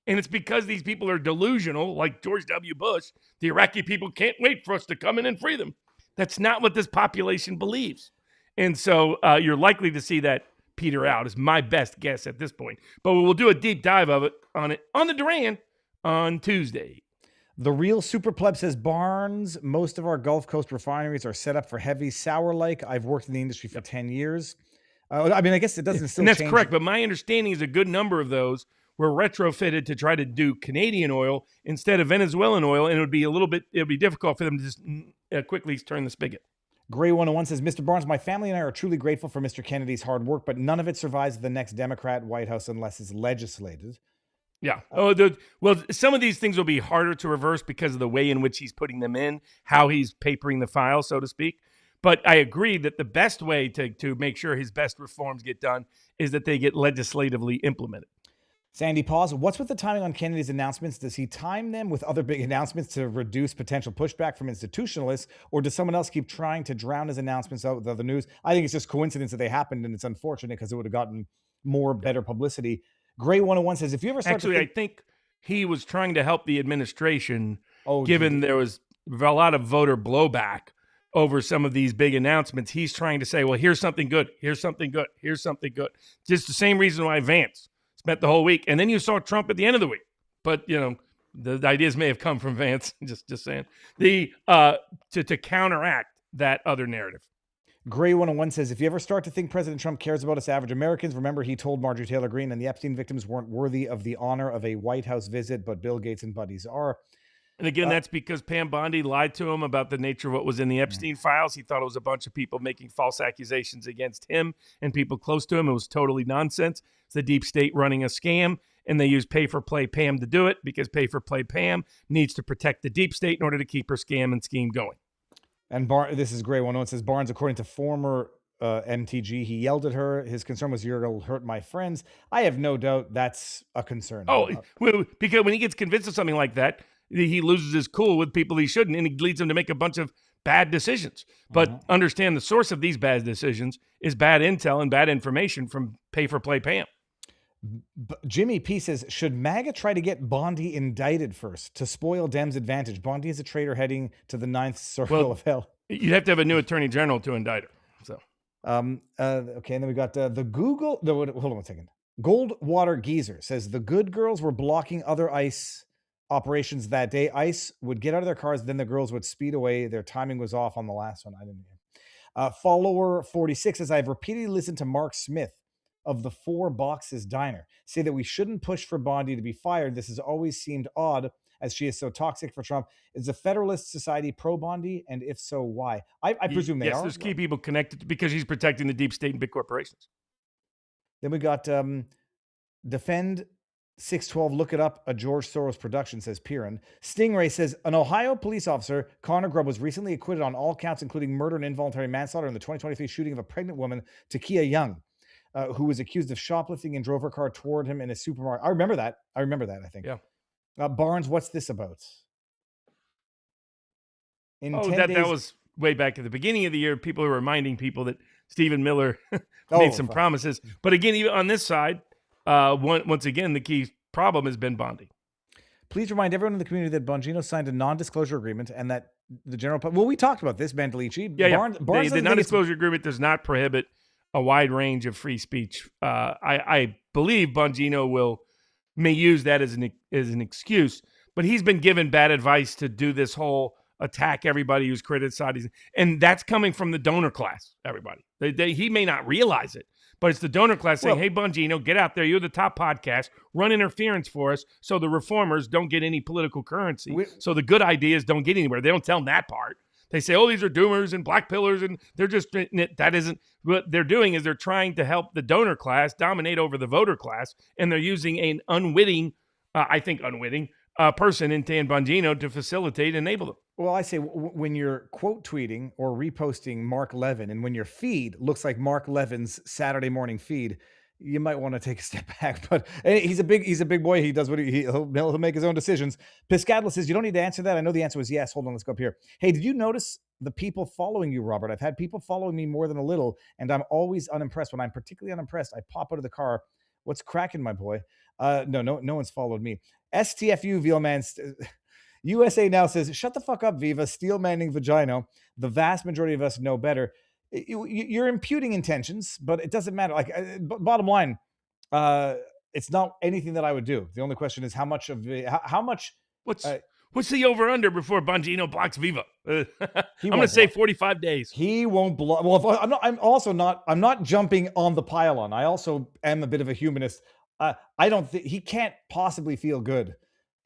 And it's because these people are delusional, like George W. Bush. The Iraqi people can't wait for us to come in and free them. That's not what this population believes. And so you're likely to see that peter out, is my best guess at this point. But we'll do a deep dive of it on the Duran on Tuesday. The real super pleb says, Barnes, most of our Gulf Coast refineries are set up for heavy sour like. I've worked in the industry for 10 years. I guess it doesn't still and that's change. Correct, but my understanding is a good number of those were retrofitted to try to do Canadian oil instead of Venezuelan oil, and it would be difficult for them to just quickly turn the spigot. Gray 101 says, Mr. Barnes, my family and I are truly grateful for Mr. Kennedy's hard work, but none of it survives the next Democrat White House unless it's legislated. Yeah. Well, some of these things will be harder to reverse because of the way in which he's putting them in, how he's papering the file, so to speak. But I agree that the best way to make sure his best reforms get done is that they get legislatively implemented. Sandy Paws, what's with the timing on Kennedy's announcements? Does he time them with other big announcements to reduce potential pushback from institutionalists, or does someone else keep trying to drown his announcements out with other news? I think it's just coincidence that they happened, and it's unfortunate because it would have gotten better publicity. Gray 101 says, if you ever start I think he was trying to help the administration, Oh, given there was a lot of voter blowback over some of these big announcements. He's trying to say, well, here's something good, here's something good, here's something good. Just the same reason why Vance spent the whole week. And then you saw Trump at the end of the week. But, the ideas may have come from Vance, just saying, to counteract that other narrative. Gray 101 says, if you ever start to think President Trump cares about us average Americans, remember he told Marjorie Taylor Greene and the Epstein victims weren't worthy of the honor of a White House visit, but Bill Gates and buddies are. And again, that's because Pam Bondi lied to him about the nature of what was in the Epstein files. He thought it was a bunch of people making false accusations against him and people close to him. It was totally nonsense. It's the deep state running a scam, and they use pay-for-play Pam to do it because pay-for-play Pam needs to protect the deep state in order to keep her scam and scheme going. And this is great. One it says Barnes, according to former MTG, he yelled at her. His concern was, "You're going to hurt my friends." I have no doubt that's a concern. Because when he gets convinced of something like that, he loses his cool with people he shouldn't, and he leads them to make a bunch of bad decisions. But understand the source of these bad decisions is bad intel and bad information from pay-for-play Pam. Jimmy P says, should MAGA try to get Bondi indicted first to spoil Dems' advantage? Bondi is a traitor heading to the 9th circle of hell. You'd have to have a new attorney general to indict her. So, okay, and then we got the Google. Hold on one second. Goldwater Geezer says the good girls were blocking other ICE operations that day. ICE would get out of their cars, then the girls would speed away. Their timing was off on the last one. I didn't hear. Follower 46 says, I've repeatedly listened to Mark Smith of the Four Boxes Diner say that we shouldn't push for Bondi to be fired. This has always seemed odd as she is so toxic for Trump. Is the Federalist Society pro-Bondi? And if so, why? I presume they are. Yes, there's key people connected because he's protecting the deep state and big corporations. Then we got Defend 612, look it up, a George Soros production, says Piran. Stingray says, an Ohio police officer, Connor Grubb, was recently acquitted on all counts, including murder and involuntary manslaughter in the 2023 shooting of a pregnant woman, Takia Young, who was accused of shoplifting and drove her car toward him in a supermarket. I remember that, I think. Yeah. Barnes, what's this about? That was way back at the beginning of the year. People were reminding people that Stephen Miller made some promises. But again, even on this side, once again, the key problem has been Bondi. Please remind everyone in the community that Bongino signed a non-disclosure agreement and that the general public... Well, we talked about this, Bandalici. Barnes the non-disclosure agreement does not prohibit a wide range of free speech. I believe Bongino may use that as an excuse, but he's been given bad advice to do this whole attack everybody who's criticizing, and that's coming from the donor class. Everybody, he may not realize it, but it's the donor class saying, "Hey, Bongino, get out there. You're the top podcast. Run interference for us, so the reformers don't get any political currency. So the good ideas don't get anywhere." They don't tell them that part. They say, "Oh, these are doomers and black pillars," and they're just that isn't what they're doing. Is they're trying to help the donor class dominate over the voter class, and they're using an unwitting person in Dan Bongino to facilitate and enable them. Well, I say when you're quote tweeting or reposting Mark Levin, and when your feed looks like Mark Levin's Saturday morning feed, you might want to take a step back. But he's a big boy. He does what he'll make his own decisions. Piscadla says, you don't need to answer that. I know the answer was yes. Hold on, let's go up here. Hey, did you notice the people following you, Robert? I've had people following me more than a little, and I'm always unimpressed. When I'm particularly unimpressed, I pop out of the car. What's cracking, my boy? No one's followed me. STFU Vealman USA Now says, shut the fuck up, Viva. Steel manning vagina. The vast majority of us know better. You're imputing intentions, but it doesn't matter. Like, bottom line, it's not anything that I would do. The only question is how much. What's the over under before Bongino blocks Viva? I'm going to say 45 days. He won't block. Well, I'm not jumping on the pylon. I also am a bit of a humanist. I don't think he can't possibly feel good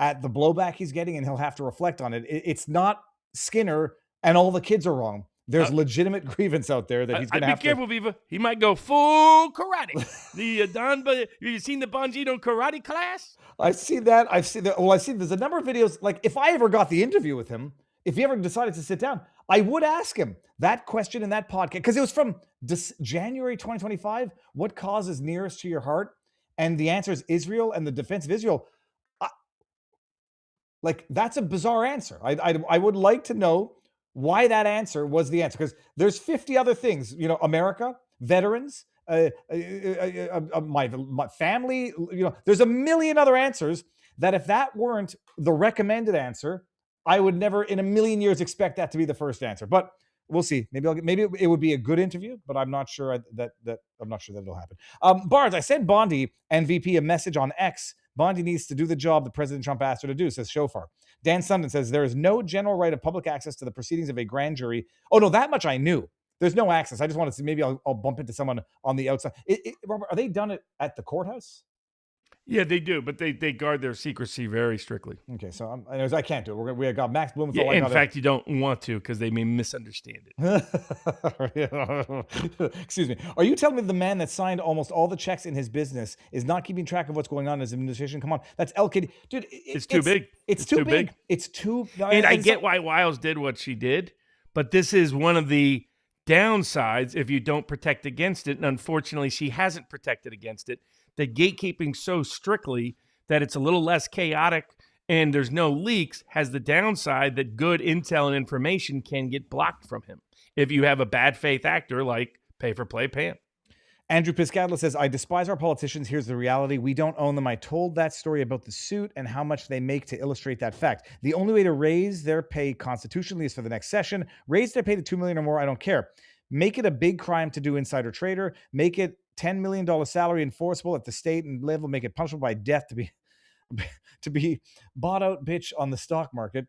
at the blowback he's getting, and he'll have to reflect on it. It's not Skinner and all the kids are wrong. There's legitimate grievance out there that he's going to have to... Be careful, Viva. He might go full karate. Have you seen the Bongino karate class? I've seen that. There's a number of videos. Like, if I ever got the interview with him, if he ever decided to sit down, I would ask him that question in that podcast, because it was from January 2025. What cause is nearest to your heart? And the answer is Israel and the defense of Israel. That's a bizarre answer. I would like to know why that answer was the answer, because there's 50 other things, America, veterans, my family, there's a million other answers that if that weren't the recommended answer, I would never in a million years expect that to be the first answer. But we'll see. Maybe it would be a good interview, but I'm not sure that it'll happen. Barnes, I sent Bondi and VP a message on X. Bondi needs to do the job that President Trump asked her to do, says Shofar. Dan Sundin says, there is no general right of public access to the proceedings of a grand jury. Oh, no, that much I knew. There's no access. I just wanted to see, maybe I'll bump into someone on the outside. Robert, are they done it at the courthouse? Yeah, they do, but they guard their secrecy very strictly. Okay, so anyways, I can't do it. We got Max Blumenthal. Yeah, in fact, you don't want to because they may misunderstand it. Excuse me. Are you telling me the man that signed almost all the checks in his business is not keeping track of what's going on in his administration? Come on, that's LKD, dude. It's too big. It's too big. It's too. And I get why Wiles did what she did, but this is one of the downsides if you don't protect against it. And unfortunately, she hasn't protected against it. The gatekeeping so strictly that it's a little less chaotic and there's no leaks has the downside that good intel and information can get blocked from him if you have a bad faith actor like Pay for Play Pam. Andrew Piscadlo says, I despise our politicians. Here's the reality. We don't own them. I told that story about the suit and how much they make to illustrate that fact. The only way to raise their pay constitutionally is for the next session. Raise their pay to $2 million or more. I don't care. Make it a big crime to do insider trader. Make it $10 million salary enforceable at the state and level. Make it punishable by death to be bought out bitch on the stock market.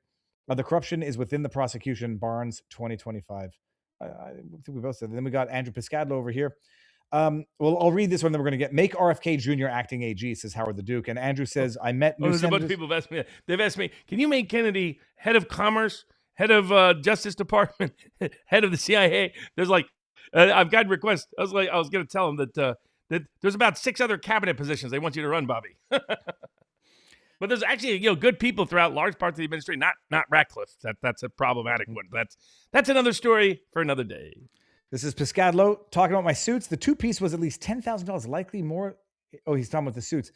The corruption is within the prosecution. Barnes 2025. I think we both said that. Then we got Andrew Piscadlo over here. Well, I'll read this one. Then we're going to get make RFK Jr. acting AG, says Howard the Duke. And Andrew says, I met new there's a bunch of people have asked me. They've asked me, can you make Kennedy head of commerce, head of Justice Department, head of the CIA? There's like, I've gotten requests. I was going to tell them that there's about 6 other cabinet positions they want you to run, Bobby. But there's actually, good people throughout large parts of the administration. Not Ratcliffe. That's a problematic one. That's another story for another day. This is Piscadlo talking about my suits. The 2-piece was at least $10,000, likely more. Oh, he's talking about the suits.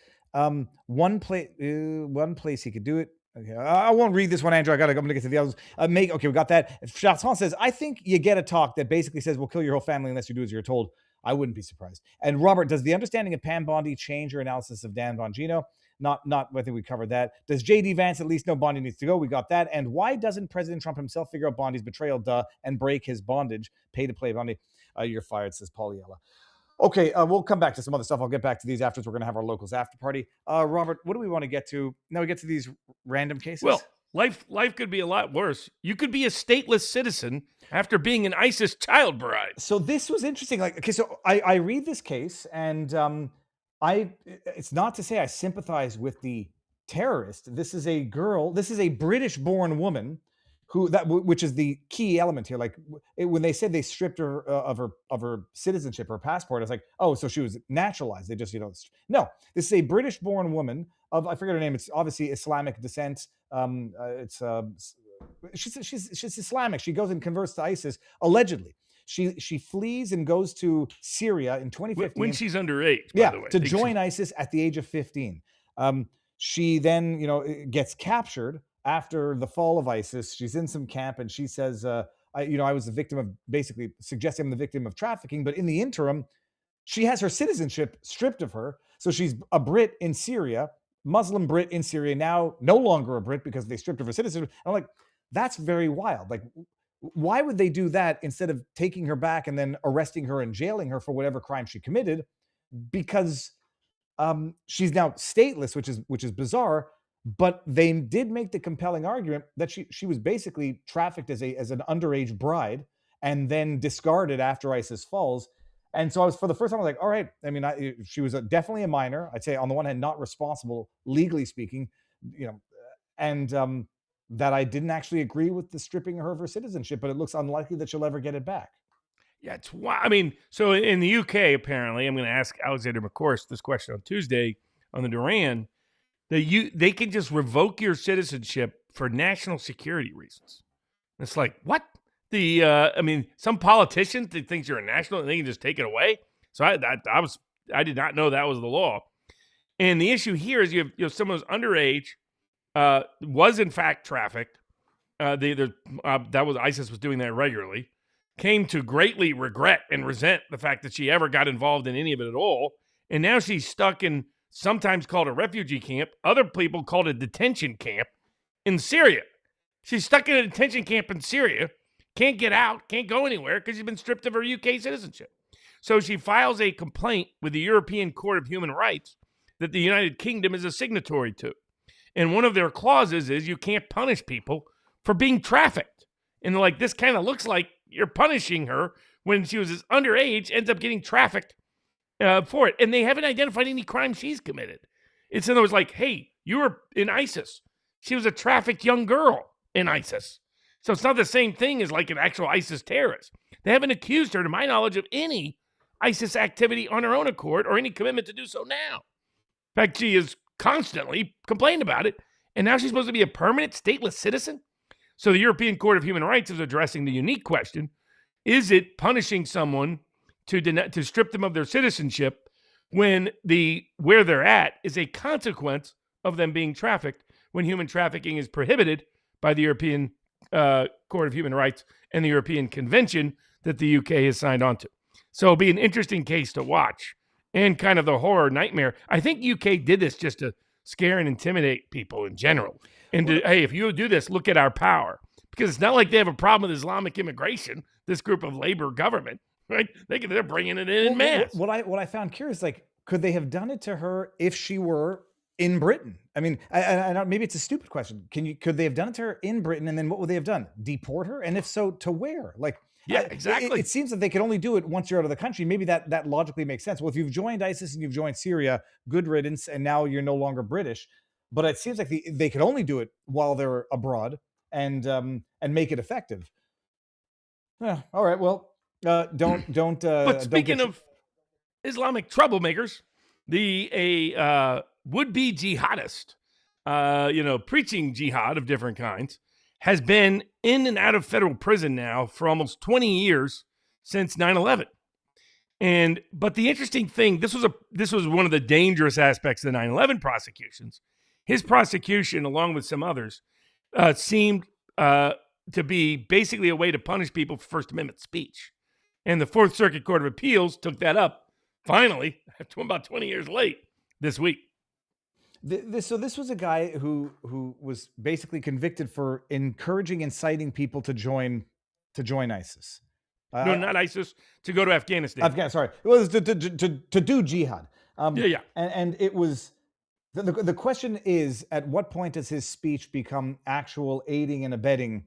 One place he could do it. Okay, I won't read this one, Andrew. I'm going to get to the others. Okay, we got that. Raton says, I think you get a talk that basically says we'll kill your whole family unless you do as you're told. I wouldn't be surprised. And Robert, does the understanding of Pam Bondi change your analysis of Dan Bongino? Not. I think we covered that. Does J.D. Vance at least know Bondi needs to go? We got that. And why doesn't President Trump himself figure out Bondi's betrayal, and break his bondage? Pay to play Bondi. You're fired, says Pauliella. Okay, we'll come back to some other stuff. I'll get back to these afterwards. We're going to have our locals after party. Robert, what do we want to get to? Now we get to these random cases. Well, life could be a lot worse. You could be a stateless citizen after being an ISIS child bride. So this was interesting. So I read this case, and it's not to say I sympathize with the terrorist. This is a girl. This is a British-born woman which is the key element here. When they said they stripped her of her citizenship, her passport, I was like, oh, so she was naturalized. They just, no, this is a British-born woman of, I forget her name. It's obviously Islamic descent. She's Islamic. She goes and converts to ISIS, allegedly. She flees and goes to Syria in 2015. When she's underage, by the way. To join ISIS at the age of 15. She then, gets captured after the fall of ISIS. She's in some camp and she says, I was the victim of, basically suggesting I'm the victim of trafficking. But in the interim, she has her citizenship stripped of her. So she's a Brit in Syria, Muslim Brit in Syria, now no longer a Brit because they stripped of her citizenship. I'm like, that's very wild. Like, why would they do that instead of taking her back and then arresting her and jailing her for whatever crime she committed? Because she's now stateless, which is bizarre. But they did make the compelling argument that she was basically trafficked as an underage bride and then discarded after ISIS falls. And so for the first time, I was like, all right. I mean, she was definitely a minor. I'd say on the one hand, not responsible, legally speaking, and that I didn't actually agree with the stripping her of her citizenship, but it looks unlikely that she'll ever get it back. Yeah, so in the UK, apparently, I'm going to ask Alexander McCourse this question on Tuesday on the Duran. They can just revoke your citizenship for national security reasons. It's like, what? Some politician that thinks you're a national and they can just take it away. So I did not know that was the law. And the issue here is you have someone who's underage, was in fact trafficked. ISIS was doing that regularly. Came to greatly regret and resent the fact that she ever got involved in any of it at all. And now she's stuck in sometimes called a refugee camp. Other people called a detention camp in Syria. She's stuck in a detention camp in Syria, can't get out, can't go anywhere because she's been stripped of her UK citizenship. So she files a complaint with the European Court of Human Rights that the United Kingdom is a signatory to. And one of their clauses is you can't punish people for being trafficked. And this kind of looks like you're punishing her when she was underage, ends up getting trafficked for it. And they haven't identified any crime she's committed. It's in other words like, hey, you were in ISIS. She was a trafficked young girl in ISIS. So it's not the same thing as like an actual ISIS terrorist. They haven't accused her, to my knowledge, of any ISIS activity on her own accord or any commitment to do so now. In fact, she has constantly complained about it. And now she's supposed to be a permanent stateless citizen? So the European Court of Human Rights is addressing the unique question: is it punishing someone to strip them of their citizenship when where they're at is a consequence of them being trafficked, when human trafficking is prohibited by the European Court of Human Rights and the European Convention that the UK has signed on to? So it'll be an interesting case to watch, and kind of the horror nightmare. I think UK did this just to scare and intimidate people in general. And hey, if you do this, look at our power. Because it's not like they have a problem with Islamic immigration, this group of labor government, right? They're bringing it in mass. What I found curious, like, could they have done it to her if she were in Britain? I mean, I maybe it's a stupid question. Could they have done it to her in Britain, and then what would they have done? Deport her? And if so, to where? Like, yeah, exactly. It seems that they can only do it once you're out of the country. Maybe that logically makes sense. Well, if you've joined ISIS and you've joined Syria, good riddance, and now you're no longer British. But it seems like they could only do it while they're abroad and make it effective. Yeah, all right. Well, don't. But speaking of Islamic troublemakers, a would-be jihadist, preaching jihad of different kinds, has been in and out of federal prison now for almost 20 years since 9/11. But the interesting thing, this was one of the dangerous aspects of the 9/11 prosecutions. His prosecution, along with some others, seemed to be basically a way to punish people for First Amendment speech. And the Fourth Circuit Court of Appeals took that up, finally, about 20 years late this week. So this was a guy who was basically convicted for encouraging, inciting people to join ISIS. No, not ISIS, to go to Afghanistan. Sorry. It was to do jihad. Yeah. And it was... The question is, at what point does his speech become actual aiding and abetting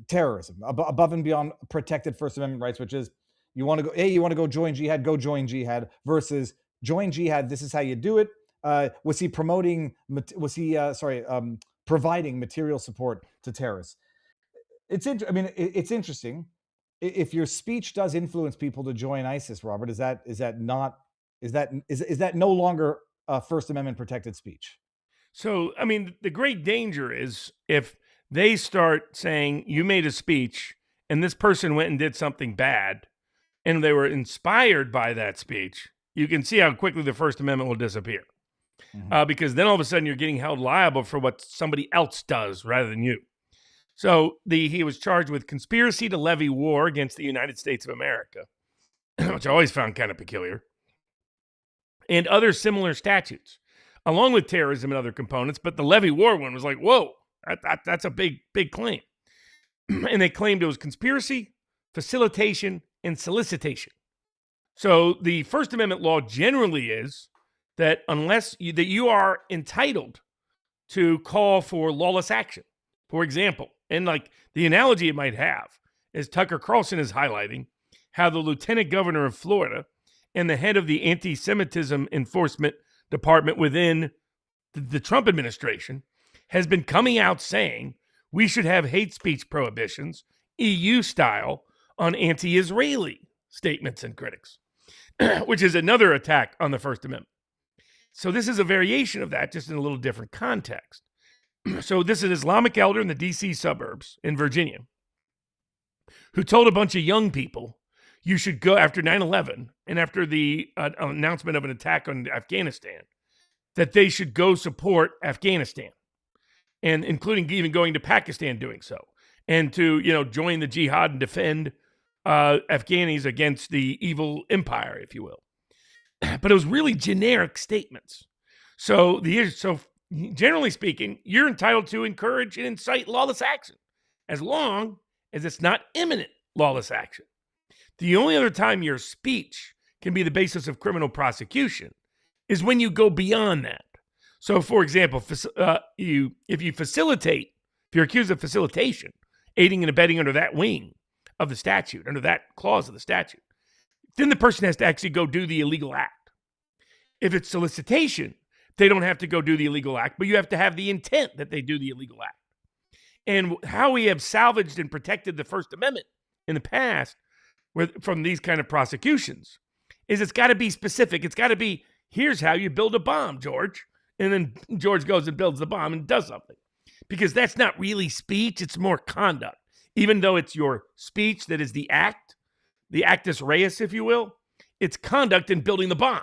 terrorism above and beyond protected First Amendment rights, which is you want to go join jihad, go join jihad, versus join jihad. This is how you do it. Was he providing material support to terrorists? It's interesting. If your speech does influence people to join ISIS, Robert, is that no longer First Amendment protected speech? So, I mean, the great danger is if they start saying you made a speech and this person went and did something bad and they were inspired by that speech, you can see how quickly the First Amendment will disappear. Mm-hmm. Because then all of a sudden you're getting held liable for what somebody else does rather than you. So he was charged with conspiracy to levy war against the United States of America, which I always found kind of peculiar, and other similar statutes, along with terrorism and other components. But the levy war one was like, whoa, that's a big claim. And they claimed it was conspiracy, facilitation, and solicitation. So the First Amendment law generally is that unless you are entitled to call for lawless action. For example, and like the analogy it might have is Tucker Carlson is highlighting how the lieutenant governor of Florida and the head of the anti-Semitism enforcement department within the Trump administration has been coming out saying we should have hate speech prohibitions, EU style, on anti-Israeli statements and critics, which is another attack on the First Amendment. So this is a variation of that, just in a little different context. So this is an Islamic elder in the D.C. suburbs in Virginia who told a bunch of young people, you should go after 9/11 and after the announcement of an attack on Afghanistan, that they should go support Afghanistan, and including even going to Pakistan doing so, and to join the jihad and defend Afghanis against the evil empire, if you will. But it was really generic statements. So generally speaking, you're entitled to encourage and incite lawless action, as long as it's not imminent lawless action. The only other time your speech can be the basis of criminal prosecution is when you go beyond that. So, for example, if you're accused of facilitation, aiding and abetting under that wing of the statute, under that clause of the statute, then the person has to actually go do the illegal act. If it's solicitation, they don't have to go do the illegal act, but you have to have the intent that they do the illegal act. And how we have salvaged and protected the First Amendment in the past from these kind of prosecutions is it's got to be specific. It's got to be, here's how you build a bomb, George. And then George goes and builds the bomb and does something. Because that's not really speech, it's more conduct. Even though it's your speech that is the act, the actus reus, if you will, it's conduct in building the bomb.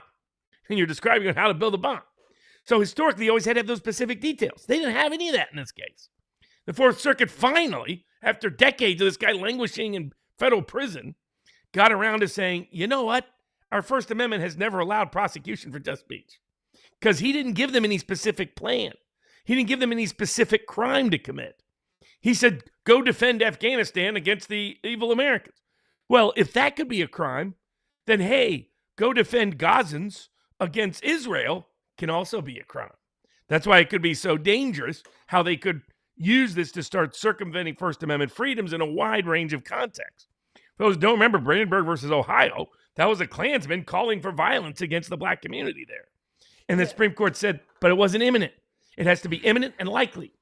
And you're describing how to build a bomb. So historically, you always had to have those specific details. They didn't have any of that in this case. The Fourth Circuit finally, after decades of this guy languishing in federal prison, got around to saying, you know what? Our First Amendment has never allowed prosecution for just speech. Because he didn't give them any specific plan. He didn't give them any specific crime to commit. He said, go defend Afghanistan against the evil Americans. Well, if that could be a crime, then hey, go defend Gazans against Israel can also be a crime. That's why it could be so dangerous how they could use this to start circumventing First Amendment freedoms in a wide range of contexts. For those who don't remember Brandenburg versus Ohio, that was a Klansman calling for violence against the black community there. And the Supreme Court said, but it wasn't imminent. It has to be imminent and likely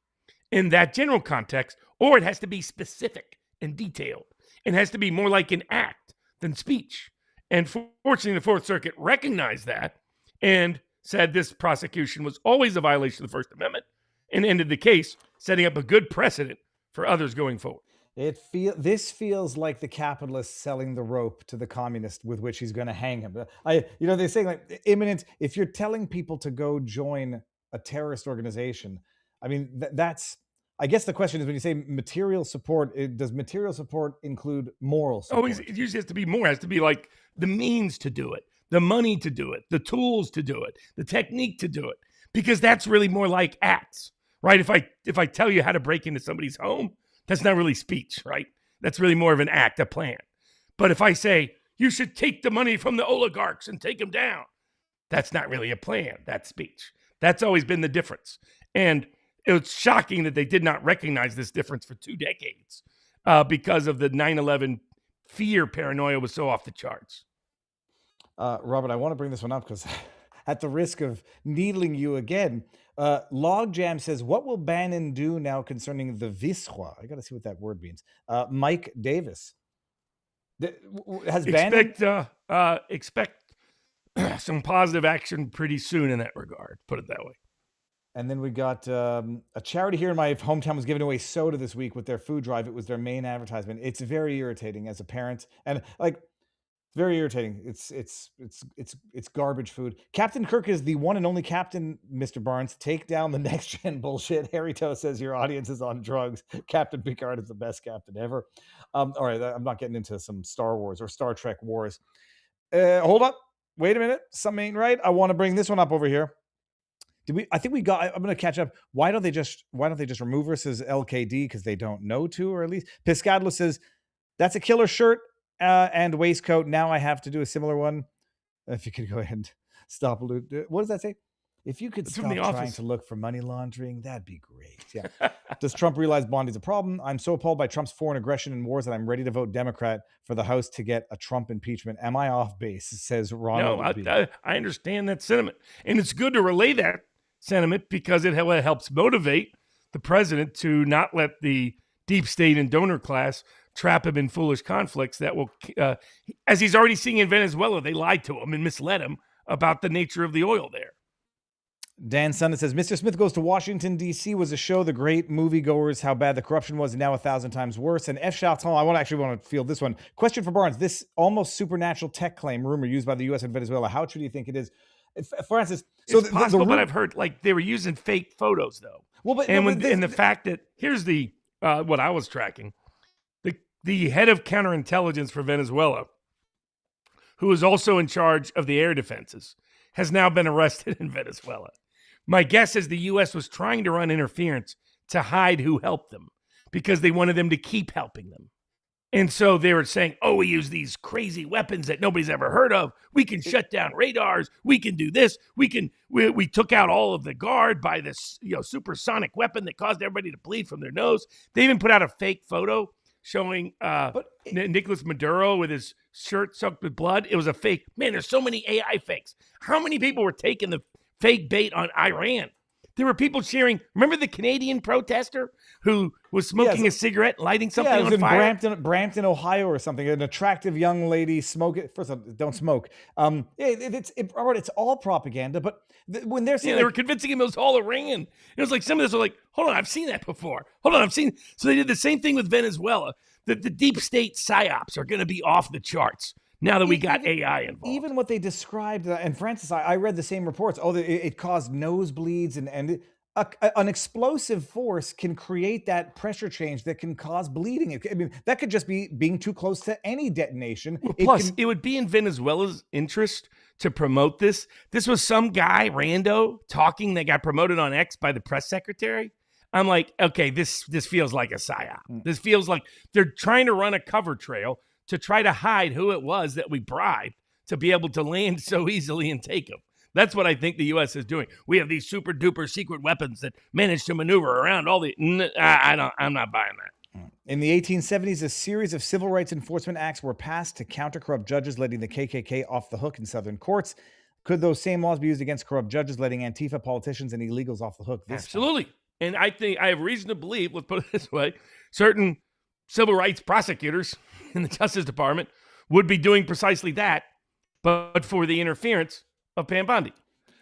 in that general context, or it has to be specific and detailed. It has to be more like an act than speech. And fortunately, the Fourth Circuit recognized that and said this prosecution was always a violation of the First Amendment and ended the case, setting up a good precedent for others going forward. This feels like the capitalist selling the rope to the communist with which he's going to hang him. They're saying like imminent. If you're telling people to go join a terrorist organization, I mean, that's. I guess the question is when you say material support, does material support include moral support? Oh, it usually has to be more. It has to be like the means to do it, the money to do it, the tools to do it, the technique to do it, because that's really more like acts, right? If I tell you how to break into somebody's home, that's not really speech, right? That's really more of an act, a plan. But if I say, you should take the money from the oligarchs and take them down, that's not really a plan. That's speech. That's always been the difference. And it's shocking that they did not recognize this difference for 2 decades because of the 9/11 fear paranoia was so off the charts. Robert, I want to bring this one up because at the risk of needling you again, Logjam says, what will Bannon do now concerning the Viceroy? I got to see what that word means. Mike Davis. Has Bannon... Expect some positive action pretty soon in that regard, put it that way. And then we got a charity here in my hometown was giving away soda this week with their food drive. It was their main advertisement. It's very irritating as a parent, and like very irritating. It's garbage food. Captain Kirk is the one and only captain. Mr. Barnes, take down the next gen bullshit. Harry Toe says your audience is on drugs. Captain Picard is the best captain ever. All right, I'm not getting into some Star Wars or Star Trek wars. Hold up, wait a minute. Something ain't right. I want to bring this one up over here. I'm going to catch up. Why don't they just remove us as LKD? Because they don't know to, or at least Piscadlo says that's a killer shirt and waistcoat. Now I have to do a similar one. If you could go ahead and stop. What does that say? If you could stop trying to look for money laundering, that'd be great. Yeah. Does Trump realize Bondi's a problem? I'm so appalled by Trump's foreign aggression and wars that I'm ready to vote Democrat for the House to get a Trump impeachment. Am I off base? Says Ronald. No, I understand that sentiment. And it's good to relay that sentiment because it helps motivate the president to not let the deep state and donor class trap him in foolish conflicts that will, as he's already seeing in Venezuela, they lied to him and misled him about the nature of the oil there. Dan Sundin says, Mr. Smith Goes to Washington, D.C. was a show, the great moviegoers, how bad the corruption was, and now 1,000 times worse. And F. Chaton, I want to field this one. Question for Barnes. This almost supernatural tech claim rumor used by the U.S. and Venezuela, how true do you think it is? Francis, so it's possible, but I've heard like they were using fake photos though. Well, but and the fact that here's the what I was tracking, the head of counterintelligence for Venezuela, who is also in charge of the air defenses, has now been arrested in Venezuela. My guess is the U.S. was trying to run interference to hide who helped them because they wanted them to keep helping them. And so they were saying, oh, we use these crazy weapons that nobody's ever heard of. We can shut down radars. We can do this. We took out all of the guard by this supersonic weapon that caused everybody to bleed from their nose. They even put out a fake photo showing Nicolas Maduro with his shirt soaked with blood. It was a fake. Man, there's so many AI fakes. How many people were taking the fake bait on Iran. There were people cheering. Remember the Canadian protester who was smoking a cigarette, lighting something it was on in fire? Brampton, Ohio, or something. An attractive young lady smoking. First of all, don't smoke. Robert, it's all propaganda. But when they're saying they were convincing him it was all Iran. It was like some of this were like, hold on, I've seen that before. Hold on, I've seen. So they did the same thing with Venezuela. That the deep state psyops are going to be off the charts now that we got AI involved. Even what they described, and Francis, I read the same reports. Oh, it caused nosebleeds, and an explosive force can create that pressure change that can cause bleeding. I mean, that could just be being too close to any detonation. Well, plus, it would be in Venezuela's interest to promote this. This was some guy, rando, talking that got promoted on X by the press secretary. I'm like, okay, this feels like a psyop. This feels like they're trying to run a cover trail to try to hide who it was that we bribed to be able to land so easily and take them. That's what I think the U.S. is doing. We have these super duper secret weapons that manage to maneuver around all the. I'm not buying that. In the 1870s, a series of civil rights enforcement acts were passed to counter corrupt judges, letting the KKK off the hook in Southern courts. Could those same laws be used against corrupt judges, letting Antifa politicians and illegals off the hook this Absolutely. Time? And I think I have reason to believe, let's put it this way, certain civil rights prosecutors in the Justice Department would be doing precisely that, but for the interference of Pam Bondi,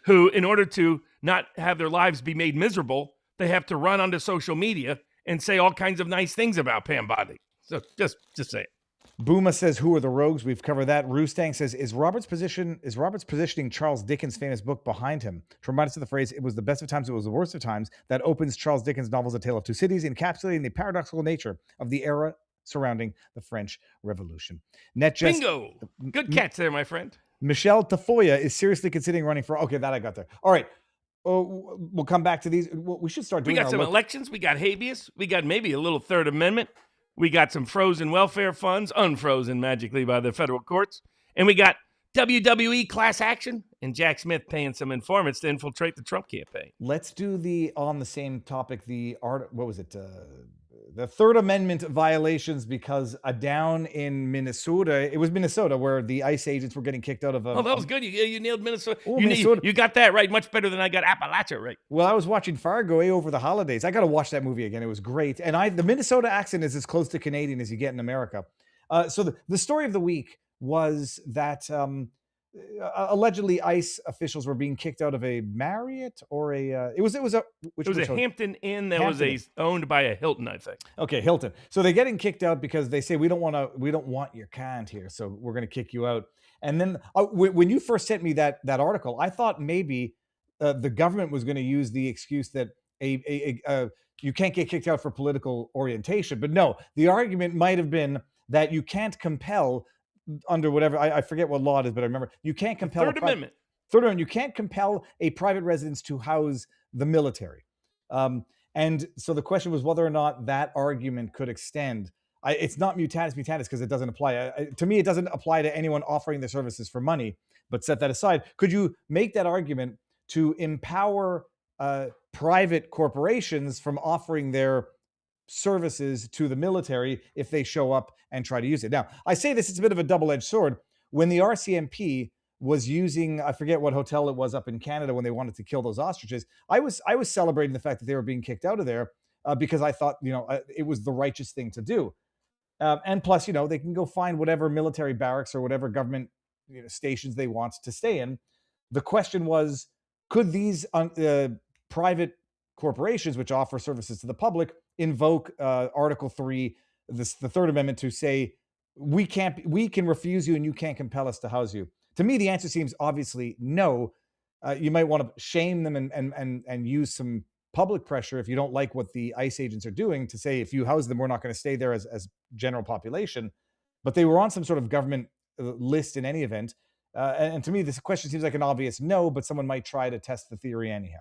who, in order to not have their lives be made miserable, they have to run onto social media and say all kinds of nice things about Pam Bondi. So just say it. Booma says, who are the rogues? We've covered that. Roostang says, is Robert's positioning Charles Dickens' famous book behind him? To remind us of the phrase, it was the best of times, it was the worst of times, that opens Charles Dickens' novels A Tale of Two Cities, encapsulating the paradoxical nature of the era surrounding the French Revolution. Bingo! Good catch there, my friend. Michelle Tafoya is seriously considering running for... Okay, that I got there. All right. We'll come back to these. We should start doing We got some elections. We got habeas. We got maybe a little Third Amendment. We got some frozen welfare funds, unfrozen magically by the federal courts. And we got WWE class action and Jack Smith paying some informants to infiltrate the Trump campaign. Let's do on the same topic, what was it? The Third Amendment violations, because down in Minnesota, it was Minnesota where the ICE agents were getting kicked out of. That was good. You nailed Minnesota. Minnesota. You got that right much better than I got Appalachia right. Well, I was watching Fargo over the holidays. I got to watch that movie again. It was great. And the Minnesota accent is as close to Canadian as you get in America. So the story of the week was that allegedly ICE officials were being kicked out of a Marriott or it was a Hampton Inn that was owned by a Hilton, I think. Okay, Hilton. So they're getting kicked out because they say we don't want your kind here, so we're going to kick you out. And then when you first sent me that article, I thought maybe the government was going to use the excuse that you can't get kicked out for political orientation, but no, the argument might have been that you can't compel under whatever, I forget what law it is, but I remember you can't compel Third Amendment. You can't compel a private residence to house the military. And so the question was whether or not that argument could extend. It's not mutatis mutandis because it doesn't apply. To me, it doesn't apply to anyone offering their services for money, but set that aside. Could you make that argument to empower private corporations from offering their services to the military if they show up and try to use it? Now, I say this, it's a bit of a double-edged sword. When the RCMP was using, I forget what hotel it was up in Canada when they wanted to kill those ostriches, I was celebrating the fact that they were being kicked out of there because I thought, it was the righteous thing to do. And plus, they can go find whatever military barracks or whatever government stations they want to stay in. The question was, could these private corporations, which offer services to the public, invoke Article 3, the Third Amendment, to say we can refuse you and you can't compel us to house you? To me, the answer seems obviously no. You might want to shame them and use some public pressure if you don't like what the ICE agents are doing to say, if you house them, we're not going to stay there as general population. But they were on some sort of government list in any event. And to me, this question seems like an obvious no, but someone might try to test the theory anyhow.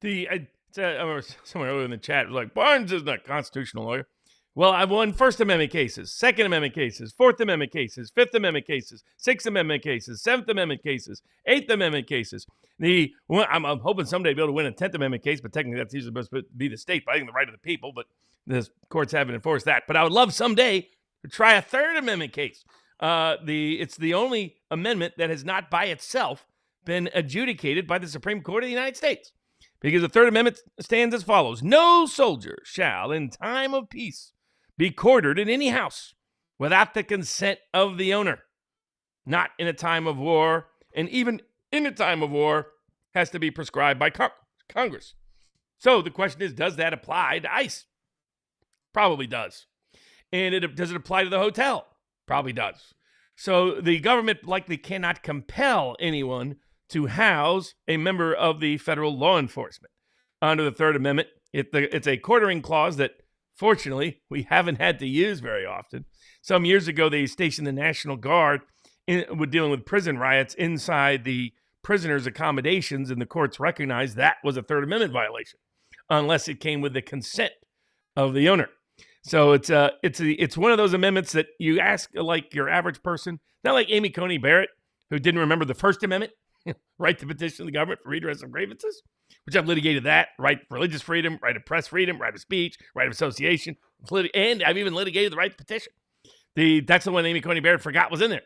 I remember someone earlier in the chat was like, Barnes isn't a constitutional lawyer. Well, I've won First Amendment cases, Second Amendment cases, Fourth Amendment cases, Fifth Amendment cases, Sixth Amendment cases, Seventh Amendment cases, Eighth Amendment cases. I'm hoping someday to be able to win a 10th Amendment case, but technically that's usually supposed to be the state, but I think the right of the people, but the courts haven't enforced that. But I would love someday to try a Third Amendment case. It's the only amendment that has not by itself been adjudicated by the Supreme Court of the United States. Because the Third Amendment stands as follows: no soldier shall, in time of peace, be quartered in any house without the consent of the owner. Not in a time of war, and even in a time of war, has to be prescribed by Congress. So the question is, does that apply to ICE? Probably does. And does it apply to the hotel? Probably does. So the government likely cannot compel anyone to house a member of the federal law enforcement. Under the Third Amendment, it's a quartering clause that, fortunately, we haven't had to use very often. Some years ago, they stationed the National Guard with dealing with prison riots inside the prisoners' accommodations, and the courts recognized that was a Third Amendment violation, unless it came with the consent of the owner. So it's one of those amendments that you ask like your average person, not like Amy Coney Barrett, who didn't remember the First Amendment, right to petition the government for redress of grievances, which I've litigated that, right to religious freedom, right of press freedom, right of speech, right of association, and I've even litigated the right to petition. That's the one Amy Coney Barrett forgot was in there.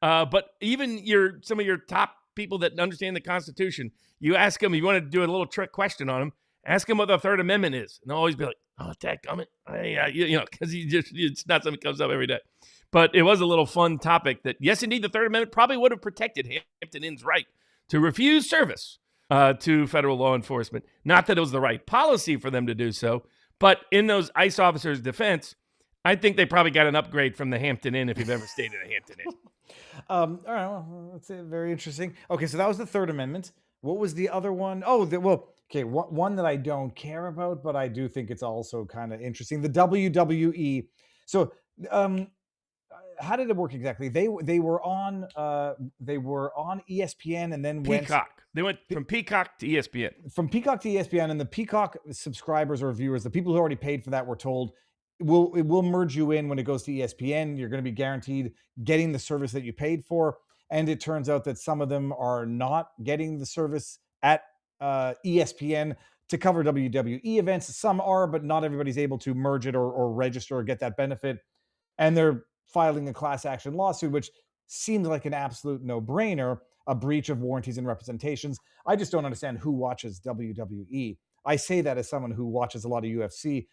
But even some of your top people that understand the Constitution, you ask them, you want to do a little trick question on them, ask them what the Third Amendment is, and they'll always be like, "Oh, dadgummit," because it's not something that comes up every day. But it was a little fun topic that, yes, indeed, the Third Amendment probably would have protected Hampton Inn's right to refuse service to federal law enforcement. Not that it was the right policy for them to do so, but in those ICE officers' defense, I think they probably got an upgrade from the Hampton Inn if you've ever stayed in a Hampton Inn. All right, well, that's very interesting. Okay, so that was the Third Amendment. What was the other one? Oh, one that I don't care about, but I do think it's also kind of interesting. The WWE. So, how did it work exactly? They were on ESPN and then Peacock. They went from Peacock to ESPN. From Peacock to ESPN, and the Peacock subscribers or viewers, the people who already paid for that, were told it will merge you in when it goes to ESPN. You're going to be guaranteed getting the service that you paid for. And it turns out that some of them are not getting the service at ESPN to cover WWE events. Some are, but not everybody's able to merge it or register or get that benefit. And they're filing a class action lawsuit, which seems like an absolute no-brainer, a breach of warranties and representations. I just don't understand who watches WWE. I say that as someone who watches a lot of UFC,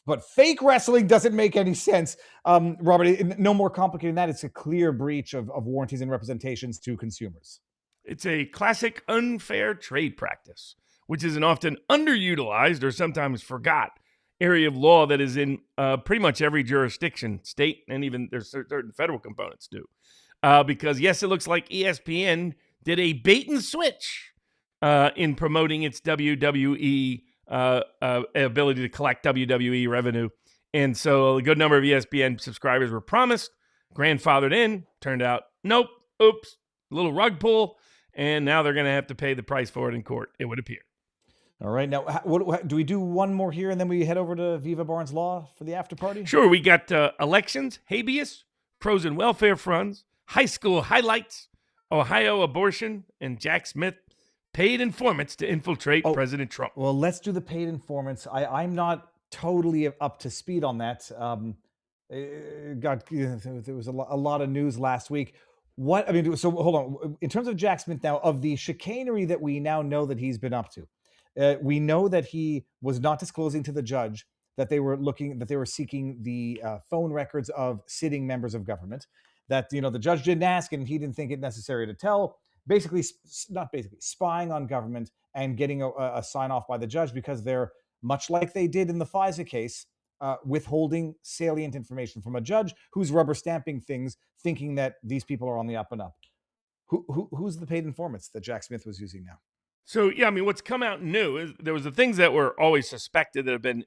but fake wrestling doesn't make any sense. Robert, no more complicated than that. It's a clear breach of warranties and representations to consumers. It's a classic unfair trade practice, which is an often underutilized or sometimes forgot area of law that is in pretty much every jurisdiction, state, and even there's certain federal components too. Because yes, it looks like ESPN did a bait and switch in promoting its WWE ability to collect WWE revenue. And so a good number of ESPN subscribers were promised, grandfathered in, turned out, nope, oops, little rug pull, and now they're going to have to pay the price for it in court, it would appear. All right. Now, what do we do one more here and then we head over to Viva Barnes Law for the after party? Sure. We got elections, habeas, frozen welfare funds, high school highlights, Ohio abortion, and Jack Smith paid informants to infiltrate President Trump. Well, let's do the paid informants. I'm not totally up to speed on that. There was a lot of news last week. So hold on. In terms of Jack Smith now, of the chicanery that we now know that he's been up to, we know that he was not disclosing to the judge that they were seeking the phone records of sitting members of government. That the judge didn't ask and he didn't think it necessary to tell. Spying on government and getting a sign off by the judge because they're, much like they did in the FISA case, withholding salient information from a judge who's rubber stamping things, thinking that these people are on the up and up. Who's the paid informants that Jack Smith was using now? So, yeah, I mean, what's come out new is there was the things that were always suspected that have been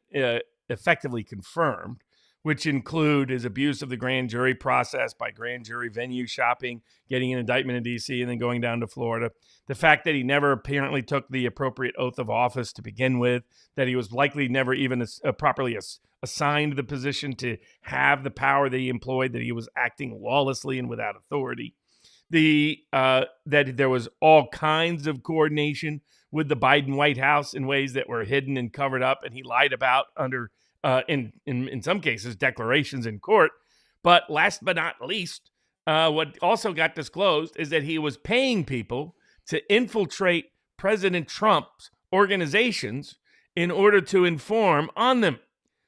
effectively confirmed, which include his abuse of the grand jury process by grand jury venue shopping, getting an indictment in D.C., and then going down to Florida. The fact that he never apparently took the appropriate oath of office to begin with, that he was likely never even properly assigned the position to have the power that he employed, that he was acting lawlessly and without authority. That there was all kinds of coordination with the Biden White House in ways that were hidden and covered up, and he lied about under in some cases, declarations in court. But last but not least, what also got disclosed is that he was paying people to infiltrate President Trump's organizations in order to inform on them.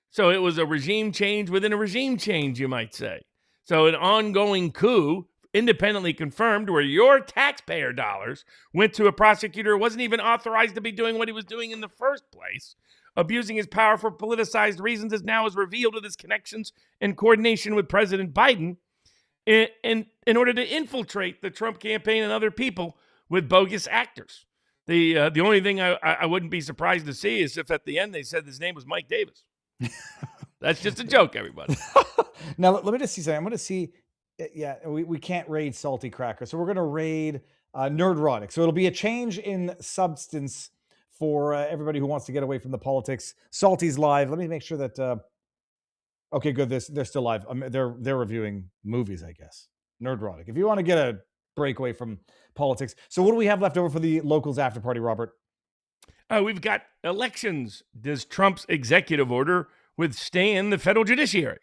So it was a regime change within a regime change, you might say. So an ongoing coup, independently confirmed, where your taxpayer dollars went to a prosecutor who wasn't even authorized to be doing what he was doing in the first place, abusing his power for politicized reasons, as now is revealed with his connections and coordination with President Biden in order to infiltrate the Trump campaign and other people with bogus actors. The only thing I wouldn't be surprised to see is if at the end they said his name was Mike Davis. That's just a joke, everybody. Now, let me just see something. I'm going to see. Yeah, we can't raid Salty Cracker. So we're going to raid Nerdrotic. So it'll be a change in substance for everybody who wants to get away from the politics. Salty's live. Let me make sure that... okay, good. They're still live. They're reviewing movies, I guess. Nerdrotic. If you want to get a break away from politics. So what do we have left over for the locals after party, Robert? We've got elections. Does Trump's executive order withstand the federal judiciary?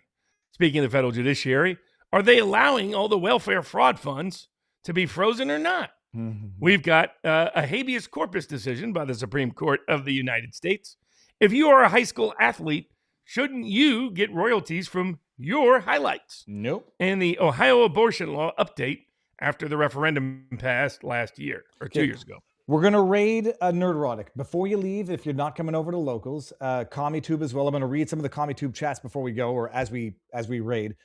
Speaking of the federal judiciary, are they allowing all the welfare fraud funds to be frozen or not? Mm-hmm. We've got a habeas corpus decision by the Supreme Court of the United States. If you are a high school athlete, shouldn't you get royalties from your highlights? Nope. And the Ohio abortion law update after the referendum passed last year or 2 years ago. We're going to raid Nerdrotic. Before you leave, if you're not coming over to locals, CommieTube as well. I'm going to read some of the CommieTube chats before we go, or as we raid.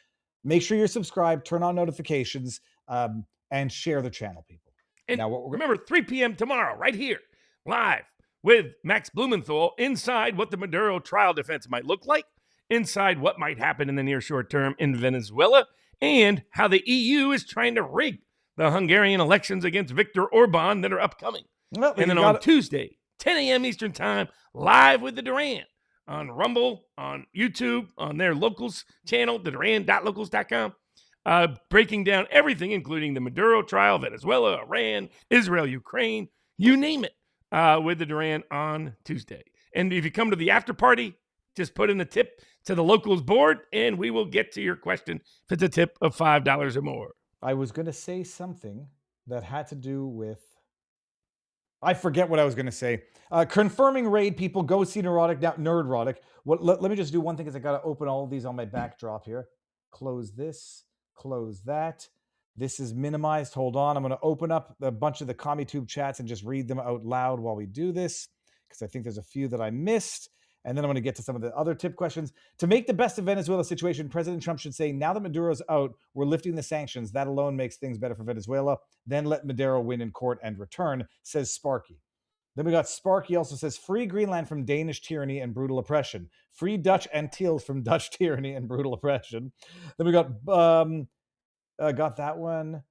Make sure you're subscribed, turn on notifications, and share the channel, people. And now, remember, 3 p.m. tomorrow, right here, live with Max Blumenthal, inside what the Maduro trial defense might look like, inside what might happen in the near short term in Venezuela, and how the EU is trying to rig the Hungarian elections against Viktor Orban that are upcoming. Well, and then on Tuesday, 10 a.m. Eastern Time, live with the Duran on Rumble, on YouTube, on their locals channel, theduran.locals.com, breaking down everything, including the Maduro trial, Venezuela, Iran, Israel, Ukraine, you name it, with the Duran on Tuesday. And if you come to the after party, just put in the tip to the locals board, and we will get to your question if it's a tip of $5 or more. I was going to say something that had to do with... I forget what I was going to say. Confirming raid, people. Go see Nerdrotic. Let me just do one thing, because I got to open all of these on my backdrop here. Close this. Close that. This is minimized. Hold on. I'm going to open up a bunch of the CommieTube chats and just read them out loud while we do this, because I think there's a few that I missed. And then I'm going to get to some of the other tip questions. To make the best of Venezuela situation, President Trump should say, now that Maduro's out, we're lifting the sanctions. That alone makes things better for Venezuela. Then let Maduro win in court and return, says Sparky. Then we got Sparky also says, free Greenland from Danish tyranny and brutal oppression. Free Dutch Antilles from Dutch tyranny and brutal oppression. Then we got that one.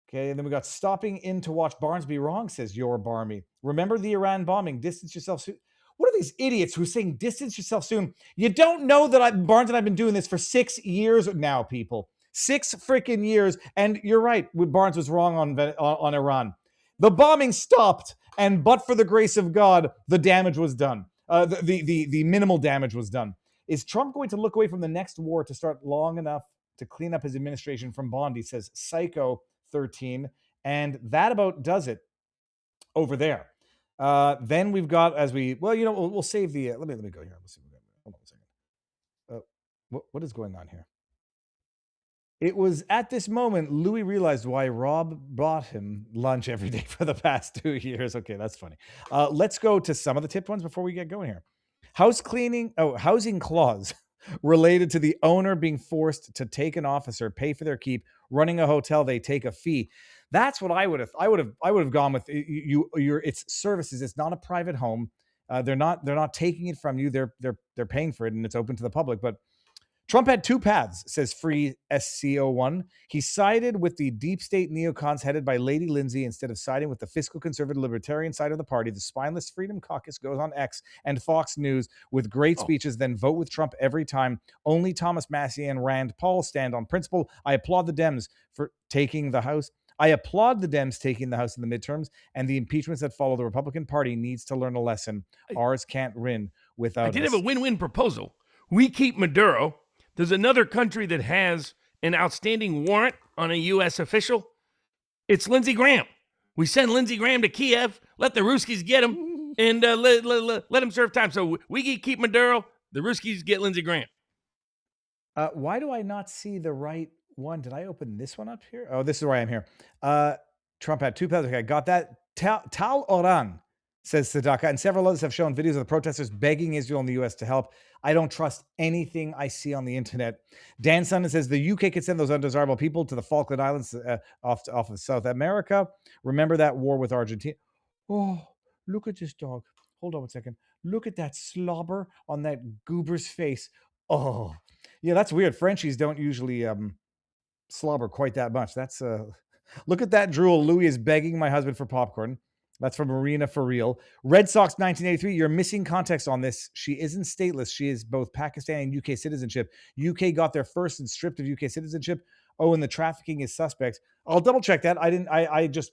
Okay, and then we got stopping in to watch Barnes be wrong, says Your Barmy. Remember the Iran bombing. Distance yourself soon. What are these idiots who are saying distance yourself soon? You don't know that Barnes and I've been doing this for 6 years now, people. 6 freaking years. And you're right. Barnes was wrong on Iran. The bombing stopped, and but for the grace of God, the damage was done. The minimal damage was done. Is Trump going to look away from the next war to start long enough to clean up his administration from Bondi, says Psycho 13. And that about does it over there. Then we've got, we'll save the, let me go here. Let's see. Hold on a second. What is going on here? It was at this moment, Louis realized why Rob bought him lunch every day for the past 2 years. Okay, that's funny. Let's go to some of the tipped ones before we get going here. Housing clause related to the owner being forced to take an officer, pay for their keep, running a hotel, they take a fee. That's what I would have gone with. It's services. It's not a private home. They're not taking it from you. They're paying for it, and it's open to the public. But Trump had 2 paths, says Free SCO1. He sided with the deep state neocons headed by Lady Lindsay instead of siding with the fiscal conservative libertarian side of the party. The spineless Freedom Caucus goes on X and Fox News with great speeches, then vote with Trump every time. Only Thomas Massie and Rand Paul stand on principle. I applaud the Dems for taking the House. I applaud the Dems taking the House in the midterms, and the impeachments that follow. The Republican Party needs to learn a lesson. Ours can't win without us. I did have a win-win proposal. We keep Maduro. There's another country that has an outstanding warrant on a U.S. official. It's Lindsey Graham. We send Lindsey Graham to Kiev, let the Ruskies get him, and let him serve time. So we keep Maduro, the Ruskies get Lindsey Graham. Why do I not see the right one? Did I open this one up here? Oh, this is where I am here. Trump had 2 pounds. Okay, got that. Tal Oran, says Sadaka, and several others have shown videos of the protesters begging Israel and the U.S. to help. I don't trust anything I see on the internet. Dan Sundin says the UK could send those undesirable people to the Falkland Islands off of South America. Remember that war with Argentina? Oh, look at this dog. Hold on 1 second. Look at that slobber on that goober's face. Oh, yeah, that's weird. Frenchies don't usually slobber quite that much. That's look at that drool. Louis is begging my husband for popcorn. That's from Marina for real. Red Sox 1983. You're missing context on this. She isn't stateless. She is both Pakistani and UK citizenship. UK got their first and stripped of UK citizenship. Oh, and the trafficking is suspect. I'll double check that. I just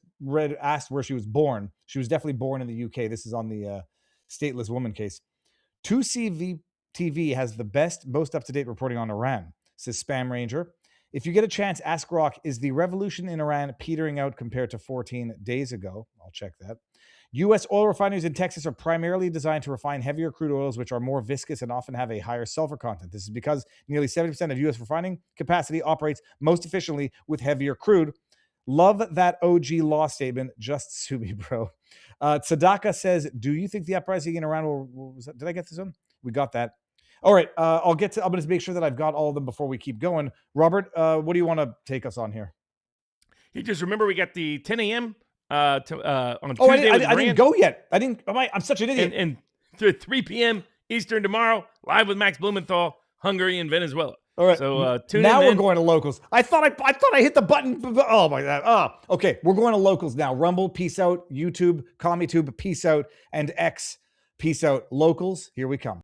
asked where she was born. She was definitely born in the UK. This is on the stateless woman case. 2CV has the best, most up-to-date reporting on Iran, says Spam Ranger. If you get a chance, ask Rock, is the revolution in Iran petering out compared to 14 days ago? I'll check that. U.S. oil refineries in Texas are primarily designed to refine heavier crude oils, which are more viscous and often have a higher sulfur content. This is because nearly 70% of U.S. refining capacity operates most efficiently with heavier crude. Love that OG law statement. Just sue me, bro. Sadaka says, do you think the uprising in Iran will did I get this one? We got that. All right, I'm going to make sure that I've got all of them before we keep going. Robert, what do you want to take us on here? You just remember we got the 10 a.m. On Tuesday. I didn't go yet. I'm such an idiot. And 3 p.m. Eastern tomorrow, live with Max Blumenthal, Hungary and Venezuela. All right. So tune now in. We're going to locals. I thought I hit the button. Oh my God. Oh, okay. We're going to locals now. Rumble, peace out. YouTube, CommieTube, peace out. And X, peace out. Locals, here we come.